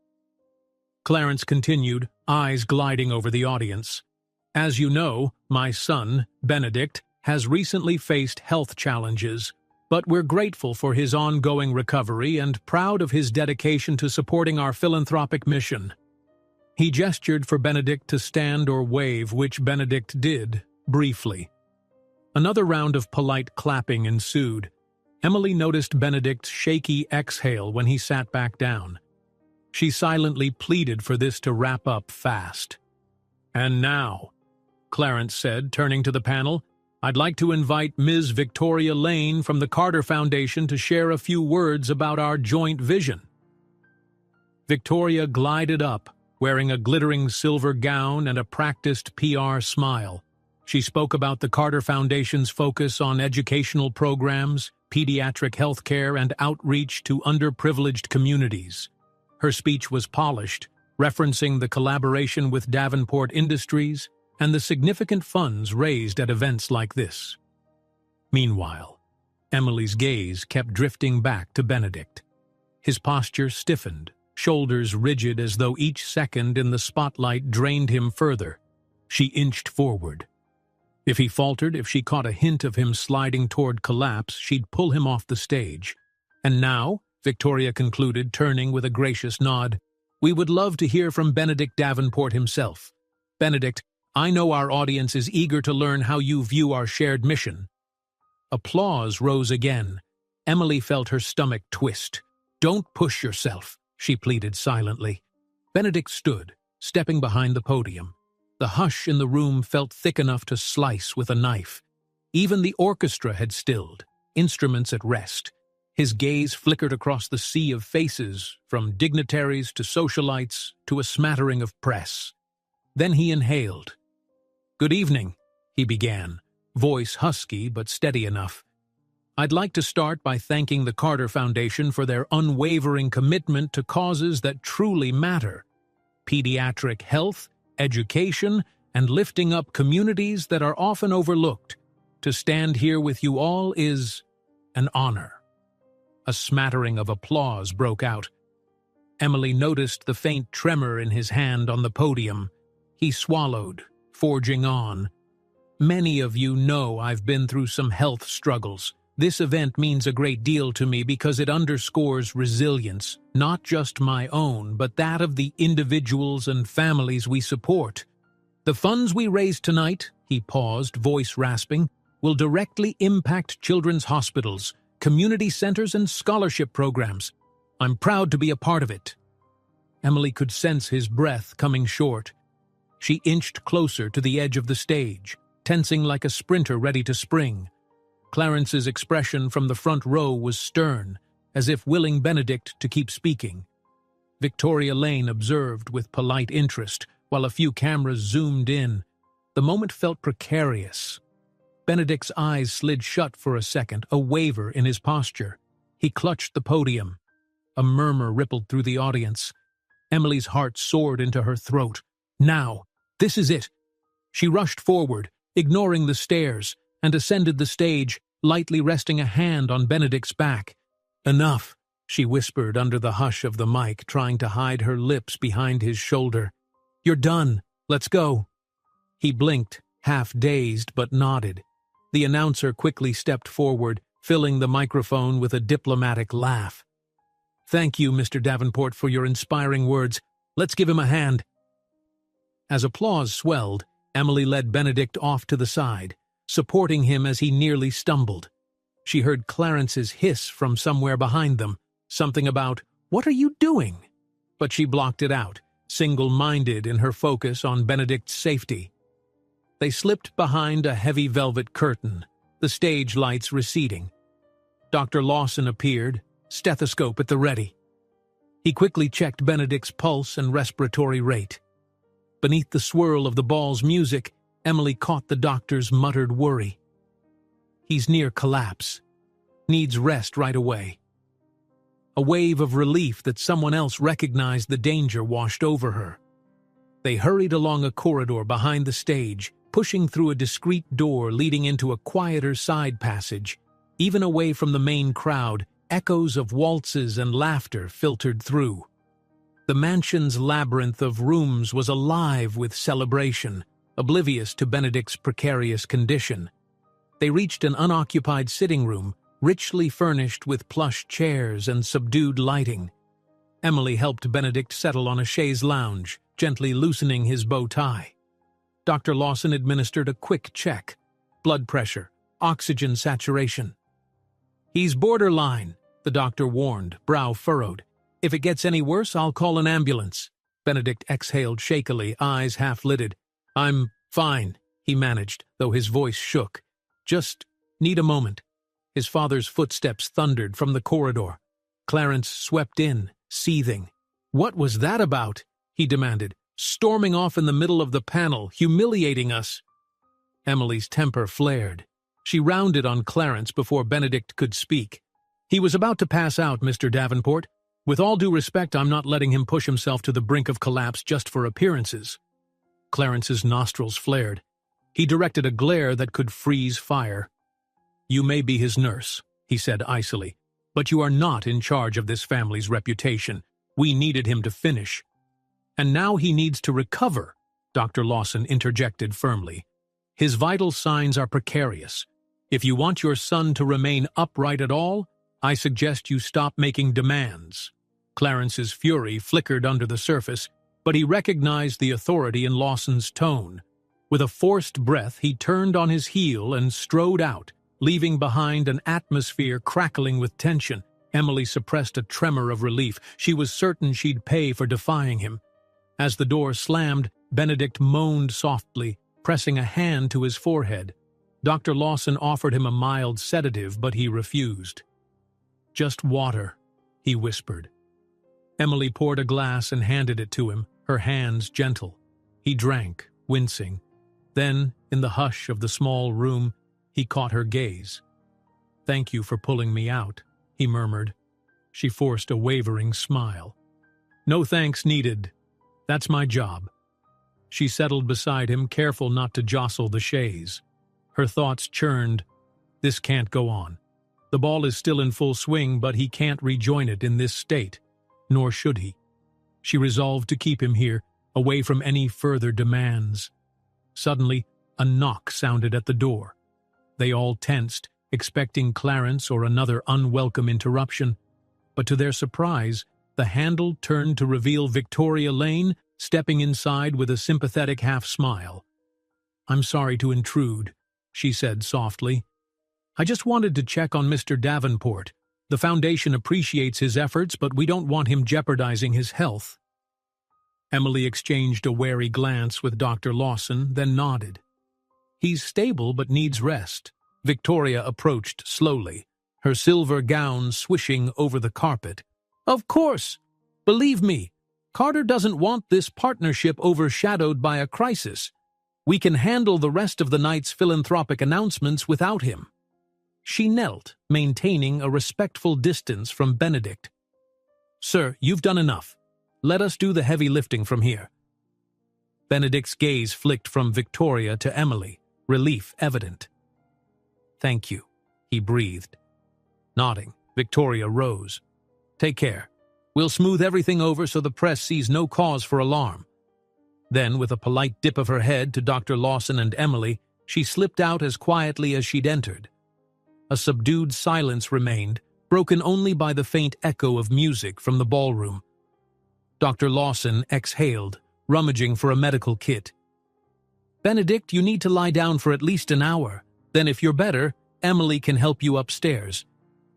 Clarence continued, eyes gliding over the audience. "As you know, my son, Benedict, has recently faced health challenges, but we're grateful for his ongoing recovery and proud of his dedication to supporting our philanthropic mission." He gestured for Benedict to stand or wave, which Benedict did, briefly. Another round of polite clapping ensued. Emily noticed Benedict's shaky exhale when he sat back down. She silently pleaded for this to wrap up fast. "And now," Clarence said, turning to the panel, "I'd like to invite Ms. Victoria Lane from the Carter Foundation to share a few words about our joint vision." Victoria glided up, wearing a glittering silver gown and a practiced PR smile. She spoke about the Carter Foundation's focus on educational programs, pediatric health care, and outreach to underprivileged communities. Her speech was polished, referencing the collaboration with Davenport Industries and the significant funds raised at events like this. Meanwhile, Emily's gaze kept drifting back to Benedict. His posture stiffened, shoulders rigid as though each second in the spotlight drained him further. She inched forward. If he faltered, if she caught a hint of him sliding toward collapse, she'd pull him off the stage. And now, Victoria concluded, turning with a gracious nod, we would love to hear from Benedict Davenport himself. Benedict, I know our audience is eager to learn how you view our shared mission. Applause rose again. Emily felt her stomach twist. Don't push yourself, she pleaded silently. Benedict stood, stepping behind the podium. The hush in the room felt thick enough to slice with a knife. Even the orchestra had stilled, instruments at rest. His gaze flickered across the sea of faces, from dignitaries to socialites to a smattering of press. Then he inhaled. Good evening, he began, voice husky but steady enough. I'd like to start by thanking the Carter Foundation for their unwavering commitment to causes that truly matter. Pediatric health, education, and lifting up communities that are often overlooked. To stand here with you all is an honor. A smattering of applause broke out. Emily noticed the faint tremor in his hand on the podium. He swallowed, forging on. Many of you know I've been through some health struggles. This event means a great deal to me because it underscores resilience, not just my own, but that of the individuals and families we support. The funds we raise tonight, he paused, voice rasping, will directly impact children's hospitals, community centers, and scholarship programs. I'm proud to be a part of it. Emily could sense his breath coming short. She inched closer to the edge of the stage, tensing like a sprinter ready to spring. Clarence's expression from the front row was stern, as if willing Benedict to keep speaking. Victoria Lane observed with polite interest, while a few cameras zoomed in. The moment felt precarious. Benedict's eyes slid shut for a second, a waver in his posture. He clutched the podium. A murmur rippled through the audience. Emily's heart soared into her throat. Now, this is it. She rushed forward, ignoring the stares, and ascended the stage, lightly resting a hand on Benedict's back. Enough, she whispered under the hush of the mic, trying to hide her lips behind his shoulder. You're done. Let's go. He blinked, half dazed, but nodded. The announcer quickly stepped forward, filling the microphone with a diplomatic laugh. Thank you, Mr. Davenport, for your inspiring words. Let's give him a hand. As applause swelled, Emily led Benedict off to the side, supporting him as he nearly stumbled. She heard Clarence's hiss from somewhere behind them, something about, "What are you doing?" But she blocked it out, single-minded in her focus on Benedict's safety. They slipped behind a heavy velvet curtain, the stage lights receding. Dr. Lawson appeared, stethoscope at the ready. He quickly checked Benedict's pulse and respiratory rate. Beneath the swirl of the ball's music, Emily caught the doctor's muttered worry. He's near collapse. Needs rest right away. A wave of relief that someone else recognized the danger washed over her. They hurried along a corridor behind the stage, pushing through a discreet door leading into a quieter side passage. Even away from the main crowd, echoes of waltzes and laughter filtered through. The mansion's labyrinth of rooms was alive with celebration, oblivious to Benedict's precarious condition. They reached an unoccupied sitting room, richly furnished with plush chairs and subdued lighting. Emily helped Benedict settle on a chaise lounge, gently loosening his bow tie. Dr. Lawson administered a quick check. Blood pressure, oxygen saturation. He's borderline, the doctor warned, brow furrowed. If it gets any worse, I'll call an ambulance. Benedict exhaled shakily, eyes half-lidded. I'm fine, he managed, though his voice shook. Just need a moment. His father's footsteps thundered from the corridor. Clarence swept in, seething. "What was that about?" he demanded, storming off in the middle of the panel, humiliating us. Emily's temper flared. She rounded on Clarence before Benedict could speak. "He was about to pass out, Mr. Davenport. With all due respect, I'm not letting him push himself to the brink of collapse just for appearances." Clarence's nostrils flared. He directed a glare that could freeze fire. "You may be his nurse," he said icily, "but you are not in charge of this family's reputation. We needed him to finish." "And now he needs to recover," Dr. Lawson interjected firmly. "His vital signs are precarious. If you want your son to remain upright at all, I suggest you stop making demands." Clarence's fury flickered under the surface, but he recognized the authority in Lawson's tone. With a forced breath, he turned on his heel and strode out, leaving behind an atmosphere crackling with tension. Emily suppressed a tremor of relief. She was certain she'd pay for defying him. As the door slammed, Benedict moaned softly, pressing a hand to his forehead. Dr. Lawson offered him a mild sedative, but he refused. "Just water," he whispered. Emily poured a glass and handed it to him, her hands gentle. He drank, wincing. Then, in the hush of the small room, he caught her gaze. "Thank you for pulling me out," he murmured. She forced a wavering smile. "No thanks needed. That's my job." She settled beside him, careful not to jostle the chaise. Her thoughts churned. This can't go on. The ball is still in full swing, but he can't rejoin it in this state. Nor should he. She resolved to keep him here, away from any further demands. Suddenly, a knock sounded at the door. They all tensed, expecting Clarence or another unwelcome interruption. But to their surprise, the handle turned to reveal Victoria Lane, stepping inside with a sympathetic half-smile. "I'm sorry to intrude," she said softly. "I just wanted to check on Mr. Davenport. The Foundation appreciates his efforts, but we don't want him jeopardizing his health." Emily exchanged a wary glance with Dr. Lawson, then nodded. "He's stable but needs rest." Victoria approached slowly, her silver gown swishing over the carpet. "Of course. Believe me, Carter doesn't want this partnership overshadowed by a crisis. We can handle the rest of the night's philanthropic announcements without him." She knelt, maintaining a respectful distance from Benedict. "Sir, you've done enough. Let us do the heavy lifting from here." Benedict's gaze flicked from Victoria to Emily, relief evident. "Thank you," he breathed. Nodding, Victoria rose. "Take care. We'll smooth everything over so the press sees no cause for alarm." Then, with a polite dip of her head to Dr. Lawson and Emily, she slipped out as quietly as she'd entered. A subdued silence remained, broken only by the faint echo of music from the ballroom. Dr. Lawson exhaled, rummaging for a medical kit. "Benedict, you need to lie down for at least an hour. Then, if you're better, Emily can help you upstairs.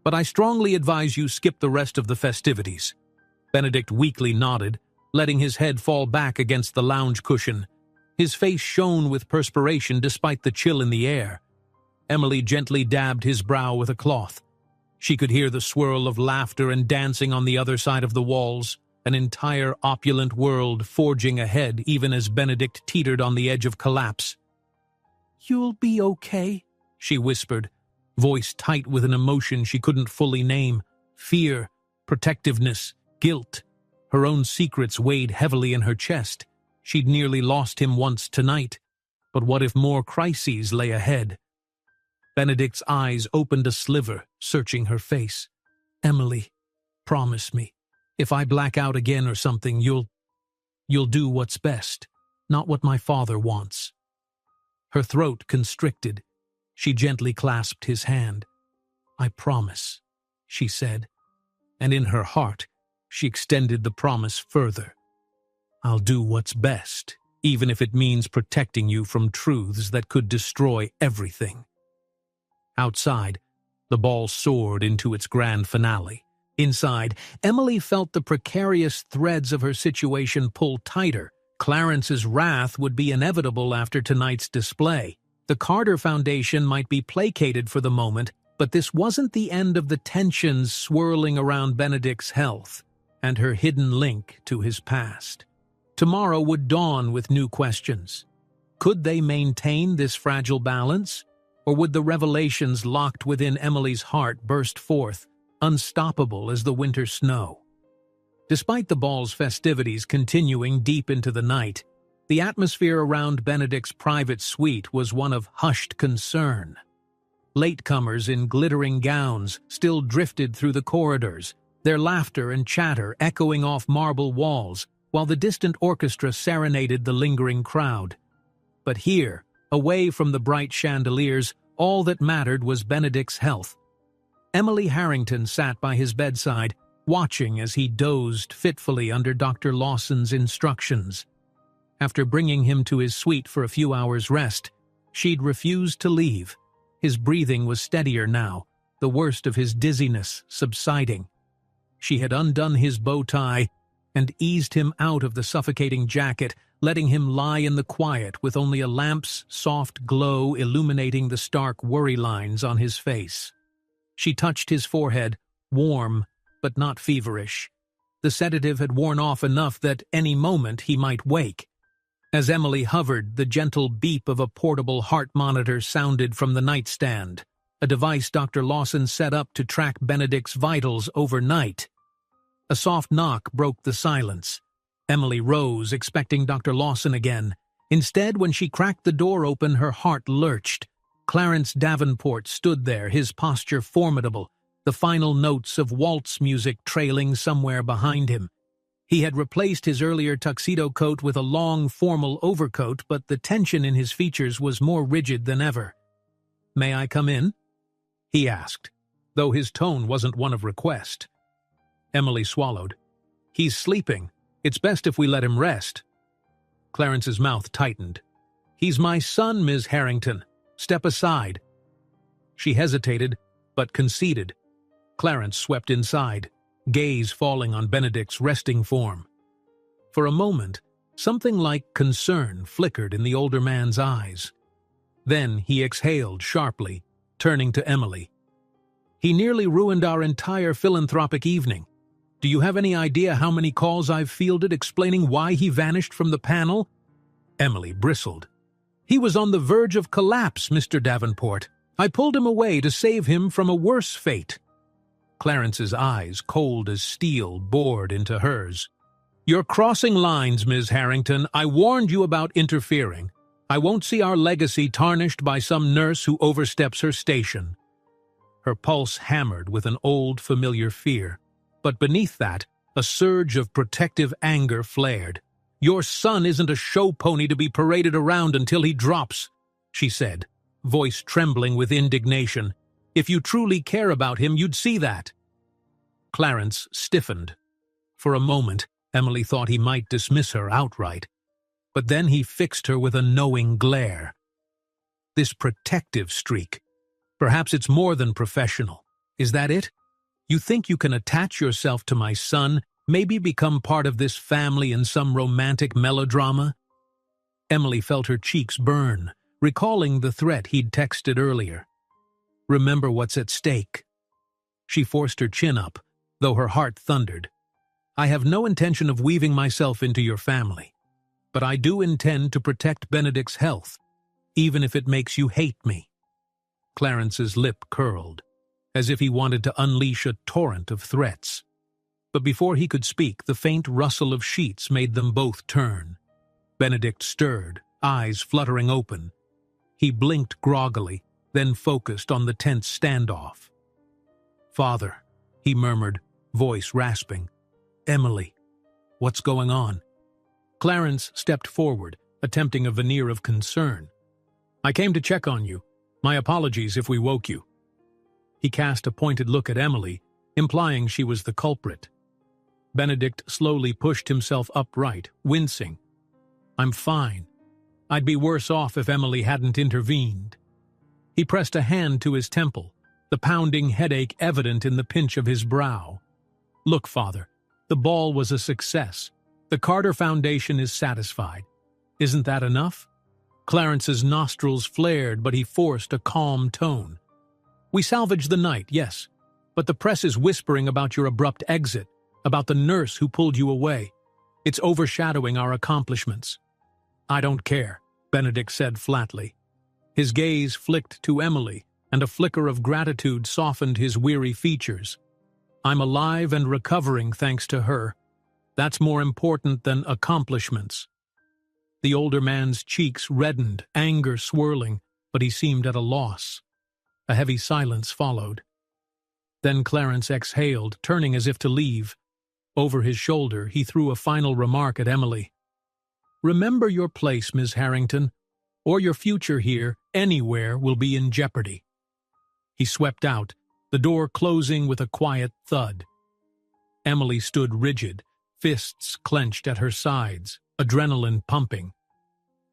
But I strongly advise you skip the rest of the festivities." Benedict weakly nodded, letting his head fall back against the lounge cushion. His face shone with perspiration despite the chill in the air. Emily gently dabbed his brow with a cloth. She could hear the swirl of laughter and dancing on the other side of the walls, an entire opulent world forging ahead even as Benedict teetered on the edge of collapse. "You'll be okay," she whispered, voice tight with an emotion she couldn't fully name. Fear, protectiveness, guilt. Her own secrets weighed heavily in her chest. She'd nearly lost him once tonight. But what if more crises lay ahead? Benedict's eyes opened a sliver, searching her face. "Emily, promise me, if I black out again or something, you'll do what's best, not what my father wants." Her throat constricted. She gently clasped his hand. "I promise," she said, and in her heart, she extended the promise further. "I'll do what's best, even if it means protecting you from truths that could destroy everything." Outside, the ball soared into its grand finale. Inside, Emily felt the precarious threads of her situation pull tighter. Clarence's wrath would be inevitable after tonight's display. The Carter Foundation might be placated for the moment, but this wasn't the end of the tensions swirling around Benedict's health. and her hidden link to his past. Tomorrow would dawn with new questions. Could they maintain this fragile balance? Or would the revelations locked within Emily's heart burst forth, unstoppable as the winter snow? Despite the ball's festivities continuing deep into the night, the atmosphere around Benedict's private suite was one of hushed concern. Latecomers in glittering gowns still drifted through the corridors, their laughter and chatter echoing off marble walls, while the distant orchestra serenaded the lingering crowd. But here, away from the bright chandeliers, all that mattered was Benedict's health. Emily Harrington sat by his bedside, watching as he dozed fitfully under Dr. Lawson's instructions. After bringing him to his suite for a few hours' rest, she'd refused to leave. His breathing was steadier now, the worst of his dizziness subsiding. She had undone his bow tie and eased him out of the suffocating jacket, letting him lie in the quiet with only a lamp's soft glow illuminating the stark worry lines on his face. She touched his forehead, warm but not feverish. The sedative had worn off enough that any moment he might wake. As Emily hovered, the gentle beep of a portable heart monitor sounded from the nightstand, a device Dr. Lawson set up to track Benedict's vitals overnight. A soft knock broke the silence. Emily rose, expecting Dr. Lawson again. Instead, when she cracked the door open, her heart lurched. Clarence Davenport stood there, his posture formidable, the final notes of waltz music trailing somewhere behind him. He had replaced his earlier tuxedo coat with a long, formal overcoat, but the tension in his features was more rigid than ever. "May I come in?" he asked, though his tone wasn't one of request. Emily swallowed. "He's sleeping. It's best if we let him rest." Clarence's mouth tightened. "He's my son, Ms. Harrington. Step aside." She hesitated, but conceded. Clarence swept inside, gaze falling on Benedict's resting form. For a moment, something like concern flickered in the older man's eyes. Then he exhaled sharply, turning to Emily. "He nearly ruined our entire philanthropic evening. Do you have any idea how many calls I've fielded explaining why he vanished from the panel?" Emily bristled. "He was on the verge of collapse, Mr. Davenport. I pulled him away to save him from a worse fate." Clarence's eyes, cold as steel, bored into hers. "You're crossing lines, Ms. Harrington. I warned you about interfering. I won't see our legacy tarnished by some nurse who oversteps her station." Her pulse hammered with an old, familiar fear. But beneath that, a surge of protective anger flared. "Your son isn't a show pony to be paraded around until he drops," she said, voice trembling with indignation. "If you truly care about him, you'd see that." Clarence stiffened. For a moment, Emily thought he might dismiss her outright. But then he fixed her with a knowing glare. This protective streak. Perhaps it's more than professional. Is that it? You think you can attach yourself to my son, maybe become part of this family in some romantic melodrama? Emily felt her cheeks burn, recalling the threat he'd texted earlier. "Remember what's at stake." She forced her chin up, though her heart thundered. "I have no intention of weaving myself into your family, but I do intend to protect Benedict's health, even if it makes you hate me." Clarence's lip curled, as if he wanted to unleash a torrent of threats. But before he could speak, the faint rustle of sheets made them both turn. Benedict stirred, eyes fluttering open. He blinked groggily, then focused on the tense standoff. "Father," he murmured, voice rasping. "Emily, what's going on?" Clarence stepped forward, attempting a veneer of concern. "I came to check on you. My apologies if we woke you." He cast a pointed look at Emily, implying she was the culprit. Benedict slowly pushed himself upright, wincing. "I'm fine. I'd be worse off if Emily hadn't intervened." He pressed a hand to his temple, the pounding headache evident in the pinch of his brow. "Look, Father, the ball was a success. The Carter Foundation is satisfied. Isn't that enough?" Clarence's nostrils flared, but he forced a calm tone. "We salvaged the night, yes, but the press is whispering about your abrupt exit, about the nurse who pulled you away. It's overshadowing our accomplishments." "I don't care," Benedict said flatly. His gaze flicked to Emily, and a flicker of gratitude softened his weary features. "I'm alive and recovering thanks to her. That's more important than accomplishments." The older man's cheeks reddened, anger swirling, but he seemed at a loss. A heavy silence followed. Then Clarence exhaled, turning as if to leave. Over his shoulder, he threw a final remark at Emily. "Remember your place, Miss Harrington, or your future here, anywhere, will be in jeopardy." He swept out, the door closing with a quiet thud. Emily stood rigid, fists clenched at her sides, adrenaline pumping.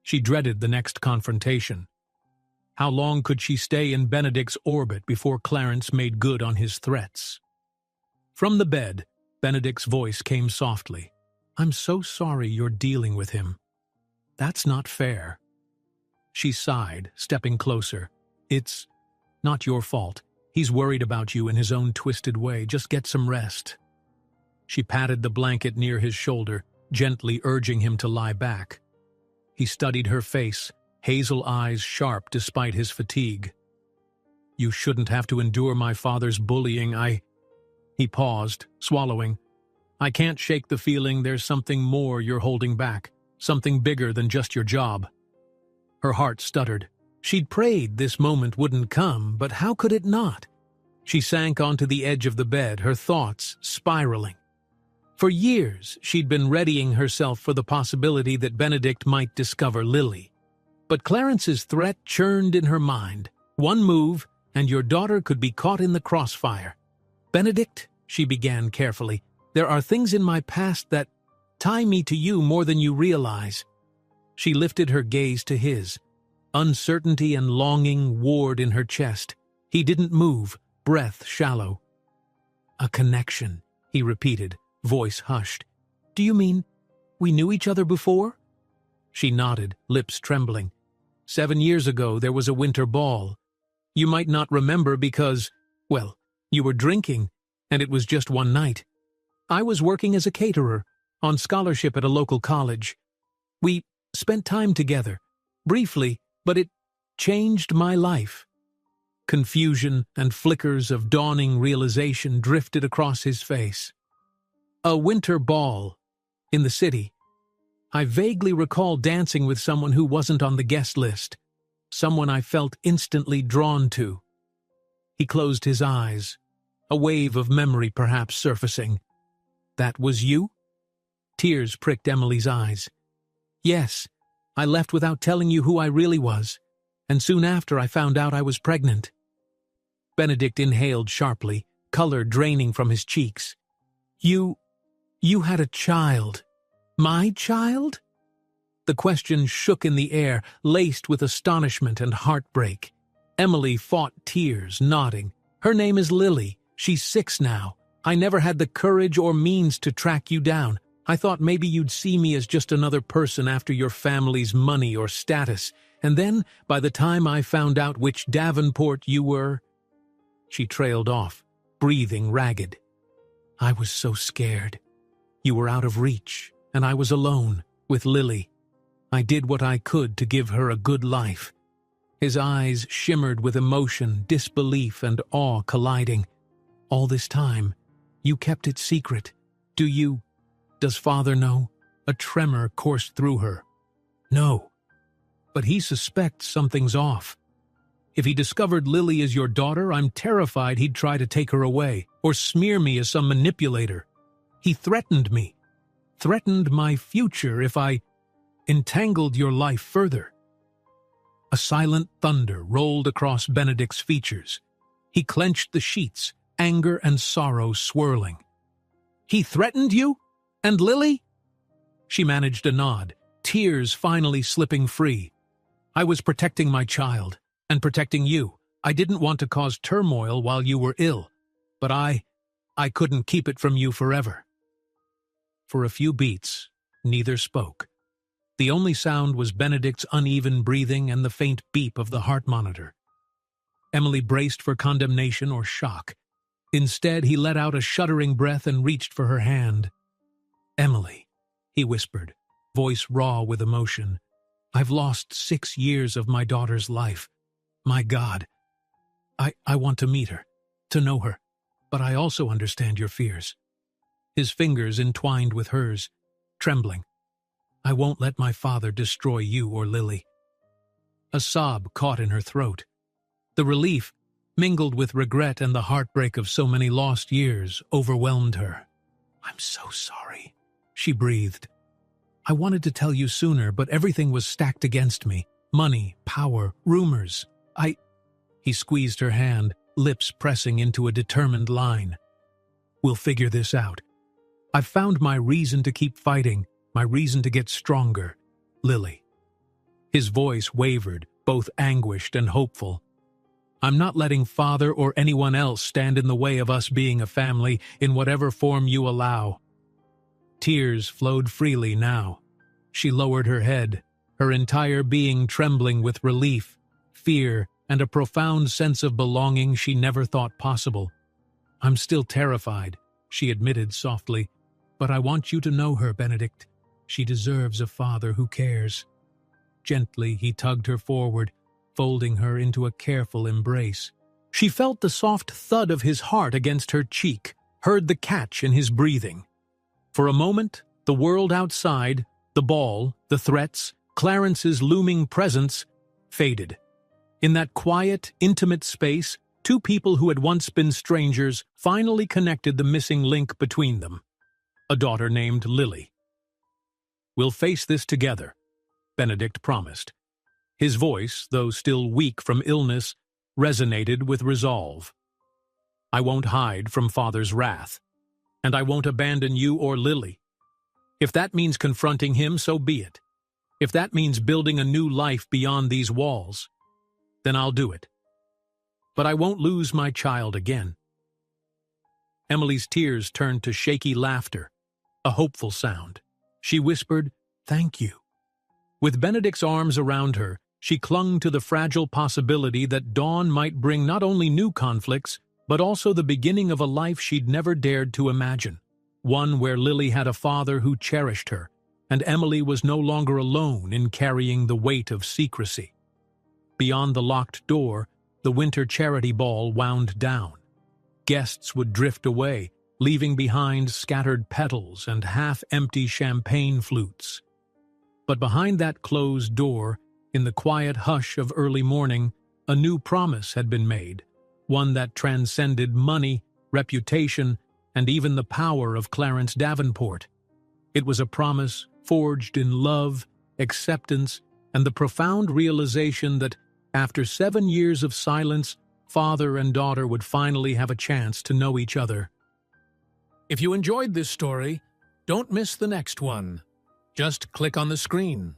She dreaded the next confrontation. How long could she stay in Benedict's orbit before Clarence made good on his threats? From the bed, Benedict's voice came softly. "I'm so sorry you're dealing with him. That's not fair." She sighed, stepping closer. "It's not your fault. He's worried about you in his own twisted way. Just get some rest." She patted the blanket near his shoulder, gently urging him to lie back. He studied her face, hazel eyes sharp despite his fatigue. "You shouldn't have to endure my father's bullying. He paused, swallowing. "I can't shake the feeling there's something more you're holding back, something bigger than just your job." Her heart stuttered. She'd prayed this moment wouldn't come, but how could it not? She sank onto the edge of the bed, her thoughts spiraling. For years, she'd been readying herself for the possibility that Benedict might discover Lily. But Clarence's threat churned in her mind. One move, and your daughter could be caught in the crossfire. "Benedict," she began carefully, "there are things in my past that tie me to you more than you realize." She lifted her gaze to his. Uncertainty and longing warred in her chest. He didn't move, breath shallow. "A connection," he repeated, voice hushed. "Do you mean we knew each other before?" She nodded, lips trembling. 7 years ago there was a winter ball. You might not remember because, well, you were drinking, and it was just one night. I was working as a caterer, on scholarship at a local college. We spent time together, briefly, but it changed my life." Confusion and flickers of dawning realization drifted across his face. "A winter ball, in the city. I vaguely recall dancing with someone who wasn't on the guest list, someone I felt instantly drawn to." He closed his eyes, a wave of memory perhaps surfacing. "That was you?" Tears pricked Emily's eyes. "Yes, I left without telling you who I really was, and soon after I found out I was pregnant." Benedict inhaled sharply, color draining from his cheeks. You had a child. My child?" The question shook in the air, laced with astonishment and heartbreak. Emily fought tears, nodding. "Her name is Lily. She's 6 now. I never had the courage or means to track you down. I thought maybe you'd see me as just another person after your family's money or status. And then, by the time I found out which Davenport you were..." She trailed off, breathing ragged. "I was so scared. You were out of reach, and I was alone, with Lily. I did what I could to give her a good life." His eyes shimmered with emotion, disbelief, and awe colliding. "All this time, you kept it secret. Does Father know?" A tremor coursed through her. "No. But he suspects something's off. If he discovered Lily is your daughter, I'm terrified he'd try to take her away, or smear me as some manipulator. He threatened me. Threatened my future if I entangled your life further." A silent thunder rolled across Benedict's features. He clenched the sheets, anger and sorrow swirling. "He threatened you? And Lily?" She managed a nod, tears finally slipping free. "I was protecting my child, and protecting you. I didn't want to cause turmoil while you were ill, but I couldn't keep it from you forever." For a few beats, neither spoke. The only sound was Benedict's uneven breathing and the faint beep of the heart monitor. Emily braced for condemnation or shock. Instead, he let out a shuddering breath and reached for her hand. "Emily," he whispered, voice raw with emotion. "I've lost 6 years of my daughter's life. My God. I want to meet her, to know her, but I also understand your fears." His fingers entwined with hers, trembling. "I won't let my father destroy you or Lily." A sob caught in her throat. The relief, mingled with regret and the heartbreak of so many lost years, overwhelmed her. "I'm so sorry," she breathed. "I wanted to tell you sooner, but everything was stacked against me. Money, power, rumors. He squeezed her hand, lips pressing into a determined line. "We'll figure this out. I've found my reason to keep fighting, my reason to get stronger. Lily." His voice wavered, both anguished and hopeful. "I'm not letting father or anyone else stand in the way of us being a family in whatever form you allow." Tears flowed freely now. She lowered her head, her entire being trembling with relief, fear, and a profound sense of belonging she never thought possible. "I'm still terrified," she admitted softly, "but I want you to know her, Benedict. She deserves a father who cares." Gently, he tugged her forward, folding her into a careful embrace. She felt the soft thud of his heart against her cheek, heard the catch in his breathing. For a moment, the world outside, the ball, the threats, Clarence's looming presence, faded. In that quiet, intimate space, two people who had once been strangers finally connected the missing link between them. A daughter named Lily. "We'll face this together," Benedict promised. His voice, though still weak from illness, resonated with resolve. "I won't hide from Father's wrath, and I won't abandon you or Lily. If that means confronting him, so be it. If that means building a new life beyond these walls, then I'll do it. But I won't lose my child again." Emily's tears turned to shaky laughter, a hopeful sound. She whispered, "Thank you." With Benedict's arms around her, she clung to the fragile possibility that dawn might bring not only new conflicts, but also the beginning of a life she'd never dared to imagine. One where Lily had a father who cherished her, and Emily was no longer alone in carrying the weight of secrecy. Beyond the locked door, the winter charity ball wound down. Guests would drift away, leaving behind scattered petals and half-empty champagne flutes. But behind that closed door, in the quiet hush of early morning, a new promise had been made, one that transcended money, reputation, and even the power of Clarence Davenport. It was a promise forged in love, acceptance, and the profound realization that, after 7 years of silence, father and daughter would finally have a chance to know each other. If you enjoyed this story, don't miss the next one. Just click on the screen.